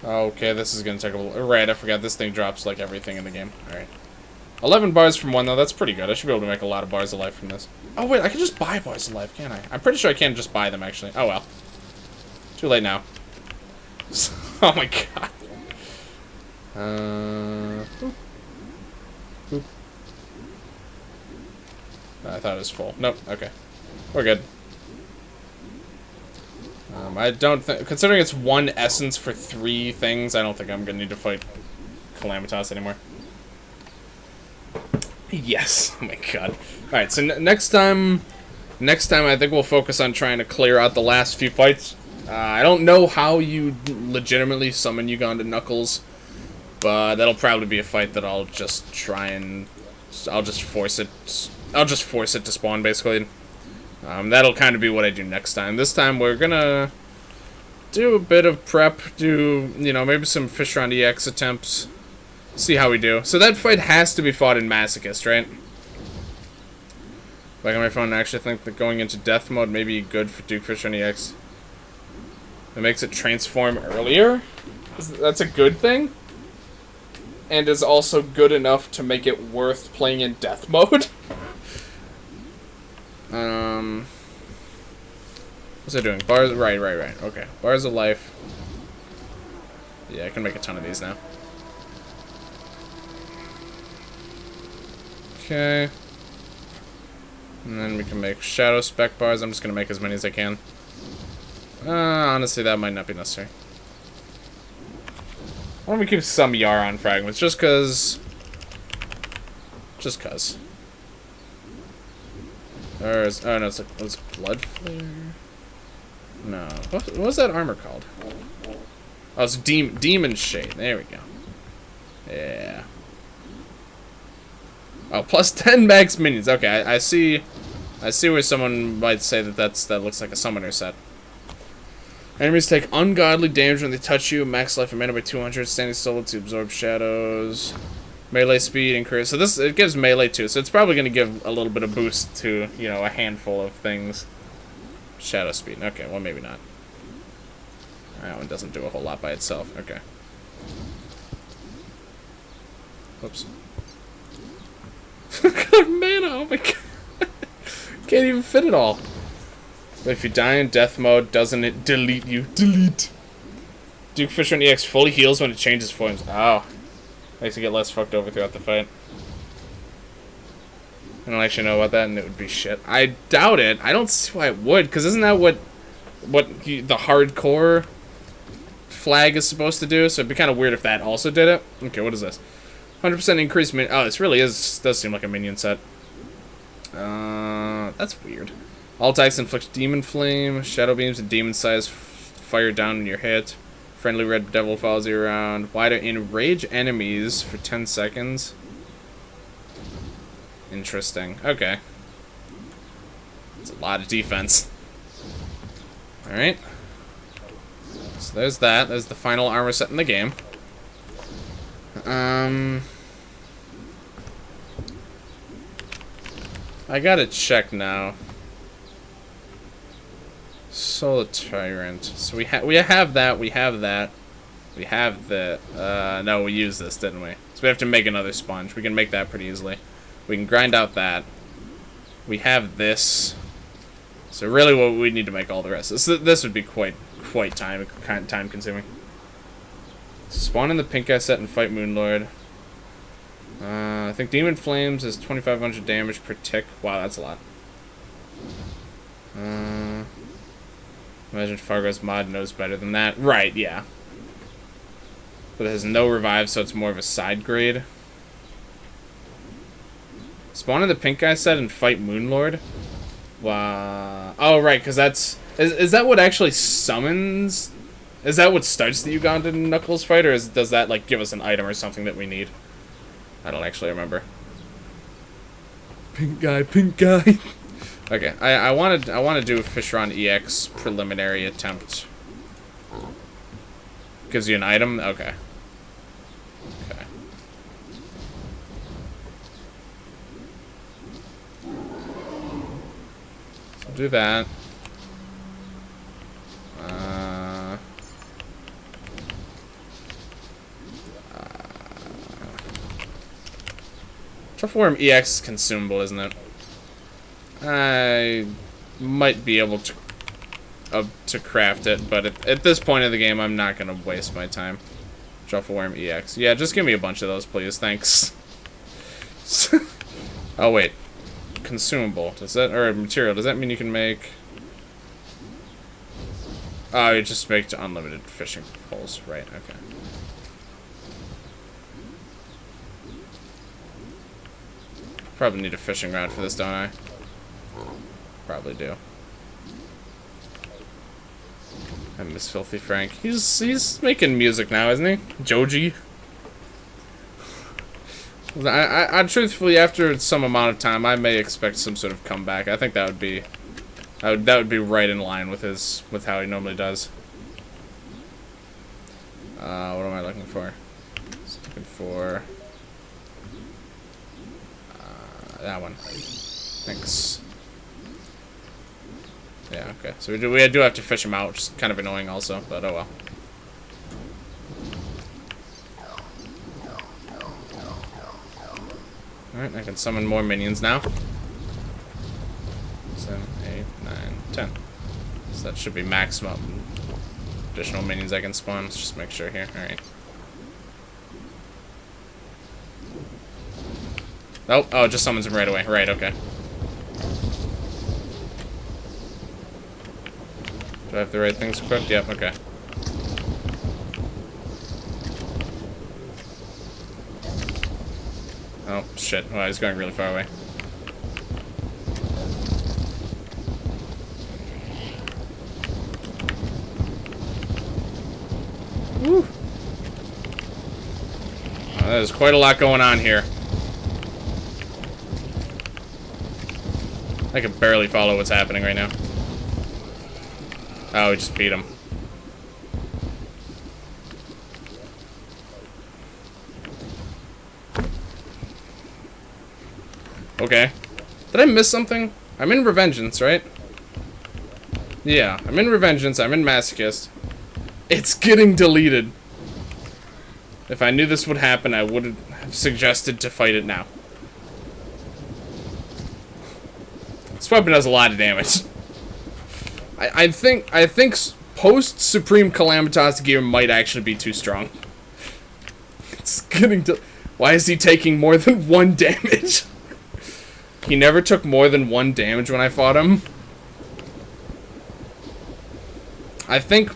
Speaker 1: Okay, this is gonna take a little... Right, I forgot this thing drops like everything in the game. Alright. 11 bars from one, though. That's pretty good. I should be able to make a lot of bars of life from this. Oh, wait, I can just buy bars of life, can't I? I'm pretty sure I can just buy them, actually. Oh, well. Too late now. Oh, my God. Boop. Boop. I thought it was full. Nope, okay. We're good. I don't think... Considering it's 1 essence for 3 things, I don't think I'm gonna need to fight Calamitas anymore. Yes. Oh my god. Alright, so next time I think we'll focus on trying to clear out the last few fights. I don't know how you legitimately summon Ugandan Knuckles, but that'll probably be a fight that I'll just try and... I'll just force it to spawn, basically. That'll kind of be what I do next time. This time we're gonna do a bit of prep, do, you know, maybe some Fish Round EX attempts. See how we do. So that fight has to be fought in Masochist, right? Like on my phone, I actually think that going into death mode may be good for Duke Fish on EX. It makes it transform earlier. That's a good thing. And is also good enough to make it worth playing in death mode. What's it doing? Bars, right. Okay. Bars of life. Yeah, I can make a ton of these now. Okay. And then we can make shadow spec bars. I'm just gonna make as many as I can. Honestly, that might not be necessary. Why don't we keep some Yaron fragments, just cause. Just cause. There's, oh no, it's blood flare. No, what was that armor called? Oh, it's demon shade. There we go. Yeah. Oh, plus 10 max minions. Okay, I see where someone might say that looks like a summoner set. Enemies take ungodly damage when they touch you. Max life and mana by 200. Standing still to absorb shadows. Melee speed increase. So this, it gives melee too. So it's probably going to give a little bit of boost to, you know, a handful of things. Shadow speed. Okay, well maybe not. That one doesn't do a whole lot by itself. Okay. Whoops. God, mana. Oh my god. Can't even fit it all. But if you die in death mode, doesn't it delete you? Delete. Duke Fisher on EX fully heals when it changes forms. Oh. Makes you get less fucked over throughout the fight. I don't actually know about that, and it would be shit. I doubt it. I don't see why it would, because isn't that what the hardcore flag is supposed to do? So it'd be kind of weird if that also did it. Okay, what is this? 100% increased min. Oh, this really does seem like a minion set. That's weird. All attacks inflict demon flame, shadow beams, and demon size fire down when you're hit. Friendly red devil follows you around. Why to enrage enemies for 10 seconds? Interesting. Okay. It's a lot of defense. Alright. So there's that. There's the final armor set in the game. I gotta check now. Soul Tyrant. So we have that. We have that. We have the. No, we used this, didn't we? So we have to make another sponge. We can make that pretty easily. We can grind out that. We have this. So really, what we need to make all the rest. This would be quite time consuming. Spawn in the pink eye set and fight Moonlord. I think Demon Flames is 2,500 damage per tick. Wow, that's a lot. Imagine Fargo's mod knows better than that. Right, yeah. But it has no revive, so it's more of a side grade. Spawn in the pink guy set and fight Moonlord. Wow. Oh, right, because that's... Is that what actually summons... Is that what starts the Ugandan Knuckles fight, or does that, like, give us an item or something that we need? I don't actually remember. Pink guy, pink guy. Okay, I want to do a Fishron EX preliminary attempt. Gives you an item? Okay. Okay. So do that. Truffleworm EX is consumable, isn't it? I might be able to craft it, but at this point of the game, I'm not going to waste my time. Truffleworm EX. Yeah, just give me a bunch of those, please. Thanks. Oh, wait. Consumable. Does that... Or material. Does that mean you can make... Oh, you just make unlimited fishing poles. Right, okay. Probably need a fishing rod for this, don't I? Probably do. I miss Filthy Frank. He's making music now, isn't he? Joji. I truthfully, after some amount of time, I may expect some sort of comeback. I think that would be right in line with how he normally does. What am I looking for? Looking for that one. Thanks. Yeah, okay. So we do have to fish him out, which is kind of annoying also, but oh well. Alright, I can summon more minions now. 7, 8, 9, 10. So that should be maximum additional minions I can spawn. Let's just make sure here. Alright. Oh, it just summons him right away. Right, okay. Do I have the right things equipped? Yep, okay. Oh, shit. Well, he's going really far away. Woo! Oh, there's quite a lot going on here. I can barely follow what's happening right now. Oh, we just beat him. Okay. Did I miss something? I'm in Revengence, right? Yeah, I'm in Revengence. I'm in Masochist. It's getting deleted. If I knew this would happen, I would have suggested to fight it now. This weapon does a lot of damage. I think post Supreme Calamitas gear might actually be too strong. It's getting to. Why is he taking more than 1 damage? He never took more than 1 damage when I fought him. I think,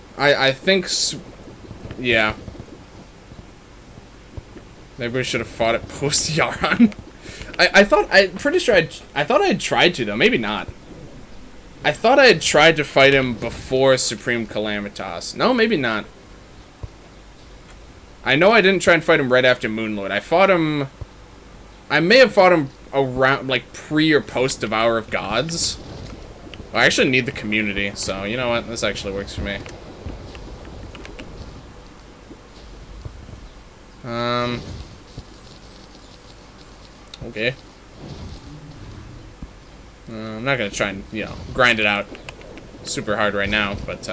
Speaker 1: yeah. Maybe we should have fought it post Yaron. I'm pretty sure I thought I had tried to though, maybe not. I thought I had tried to fight him before Supreme Calamitas. No, maybe not. I know I didn't try and fight him right after Moonlord. I fought him. I may have fought him around, like, pre or post Devour of Gods. I actually need the community, so you know what? This actually works for me. Okay. I'm not gonna try and, you know, grind it out super hard right now, but,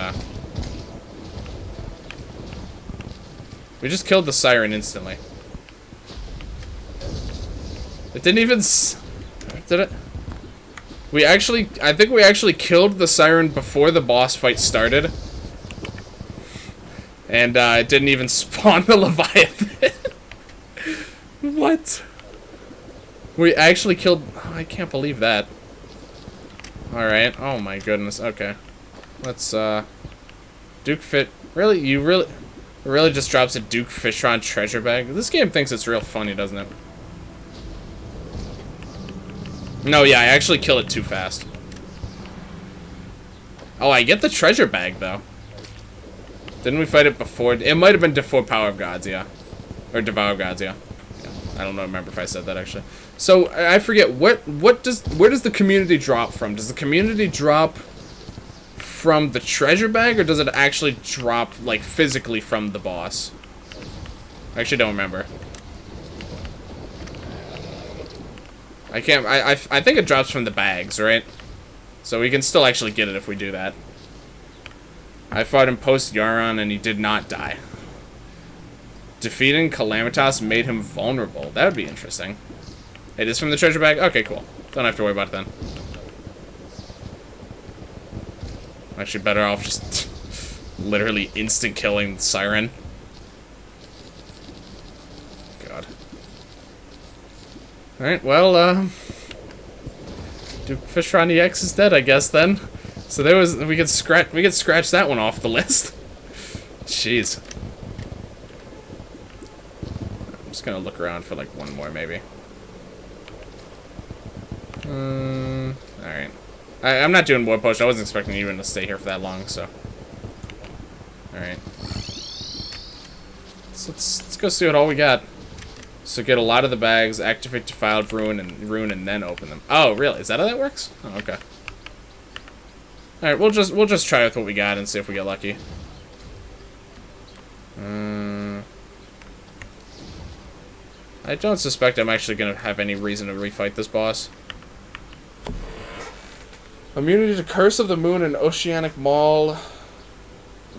Speaker 1: we just killed the Siren instantly. It didn't even did it? I think we actually killed the Siren before the boss fight started. And, it didn't even spawn the Leviathan. What? We actually killed... Oh, I can't believe that. Alright. Oh my goodness. Okay. Let's, Duke Fit... Really? You really... It really just drops a Duke Fishron treasure bag? This game thinks it's real funny, doesn't it? No, yeah, I actually kill it too fast. Oh, I get the treasure bag, though. Didn't we fight it before? It might have been before Power of Gods, yeah. Or Devour of Gods, yeah. I don't remember if I said that, actually. So, I forget, where does the community drop from? Does the community drop from the treasure bag, or does it actually drop, like, physically from the boss? I actually don't remember. I think it drops from the bags, right? So we can still actually get it if we do that. I fought him post Yaron and he did not die. Defeating Calamitas made him vulnerable. That would be interesting. It is from the treasure bag? Okay, cool. Don't have to worry about it then. Actually, better off just literally instant killing the Siren. God. Alright, well, Duke Fishron EX is dead, I guess, then. So we could scratch that one off the list. Jeez. I'm just gonna look around for, like, one more, maybe. Alright. I'm not doing War Potion. I wasn't expecting even to stay here for that long, so. Alright. So let's go see what all we got. So get a lot of the bags, activate Defiled Ruin, and then open them. Oh, really? Is that how that works? Oh, okay. Alright, we'll just try with what we got and see if we get lucky. I don't suspect I'm actually gonna have any reason to refight this boss. Alright, let's go see what all we got. So get a lot of the bags, activate Defiled Ruin, and then open them. Oh, really? Is that how that works? Oh, okay. Alright, we'll just try with what we got and see if we get lucky. I don't suspect I'm actually gonna have any reason to refight this boss. Immunity to Curse of the Moon and Oceanic Maul.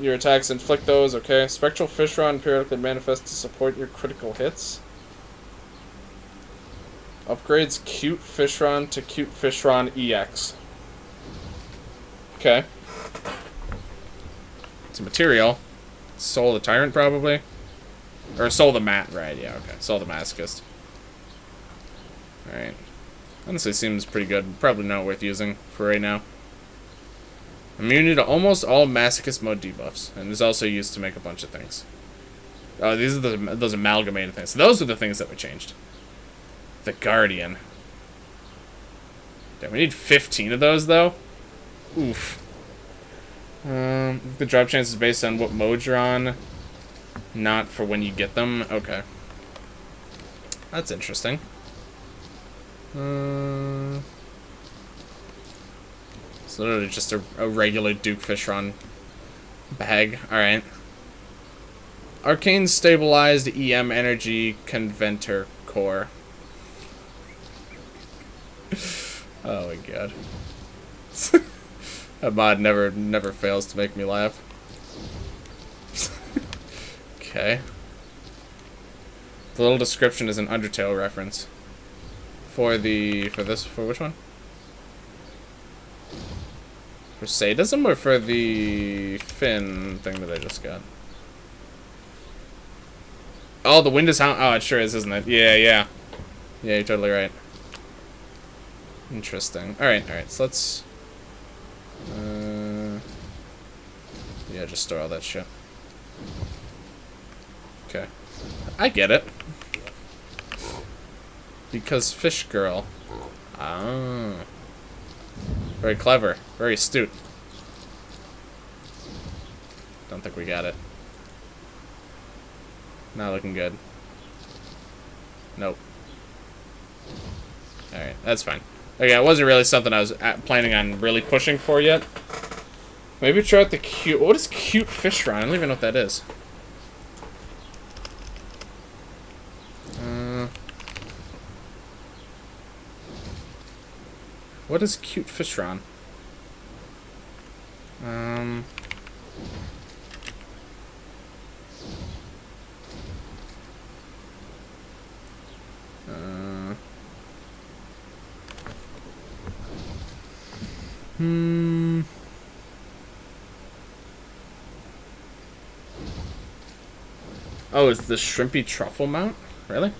Speaker 1: Your attacks inflict those, okay. Spectral Fish Rod periodically manifests to support your critical hits. Upgrades Cute Fishron to Cute Fishron EX. Okay. It's a material. Soul the Tyrant, probably. Or Soul the Mat, right, yeah, okay. Soul the Masochist. Alright. Honestly, seems pretty good. Probably not worth using for right now. Immunity to almost all Masochist mode debuffs. And is also used to make a bunch of things. Oh, these are those amalgamated things. So those are the things that we changed. The Guardian. Damn, we need 15 of those, though. Oof. The drop chance is based on what mode you're on, not for when you get them. Okay. That's interesting. It's literally just a regular Duke Fishron bag. Alright. Arcane Stabilized EM Energy Conventor Core. Oh my god. That mod never fails to make me laugh. Okay. The little description is an Undertale reference. For which one? For sadism or for the fin thing that I just got? Oh, the wind is how. Oh, it sure is, isn't it? Yeah, yeah. Yeah, you're totally right. Interesting. Alright, so let's... yeah, just store all that shit. Okay. I get it. Because Fish Girl. Ah. Very clever. Very astute. Don't think we got it. Not looking good. Nope. Alright, that's fine. Okay, it wasn't really something I was planning on really pushing for yet. Maybe try out the cute... What is Cute Fish Rod? I don't even know what that is. What is Cute Fish Rod? Oh, it's the Shrimpy Truffle mount? Really?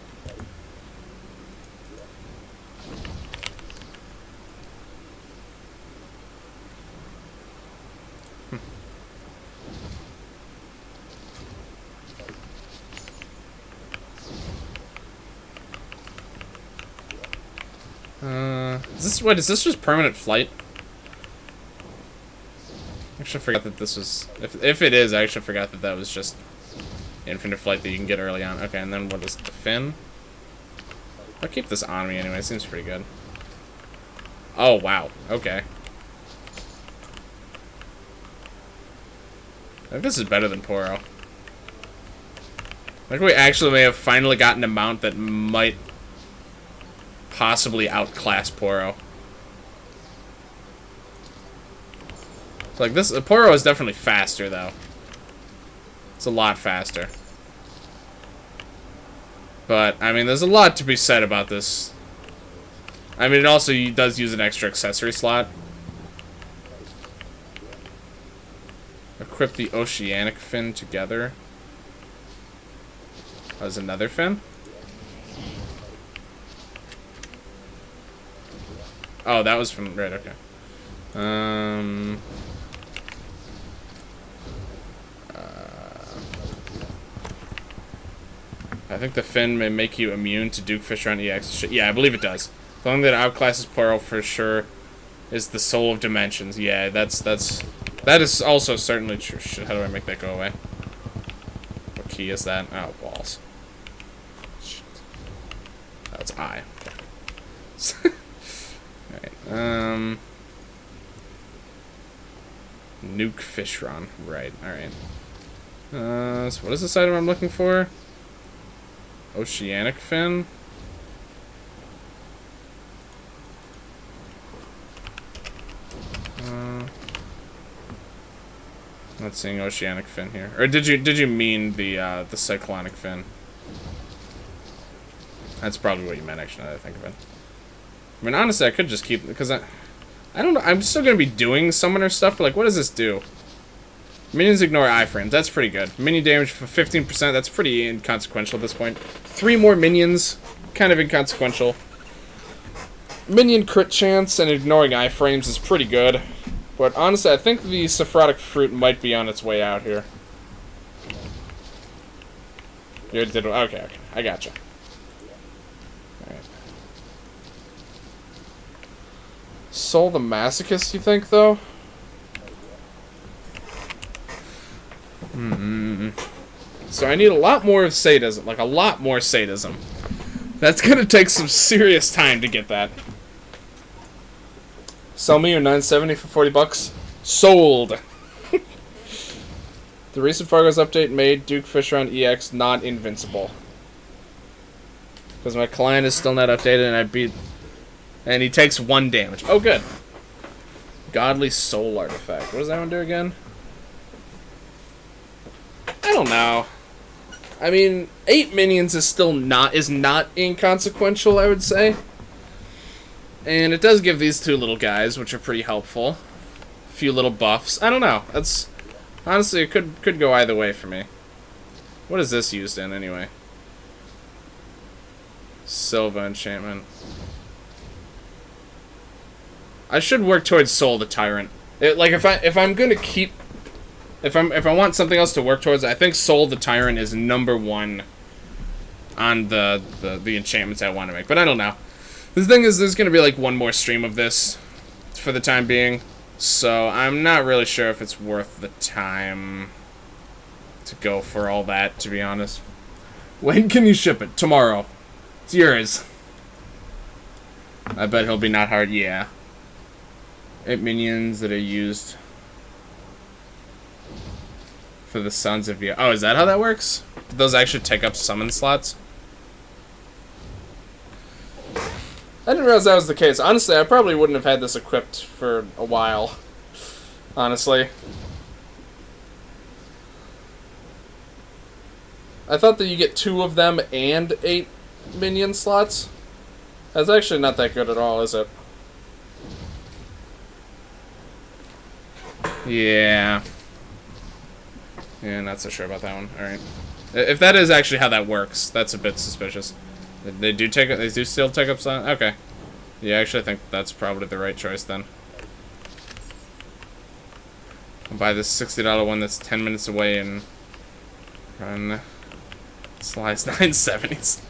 Speaker 1: Is this just permanent flight? I actually forgot that this was... If it is, I actually forgot that that was just infinite flight that you can get early on. Okay, and then what is the fin? I'll keep this on me anyway. It seems pretty good. Oh, wow. Okay. I think this is better than Poro. I think we actually may have finally gotten a mount that might possibly outclass Poro. So like this, Poro is definitely faster though. It's a lot faster. But I mean, there's a lot to be said about this. I mean, it also does use an extra accessory slot. Equip the oceanic fin together. As another fin. Oh, that was from right. Okay. I think the fin may make you immune to Duke Fish Run EX. Yeah, I believe it does. The only thing that outclasses Poro for sure is the Soul of Dimensions. Yeah, that is also certainly true. Shit, how do I make that go away? What key is that? Oh, balls. Shit. Oh, it's I. Okay. Alright, Nuke Fishron. Right, alright. So what is this item I'm looking for? Oceanic fin? not seeing oceanic fin here. Or did you mean the cyclonic fin? That's probably what you meant, actually, now that I think of it. I mean, honestly, I could just keep... Because I don't know. I'm still going to be doing summoner stuff, but, like, what does this do? Minions ignore iframes. That's pretty good. Minion damage for 15%. That's pretty inconsequential at this point. 3 more minions. Kind of inconsequential. Minion crit chance and ignoring iframes is pretty good. But, honestly, I think the Sephirotic Fruit might be on its way out here. Okay. I gotcha. Soul the Masochist, you think, though? So I need a lot more of sadism. Like, a lot more sadism. That's gonna take some serious time to get that. Sell me your 970 for 40 bucks. Sold! The recent Fargo's update made Duke Fishron EX not invincible. Because my client is still not updated and I beat... And he takes 1 damage. Oh, good. Godly Soul Artifact. What does that one do again? I don't know. I mean, 8 minions is still not inconsequential, I would say. And it does give these 2 little guys, which are pretty helpful. A few little buffs. I don't know. That's honestly, it could go either way for me. What is this used in anyway? Silva enchantment. I should work towards Soul the Tyrant. Like if I want something else to work towards, I think Soul the Tyrant is #1 on the enchantments I want to make. But I don't know. The thing is, there's gonna be like 1 more stream of this for the time being, so I'm not really sure if it's worth the time to go for all that, to be honest. When can you ship it? Tomorrow. It's yours. I bet he'll be not hard. Yeah. 8 minions that are used for the Sons of... Oh, is that how that works? Do those actually take up summon slots? I didn't realize that was the case. Honestly, I probably wouldn't have had this equipped for a while. Honestly. I thought that you get 2 of them and 8 minion slots. That's actually not that good at all, is it? Yeah. Yeah, not so sure about that one. Alright. If that is actually how that works, that's a bit suspicious. They do still take up some... Okay. Yeah, actually I think that's probably the right choice then. I'll buy this $60 one that's 10 minutes away and run slice 970s.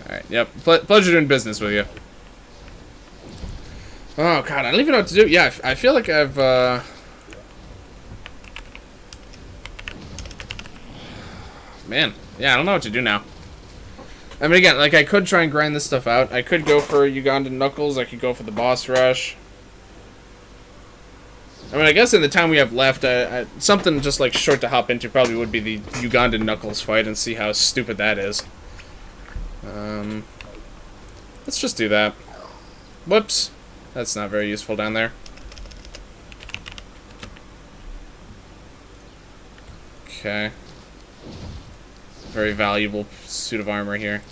Speaker 1: Alright, yep. Pleasure doing business with you. Oh god, I don't even know what to do. Yeah, I feel like I've Man, yeah, I don't know what to do now. I mean, again, like, I could try and grind this stuff out. I could go for Ugandan Knuckles. I could go for the boss rush. I mean, I guess in the time we have left, something just, like, short to hop into probably would be the Ugandan Knuckles fight and see how stupid that is. Let's just do that. Whoops. That's not very useful down there. Okay. Very valuable suit of armor here.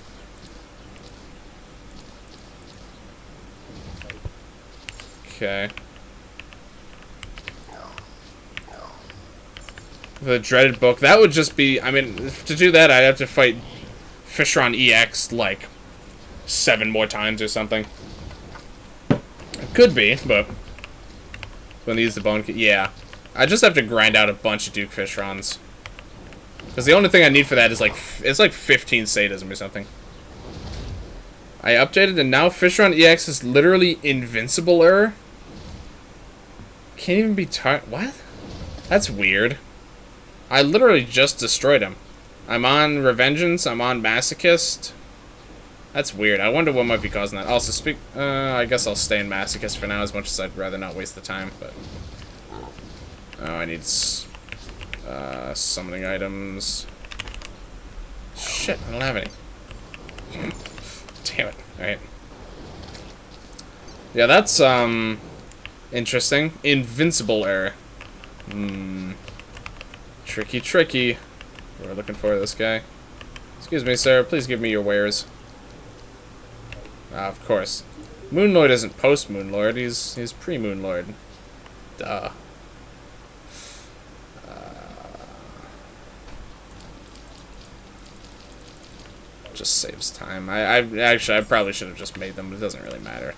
Speaker 1: Okay. The dreaded book. That would just be... I mean, to do that, I'd have to fight Fishron EX, like, 7 more times or something. It could be, but... When they use the bone... Yeah. I just have to grind out a bunch of Duke Fishrons. Because the only thing I need for that is, like, it's like 15 sadism or something. I updated, and now Fishron EX is literally invincible-er. Can't even be what? That's weird. I literally just destroyed him. I'm on Revengence, I'm on Masochist. That's weird. I wonder what might be causing that. Also, I guess I'll stay in Masochist for now, as much as I'd rather not waste the time, but... Oh, I need... summoning items. Shit, I don't have any. Damn it. Alright. Yeah, that's, interesting. Invincible error. Tricky, tricky. We're looking for this guy. Excuse me, sir. Please give me your wares. Ah, of course. Moonlord isn't post-Moonlord. He's pre-Moonlord. Duh. Just saves time. Actually, I probably should have just made them, but it doesn't really matter.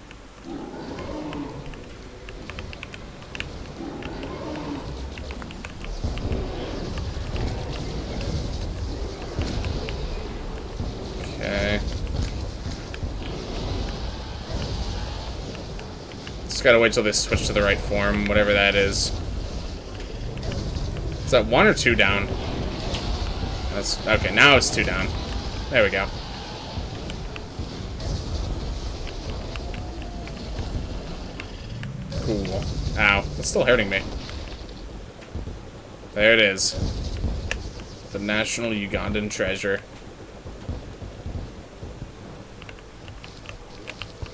Speaker 1: Okay. Just gotta wait till they switch to the right form, whatever that is. Is that 1 or 2 down? That's okay. Now it's 2 down. There we go. Cool. Ow. That's still hurting me. There it is. The national Ugandan treasure.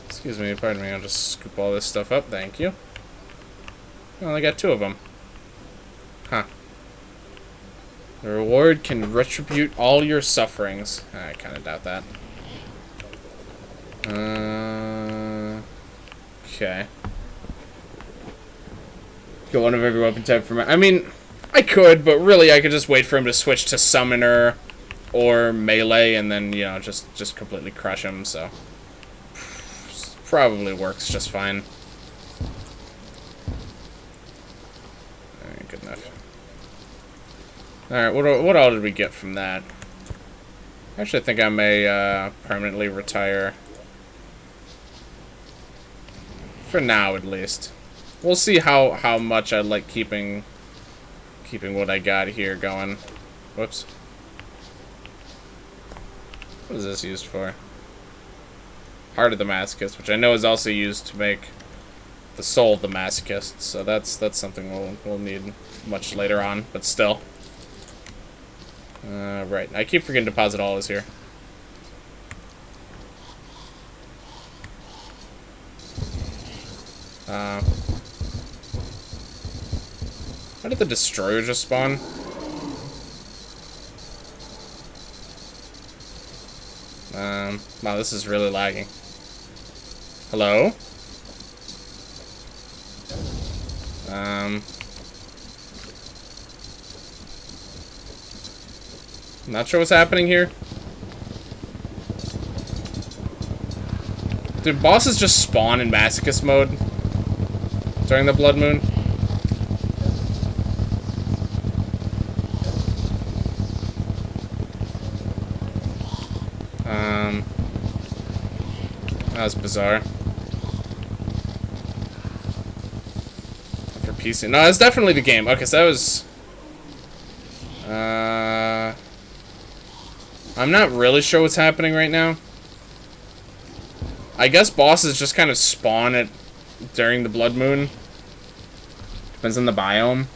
Speaker 1: Excuse me, pardon me. I'll just scoop all this stuff up. Thank you. I only got 2 of them. Huh. The reward can retribute all your sufferings. I kind of doubt that. Okay. Get one of every weapon type from. I mean, I could, but really, I could just wait for him to switch to summoner or melee, and then just completely crush him. So probably works just fine. Alright, good enough. Alright, what all did we get from that? Actually, I think I may permanently retire. For now, at least. We'll see how much I like keeping what I got here going. Whoops. What is this used for? Heart of the Masochist, which I know is also used to make the soul of the Masochist. So that's something we'll need much later on, but still. Right. I keep forgetting to deposit all this here. How did the destroyer just spawn? Wow, this is really lagging. Hello? Not sure what's happening here. Did bosses just spawn in Masochist mode during the Blood Moon? That was bizarre. For PC. No, it's definitely the game. Okay, so that was... I'm not really sure what's happening right now. I guess bosses just kind of spawn it during the Blood Moon. Depends on the biome.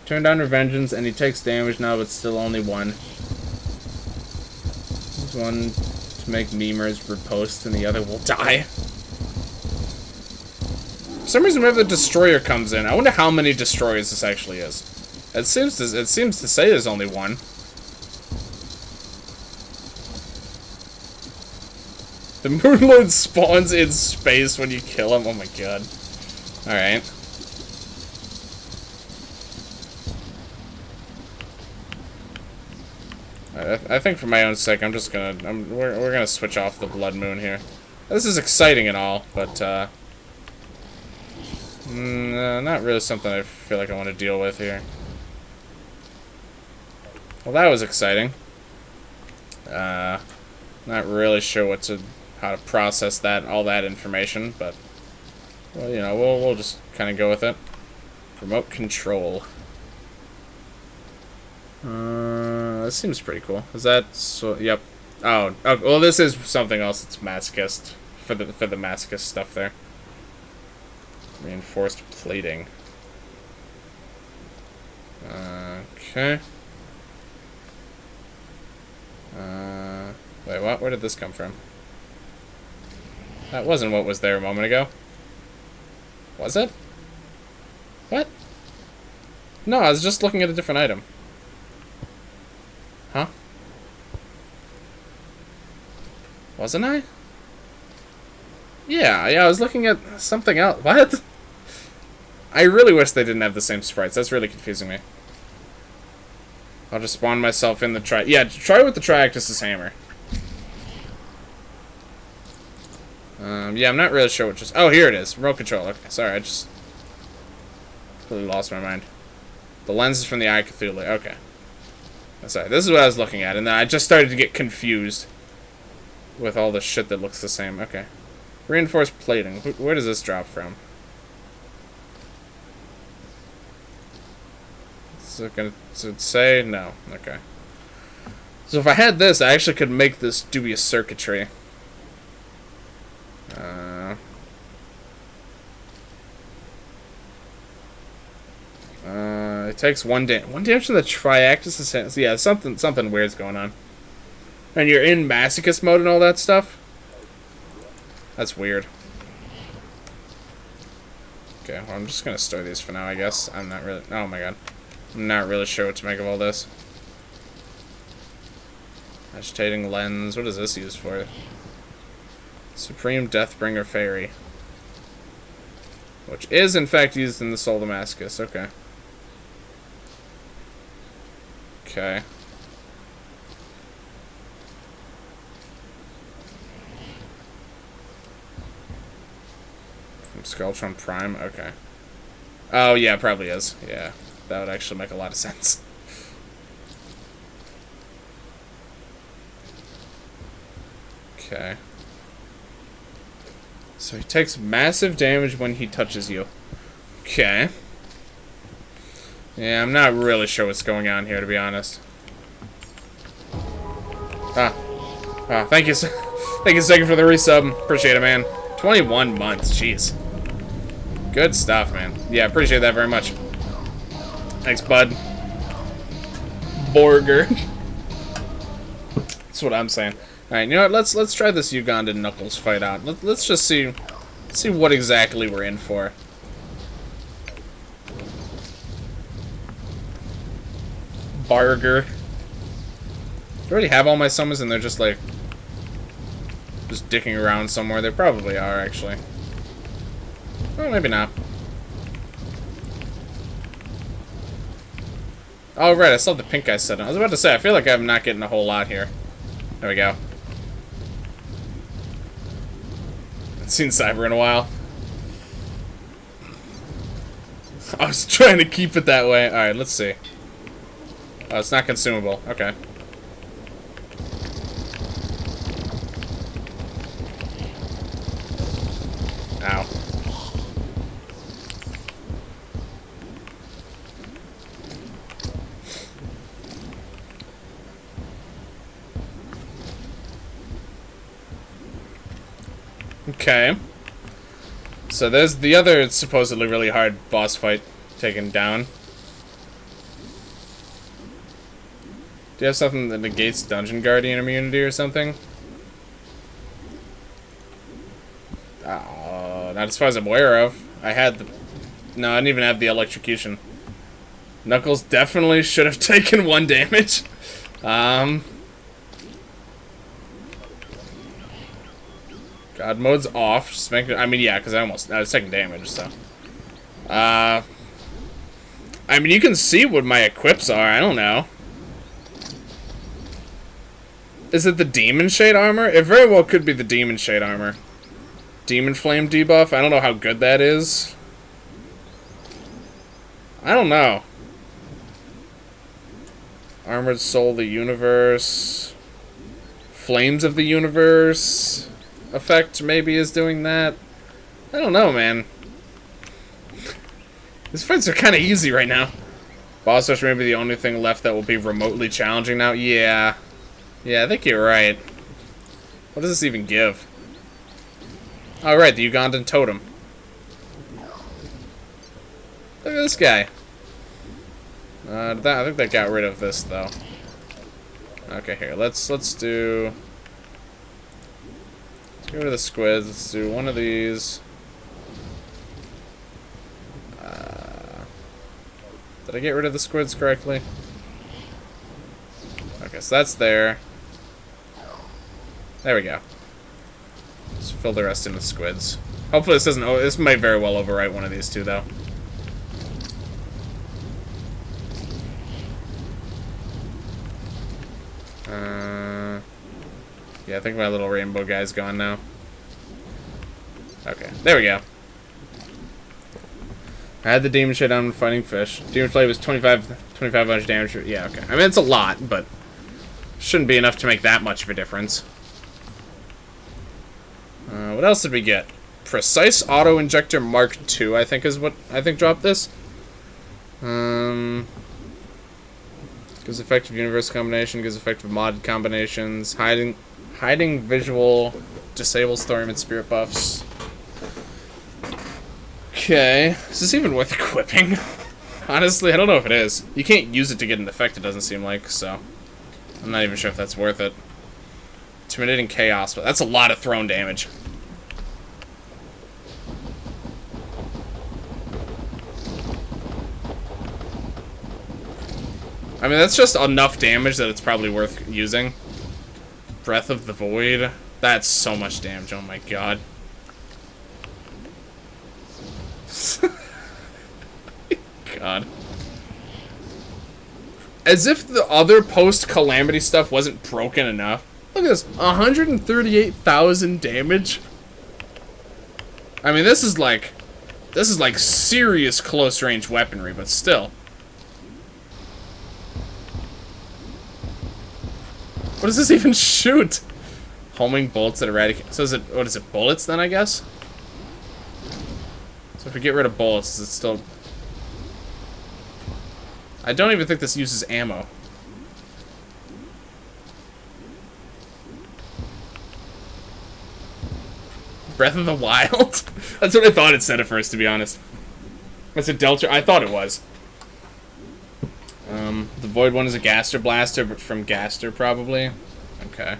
Speaker 1: Turn down Revengence, and he takes damage now, but still only 1. There's 1 to make memers repost, and the other will die. For some reason, whenever the destroyer comes in, I wonder how many destroyers this actually is. It seems to say there's only 1. The Moonlord spawns in space when you kill him. Oh my god. Alright. I think for my own sake, I'm just gonna... we're gonna switch off the Blood Moon here. This is exciting and all, but, not really something I feel like I want to deal with here. Well, that was exciting. Not really sure how to process all that information, but well, we'll just kind of go with it. Remote control. That seems pretty cool. Is that so? Yep. Oh, well, this is something else. It's Masochist for the Masochist stuff there. Reinforced plating. Okay. Wait, what? Where did this come from? That wasn't what was there a moment ago. Was it? What? No, I was just looking at a different item. Huh? Wasn't I? Yeah, I was looking at something else. What? I really wish they didn't have the same sprites. That's really confusing me. I'll just spawn myself in the Yeah, try with the Triactus's hammer. Yeah, I'm not really sure what just... Oh, here it is. Remote control. Okay, sorry, I just... completely lost my mind. The lens is from the Eye of Cthulhu. Okay. Sorry, this is what I was looking at, and then I just started to get confused with all the shit that looks the same. Okay. Reinforced plating. Where does this drop from? Is it gonna say? No. Okay. So if I had this, I actually could make this dubious circuitry. It takes one damage from the Triactus. Yeah, something weird's going on. And you're in masochist mode and all that stuff? That's weird. Okay, well, I'm just gonna store these for now, I guess. I'm not really... Oh my god. I'm not really sure what to make of all this. Agitating lens. What is this used for? Supreme Deathbringer Fairy. Which is, in fact, used in the Soul of Damascus. Okay. Okay. From Skulltron Prime? Okay. Oh, yeah, it probably is. Yeah, that would actually make a lot of sense. Okay. So he takes massive damage when he touches you. Okay. Yeah, I'm not really sure what's going on here, to be honest. Thank you, thank you, second for the resub. Appreciate it, man. 21 months, jeez. Good stuff, man. Yeah, appreciate that very much. Thanks, bud. Borger. That's what I'm saying. All right, you know what? Let's try this Ugandan Knuckles fight out. Let's just see what exactly we're in for. Barger. Do I already have all my summons and they're just like just dicking around somewhere? They probably are, actually. Well, maybe not. Oh, right, I still have the pink guy set on. I was about to say, I feel like I'm not getting a whole lot here. There we go. Haven't seen Cyber in a while. I was trying to keep it that way. Alright, let's see. Oh, it's not consumable. Okay. Ow. Okay. So there's the other supposedly really hard boss fight taken down. Do you have something that negates Dungeon Guardian immunity or something? Not as far as I'm aware of. I had the... No, I didn't even have the electrocution. Knuckles definitely should have taken 1 damage. God mode's off. Just make it, I mean, yeah, because I was taking damage, so. I mean, you can see what my equips are. I don't know. Is it the Demon Shade armor? It very well could be the Demon Shade armor. Demon Flame debuff? I don't know how good that is. I don't know. Armored Soul of the Universe. Flames of the Universe effect maybe is doing that. I don't know, man. These fights are kind of easy right now. Boss rush may be the only thing left that will be remotely challenging now. Yeah. Yeah, I think you're right. What does this even give? Oh, right, the Ugandan totem. Look at this guy. I think they got rid of this, though. Okay, here, let's do... Let's get rid of the squids. Let's do one of these. Did I get rid of the squids correctly? Okay, so that's there. There we go. Just fill the rest in with squids. Hopefully this doesn't... Oh, this might very well overwrite one of these two, though. Yeah, I think my little rainbow guy's gone now. Okay, there we go. I had the demon shit on fighting fish. Demon flay was 25 damage. Yeah, okay. I mean, it's a lot, but shouldn't be enough to make that much of a difference. What else did we get? Precise Auto Injector Mark II, I think is what I think dropped this. Gives effective universe combination, gives effective mod combinations, hiding visual, disables Thorium and spirit buffs. Okay, is this even worth equipping? Honestly, I don't know if it is. You can't use it to get an effect, it doesn't seem like, so I'm not even sure if that's worth it. Intimidating Chaos, but that's a lot of thrown damage. I mean, that's just enough damage that it's probably worth using. Breath of the Void. That's so much damage, oh my god. God. As if the other post-Calamity stuff wasn't broken enough. Look at this, 138,000 damage. I mean, this is like serious close-range weaponry, but still. What does this even shoot? Homing bolts that eradicate. So is it, what is it, bullets then, I guess? So if we get rid of bullets, it's still... I don't even think this uses ammo. Breath of the Wild? That's what I thought it said at first, to be honest. That's a Delta. I thought it was. The Void one is a Gaster Blaster, but from Gaster, probably. Okay.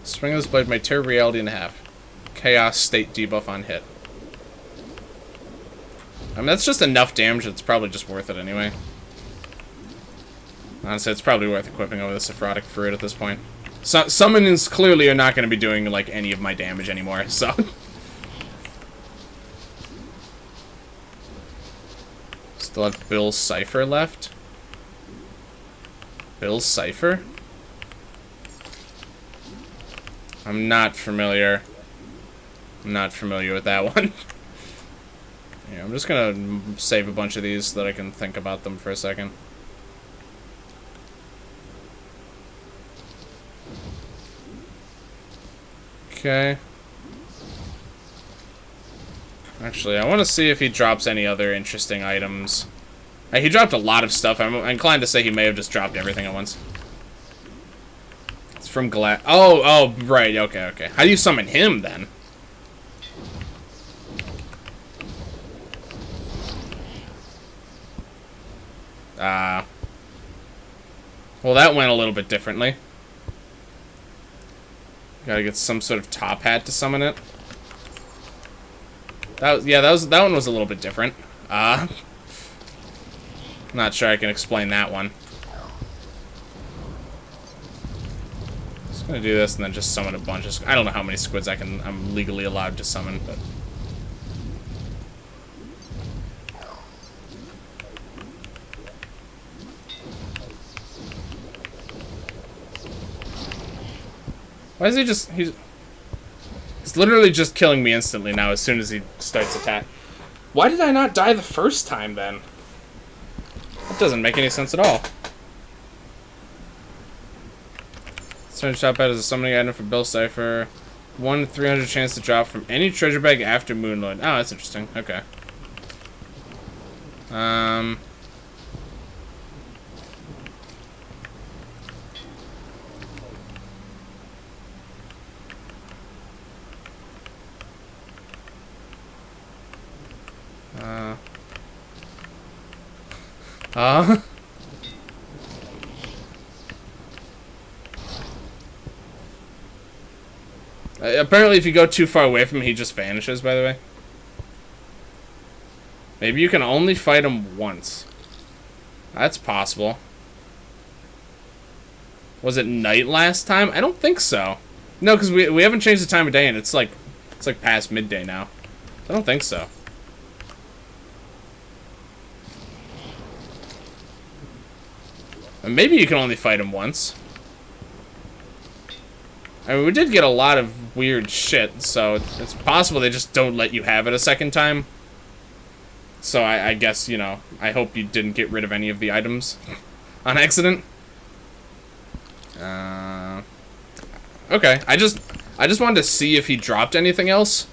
Speaker 1: Swing of this blade may tear reality in half. Chaos state debuff on hit. I mean, that's just enough damage, it's probably just worth it anyway. Honestly, it's probably worth equipping over the Sephirotic Fruit at this point. So, summons clearly are not going to be doing, like, any of my damage anymore, so... Still have Bill's Cipher left. Bill's Cipher? I'm not familiar. I'm not familiar with that one. Yeah, I'm just gonna save a bunch of these so that I can think about them for a second. Okay. Actually, I want to see if he drops any other interesting items. He dropped a lot of stuff. I'm inclined to say he may have just dropped everything at once. It's from Oh, right. Okay, okay. How do you summon him, then? Well, that went a little bit differently. Gotta get some sort of top hat to summon it. That one was a little bit different. Not sure I can explain that one. Just gonna do this and then just summon a bunch of... I don't know how many squids I'm legally allowed to summon, but... Why is he just... He's literally just killing me instantly now as soon as he starts attack. Why did I not die the first time, then? That doesn't make any sense at all. Turn top hat as a summoning item for Bill Cipher. 1 in 300 chance to drop from any treasure bag after Moonlord. Oh, that's interesting. Okay. Apparently if you go too far away from him, he just vanishes, by the way. Maybe you can only fight him once. That's possible. Was it night last time? I don't think so. No, because we haven't changed the time of day, and it's like past midday now. I don't think so. And maybe you can only fight him once. I mean, we did get a lot of weird shit, so it's possible they just don't let you have it a second time. So I guess, you know, I hope you didn't get rid of any of the items on accident. Okay, I just wanted to see if he dropped anything else,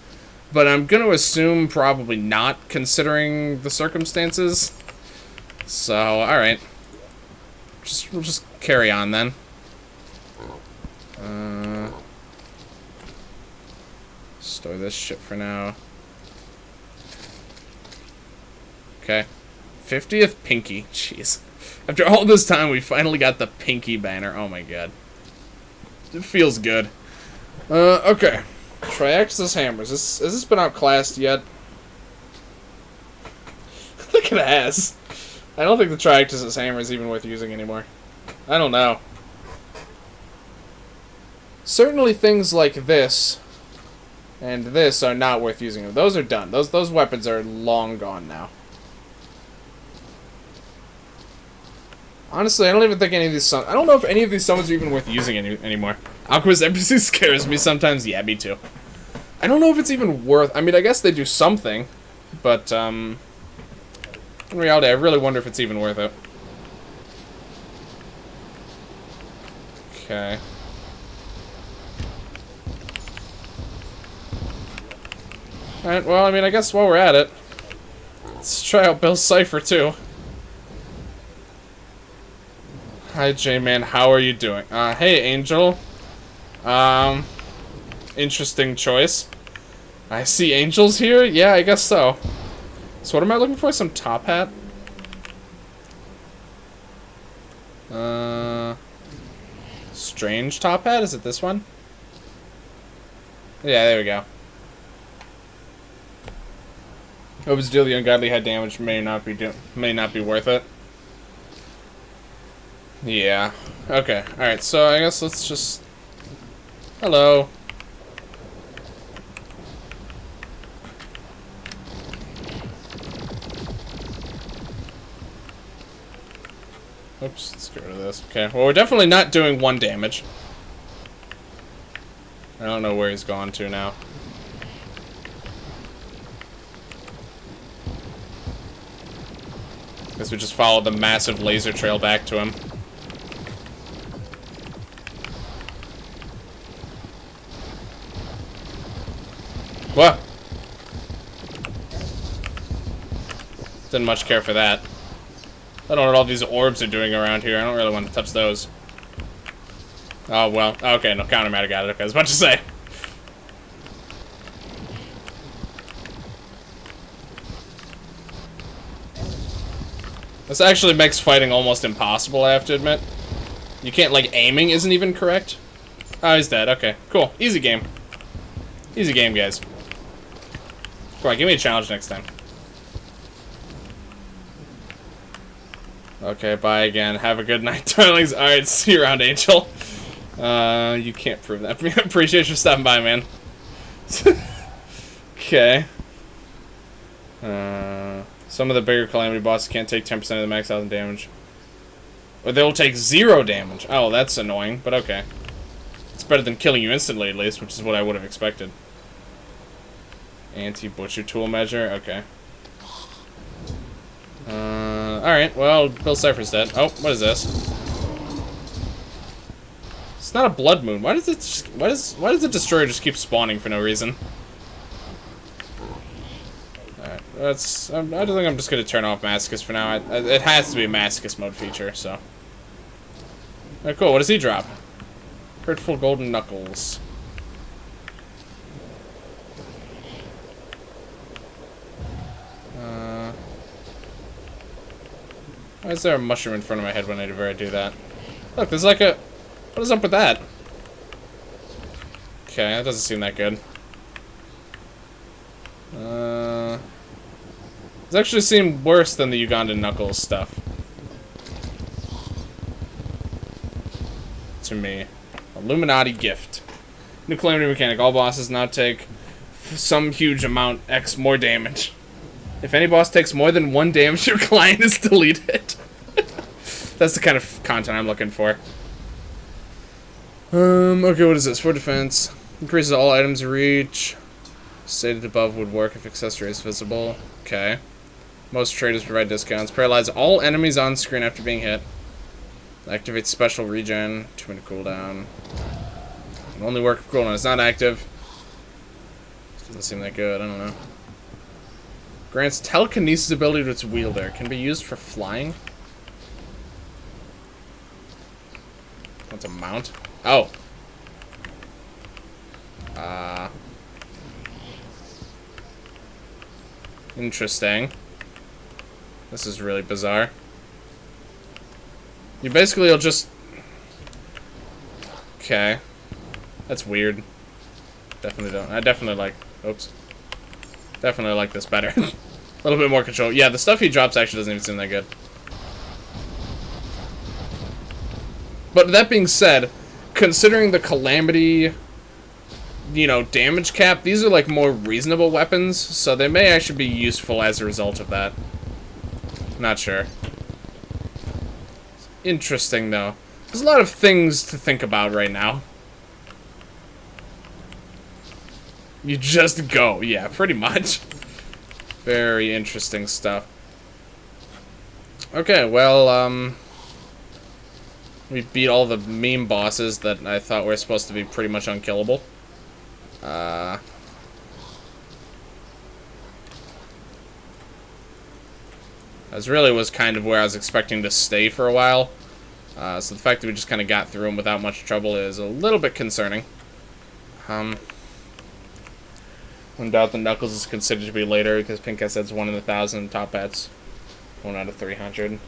Speaker 1: but I'm gonna assume probably not, considering the circumstances. So, alright. We'll just carry on then. Store this shit for now. Okay. 50th Pinky. Jeez. After all this time, we finally got the Pinky banner. Oh my god. It feels good. Okay. Triaxis hammers. Has this been outclassed yet? I think it has. I don't think the Triaxis hammer is even worth using anymore. I don't know. Certainly things like this and this are not worth using. Those are done. Those weapons are long gone now. Honestly, I don't even think any of these I don't know if any of these summons are even worth using anymore. Alchemist NPC scares me sometimes. Yeah, me too. I don't know if it's even worth... I mean, I guess they do something, but, in reality, I really wonder if it's even worth it. Okay. Alright, well, I mean, I guess while we're at it, let's try out Bill's Cipher, too. Hi, J-Man, how are you doing? Hey, Angel. Interesting choice. I see angels here? Yeah, I guess so. So what am I looking for? Some top hat? Strange top hat? Is it this one? Yeah, there we go. Opens deal the ungodly head damage may not be worth it. Yeah. Okay. Alright, so I guess let's just... Hello. Oops, let's get rid of this. Okay, well, we're definitely not doing 1 damage. I don't know where he's gone to now. Guess we just followed the massive laser trail back to him. What? Didn't much care for that. I don't know what all these orbs are doing around here. I don't really want to touch those. Oh, well. Okay, no, counter matter got it. Okay, I was about to say. This actually makes fighting almost impossible, I have to admit. You can't, like, aiming isn't even correct. Oh, he's dead. Okay, cool. Easy game. Easy game, guys. Come on, give me a challenge next time. Okay, bye again. Have a good night, darlings. Alright, see you around, Angel. You can't prove that. Appreciate you stopping by, man. Okay. Some of the bigger Calamity bosses can't take 10% of the max out damage. Or they'll take 0 damage. Oh, that's annoying, but okay. It's better than killing you instantly, at least, which is what I would have expected. Anti-butcher tool measure, okay. Alright, well, Bill Cypher's dead. Oh, what is this? It's not a blood moon. Why does the destroyer just keep spawning for no reason? Alright, I don't think I'm just gonna turn off Masochist for now. It has to be a Masochist mode feature, so. Alright, cool. What does he drop? Hurtful golden knuckles. Why is there a mushroom in front of my head whenever I do that? Look, there's like a... What is up with that? Okay, that doesn't seem that good. It's actually seemed worse than the Ugandan Knuckles stuff. To me. Illuminati gift. New Calamity mechanic. All bosses now take some huge amount X more damage. If any boss takes more than 1 damage, your client is deleted. That's the kind of content I'm looking for. Okay, what is this? For defense. Increases all items reach. Stated above would work if accessory is visible. Okay. Most traders provide discounts. Paralyze all enemies on screen after being hit. Activate special regen. 2-minute cooldown. Can only work if cooldown is not active. Doesn't seem that good. I don't know. Grants telekinesis ability to its wielder. Can be used for flying. What's a mount? Oh. Interesting. This is really bizarre. You basically will just... Okay. That's weird. Definitely don't. I definitely like... Oops. Definitely like this better. A little bit more control. Yeah, the stuff he drops actually doesn't even seem that good. But that being said, considering the Calamity, you know, damage cap, these are like more reasonable weapons, so they may actually be useful as a result of that. Not sure. Interesting, though. There's a lot of things to think about right now. You just go. Yeah, pretty much. Very interesting stuff. Okay, well, we beat all the meme bosses that I thought were supposed to be pretty much unkillable. That really was kind of where I was expecting to stay for a while. So the fact that we just kind of got through them without much trouble is a little bit concerning. No doubt the Knuckles is considered to be later because Pink Cat says 1 in 1,000, Top Hat's 1 out of 300.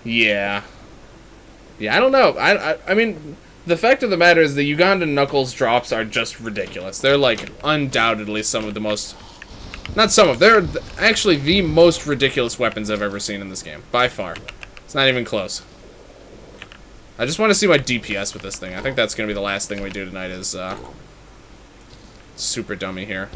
Speaker 1: Yeah. Yeah, I don't know. I mean, the fact of the matter is the Ugandan Knuckles drops are just ridiculous. They're, like, undoubtedly some of the most... Not some of... They're actually the most ridiculous weapons I've ever seen in this game. By far. It's not even close. I just want to see my DPS with this thing. I think that's going to be the last thing we do tonight is, super dummy here.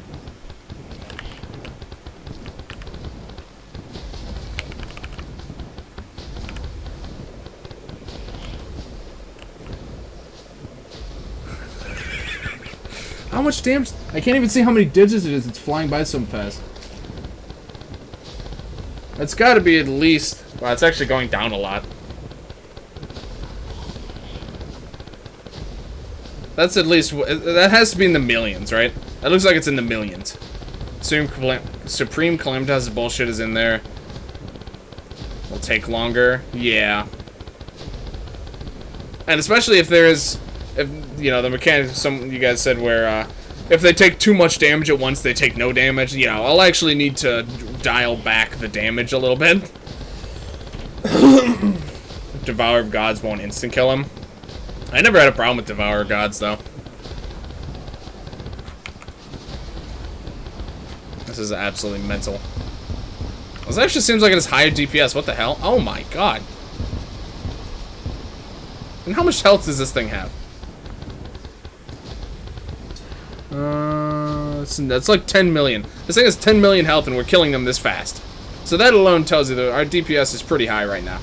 Speaker 1: How much damage? I can't even see how many digits it is. It's flying by so fast. That's got to be at least... Wow, it's actually going down a lot. That's at least... That has to be in the millions, right? That looks like it's in the millions. Supreme Calamitas bullshit is in there. Will take longer. Yeah. And especially if there is... If, you know, the mechanic, some you guys said where, if they take too much damage at once, they take no damage. You know, I'll actually need to dial back the damage a little bit. Devourer of Gods won't instant kill him. I never had a problem with Devourer of Gods, though. This is absolutely mental. This actually seems like it has higher DPS. What the hell? Oh my god. And how much health does this thing have? That's like 10 million. This thing has 10 million health and we're killing them this fast. So that alone tells you that our DPS is pretty high right now.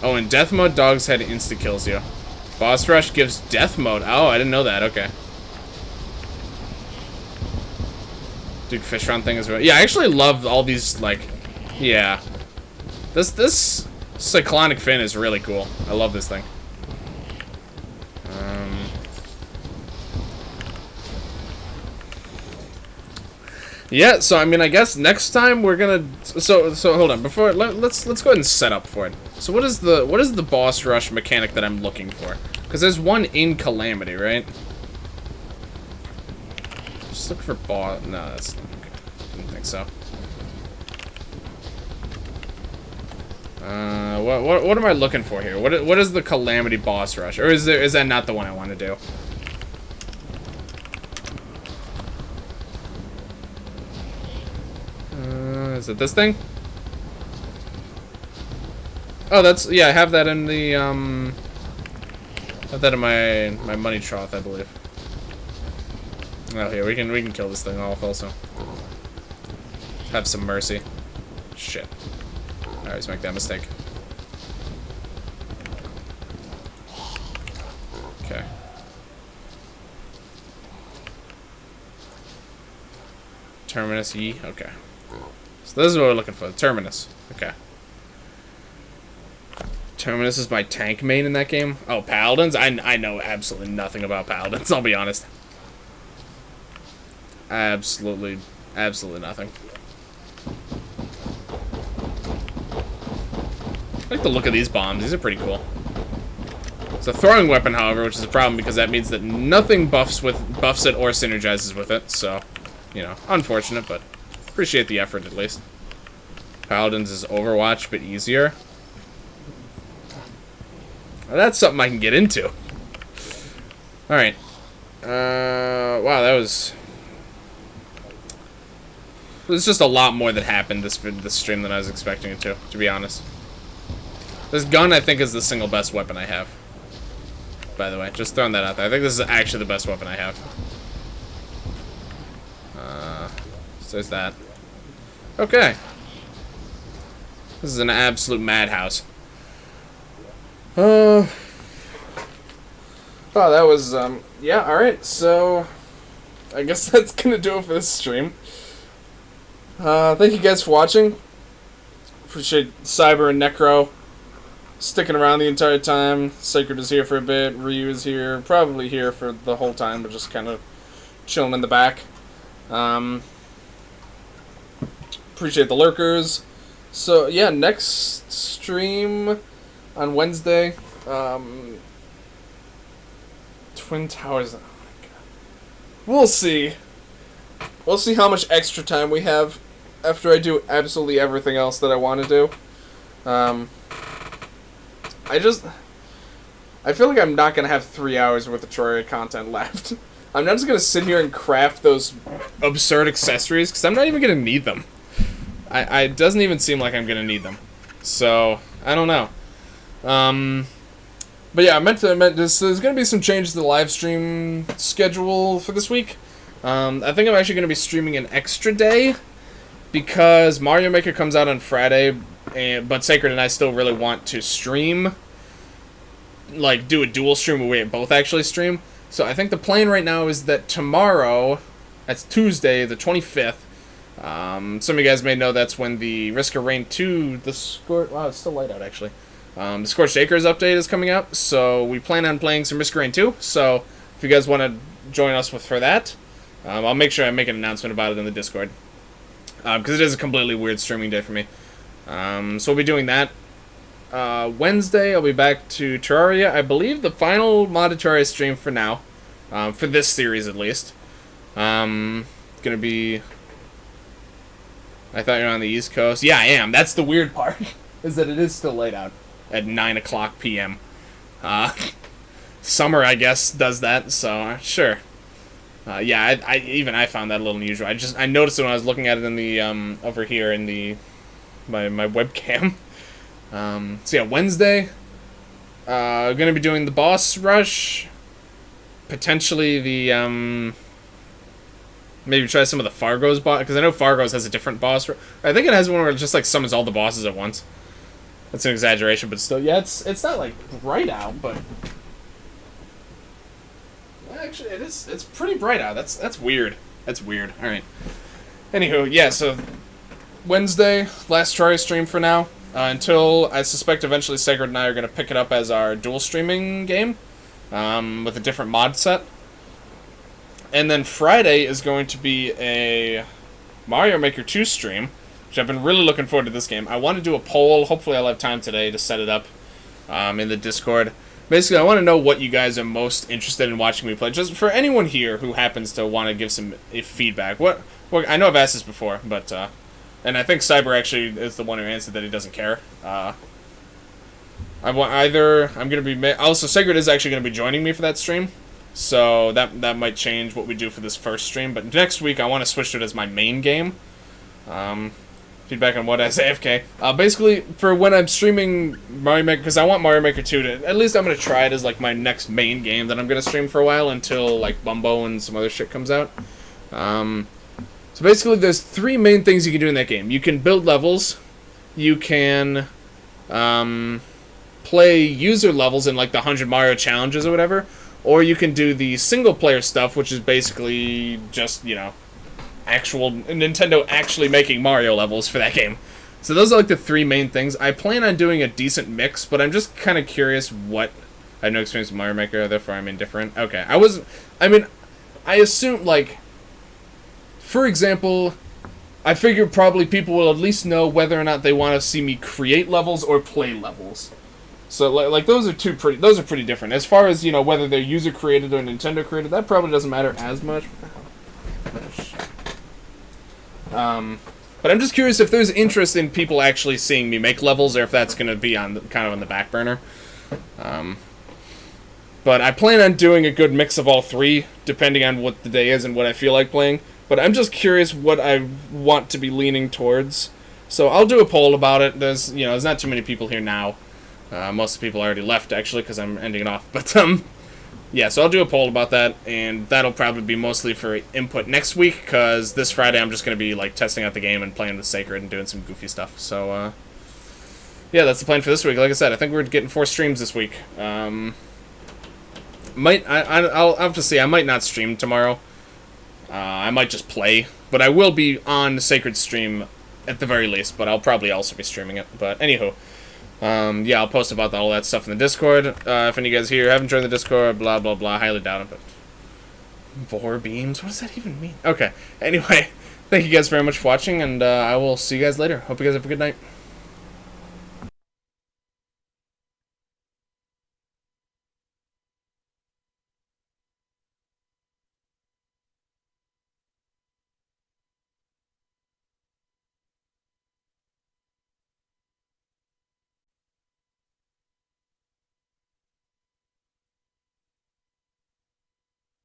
Speaker 1: Oh, in death mode, Dog's Head insta-kills you. Boss Rush gives death mode. Oh, I didn't know that. Okay. Dude, Fish Round thing is really... Yeah, I actually love all these, like... Yeah. This Cyclonic Fin is really cool. I love this thing. Yeah, so I mean, I guess next time we're gonna. So hold on. Before let's go ahead and set up for it. So what is the boss rush mechanic that I'm looking for? Because there's one in Calamity, right? Just look for boss. No, that's. Okay. Didn't think so. What am I looking for here? What is the Calamity boss rush? Or is that not the one I want to do? Is it this thing? Oh, that's... Yeah, I have that in the, I have that in my money trough, I believe. Oh, here, we can kill this thing off also. Have some mercy. Shit. I always make that mistake. Okay. Terminus E? Okay. So this is what we're looking for. The Terminus. Okay. Terminus is my tank main in that game. Oh, Paladins? I know absolutely nothing about Paladins, I'll be honest. Absolutely nothing. I like the look of these bombs. These are pretty cool. It's a throwing weapon, however, which is a problem because that means that nothing buffs it or synergizes with it. So, you know, unfortunate, but appreciate the effort at least. Paladins is Overwatch, but easier. Well, that's something I can get into. Alright. Wow, that was... There's just a lot more that happened this stream than I was expecting it to be honest. This gun, I think, is the single best weapon I have. By the way, just throwing that out there. I think this is actually the best weapon I have. So there's that. Okay. This is an absolute madhouse. Oh, that was, yeah, alright, so I guess that's gonna do it for this stream. Thank you guys for watching. Appreciate Cyber and Necro sticking around the entire time. Sacred is here for a bit. Ryu is here. Probably here for the whole time, but just kind of chilling in the back. Appreciate the lurkers. So, yeah, next stream on Wednesday. Twin Towers. Oh my God. We'll see. We'll see how much extra time we have after I do absolutely everything else that I want to do. I feel like I'm not going to have 3 hours worth of Terraria content left. I'm not just going to sit here and craft those absurd accessories, because I'm not even going to need them. It doesn't even seem like I'm going to need them. So, I don't know. But yeah, there's going to be some changes to the live stream schedule for this week. I think I'm actually going to be streaming an extra day, because Mario Maker comes out on Friday, but Sacred and I still really want to stream, like, do a dual stream where we both actually stream. So I think the plan right now is that tomorrow, that's Tuesday, the 25th, some of you guys may know that's when the Risk of Rain 2, wow, it's still light out, actually. The Scorched Acres update is coming out, so we plan on playing some Risk of Rain 2, so if you guys want to join us for that, I'll make sure I make an announcement about it in the Discord, because it is a completely weird streaming day for me. So we'll be doing that. Wednesday, I'll be back to Terraria. I believe the final modded Terraria stream for now, for this series at least. Gonna be... I thought you were on the East Coast. Yeah, I am. That's the weird part, is that it is still light out at 9 o'clock p.m. Summer, I guess, does that, so sure. Yeah, I found that a little unusual. I noticed it when I was looking at it in the over here in the my webcam. So yeah, Wednesday, gonna be doing the boss rush, potentially the maybe try some of the Fargo's boss, because I know Fargo's has a different boss. I think it has one where it just like summons all the bosses at once. That's an exaggeration, but still, yeah, it's not like bright out, but actually it is. It's pretty bright out. That's weird. That's weird. All right. Anywho, yeah. So Wednesday, last Terraria stream for now. Until I suspect eventually Sacred and I are going to pick it up as our dual streaming game, with a different mod set. And then Friday is going to be a Mario Maker 2 stream, which I've been really looking forward to this game. I want to do a poll. Hopefully I'll have time today to set it up in the Discord. Basically, I want to know what you guys are most interested in watching me play. Just for anyone here who happens to want to give some feedback. What I know I've asked this before, but... and I think Cyber actually is the one who answered that he doesn't care. I'm going to be... Also, Sacred is actually going to be joining me for that stream. So that might change what we do for this first stream. But next week, I want to switch to it as my main game. Feedback on what I say, AFK. Basically, for when I'm streaming Mario Maker, because I want Mario Maker 2 to, at least I'm going to try it as, like, my next main game that I'm going to stream for a while until, like, Bumbo and some other shit comes out. So basically, there's 3 main things you can do in that game. You can build levels, you can, play user levels in, like, the 100 Mario challenges or whatever, or you can do the single-player stuff, which is basically just, you know, actual Nintendo actually making Mario levels for that game. So those are like the 3 main things. I plan on doing a decent mix, but I'm just kind of curious what... I have no experience with Mario Maker, therefore I'm indifferent. Okay, I assume, like, for example, I figure probably people will at least know whether or not they want to see me create levels or play levels. So, like those are pretty different. As far as, you know, whether they're user created or Nintendo created, that probably doesn't matter as much. But I'm just curious if there's interest in people actually seeing me make levels, or if that's going to be kind of on the back burner. But I plan on doing a good mix of all 3, depending on what the day is and what I feel like playing. But I'm just curious what I want to be leaning towards. So I'll do a poll about it. There's not too many people here now. Most of the people already left, actually, because I'm ending it off. But, yeah, so I'll do a poll about that, and that'll probably be mostly for input next week, because this Friday I'm just going to be, like, testing out the game and playing with Sacred and doing some goofy stuff. So, yeah, that's the plan for this week. Like I said, I think we're getting 4 streams this week. I'll have to see. I might not stream tomorrow. I might just play, but I will be on Sacred stream at the very least, but I'll probably also be streaming it. But, anywho. Yeah, I'll post about all that stuff in the Discord. If any of you guys here haven't joined the Discord, blah, blah, blah, highly doubt it, but... Vor beams? What does that even mean? Okay, anyway, thank you guys very much for watching, and I will see you guys later. Hope you guys have a good night.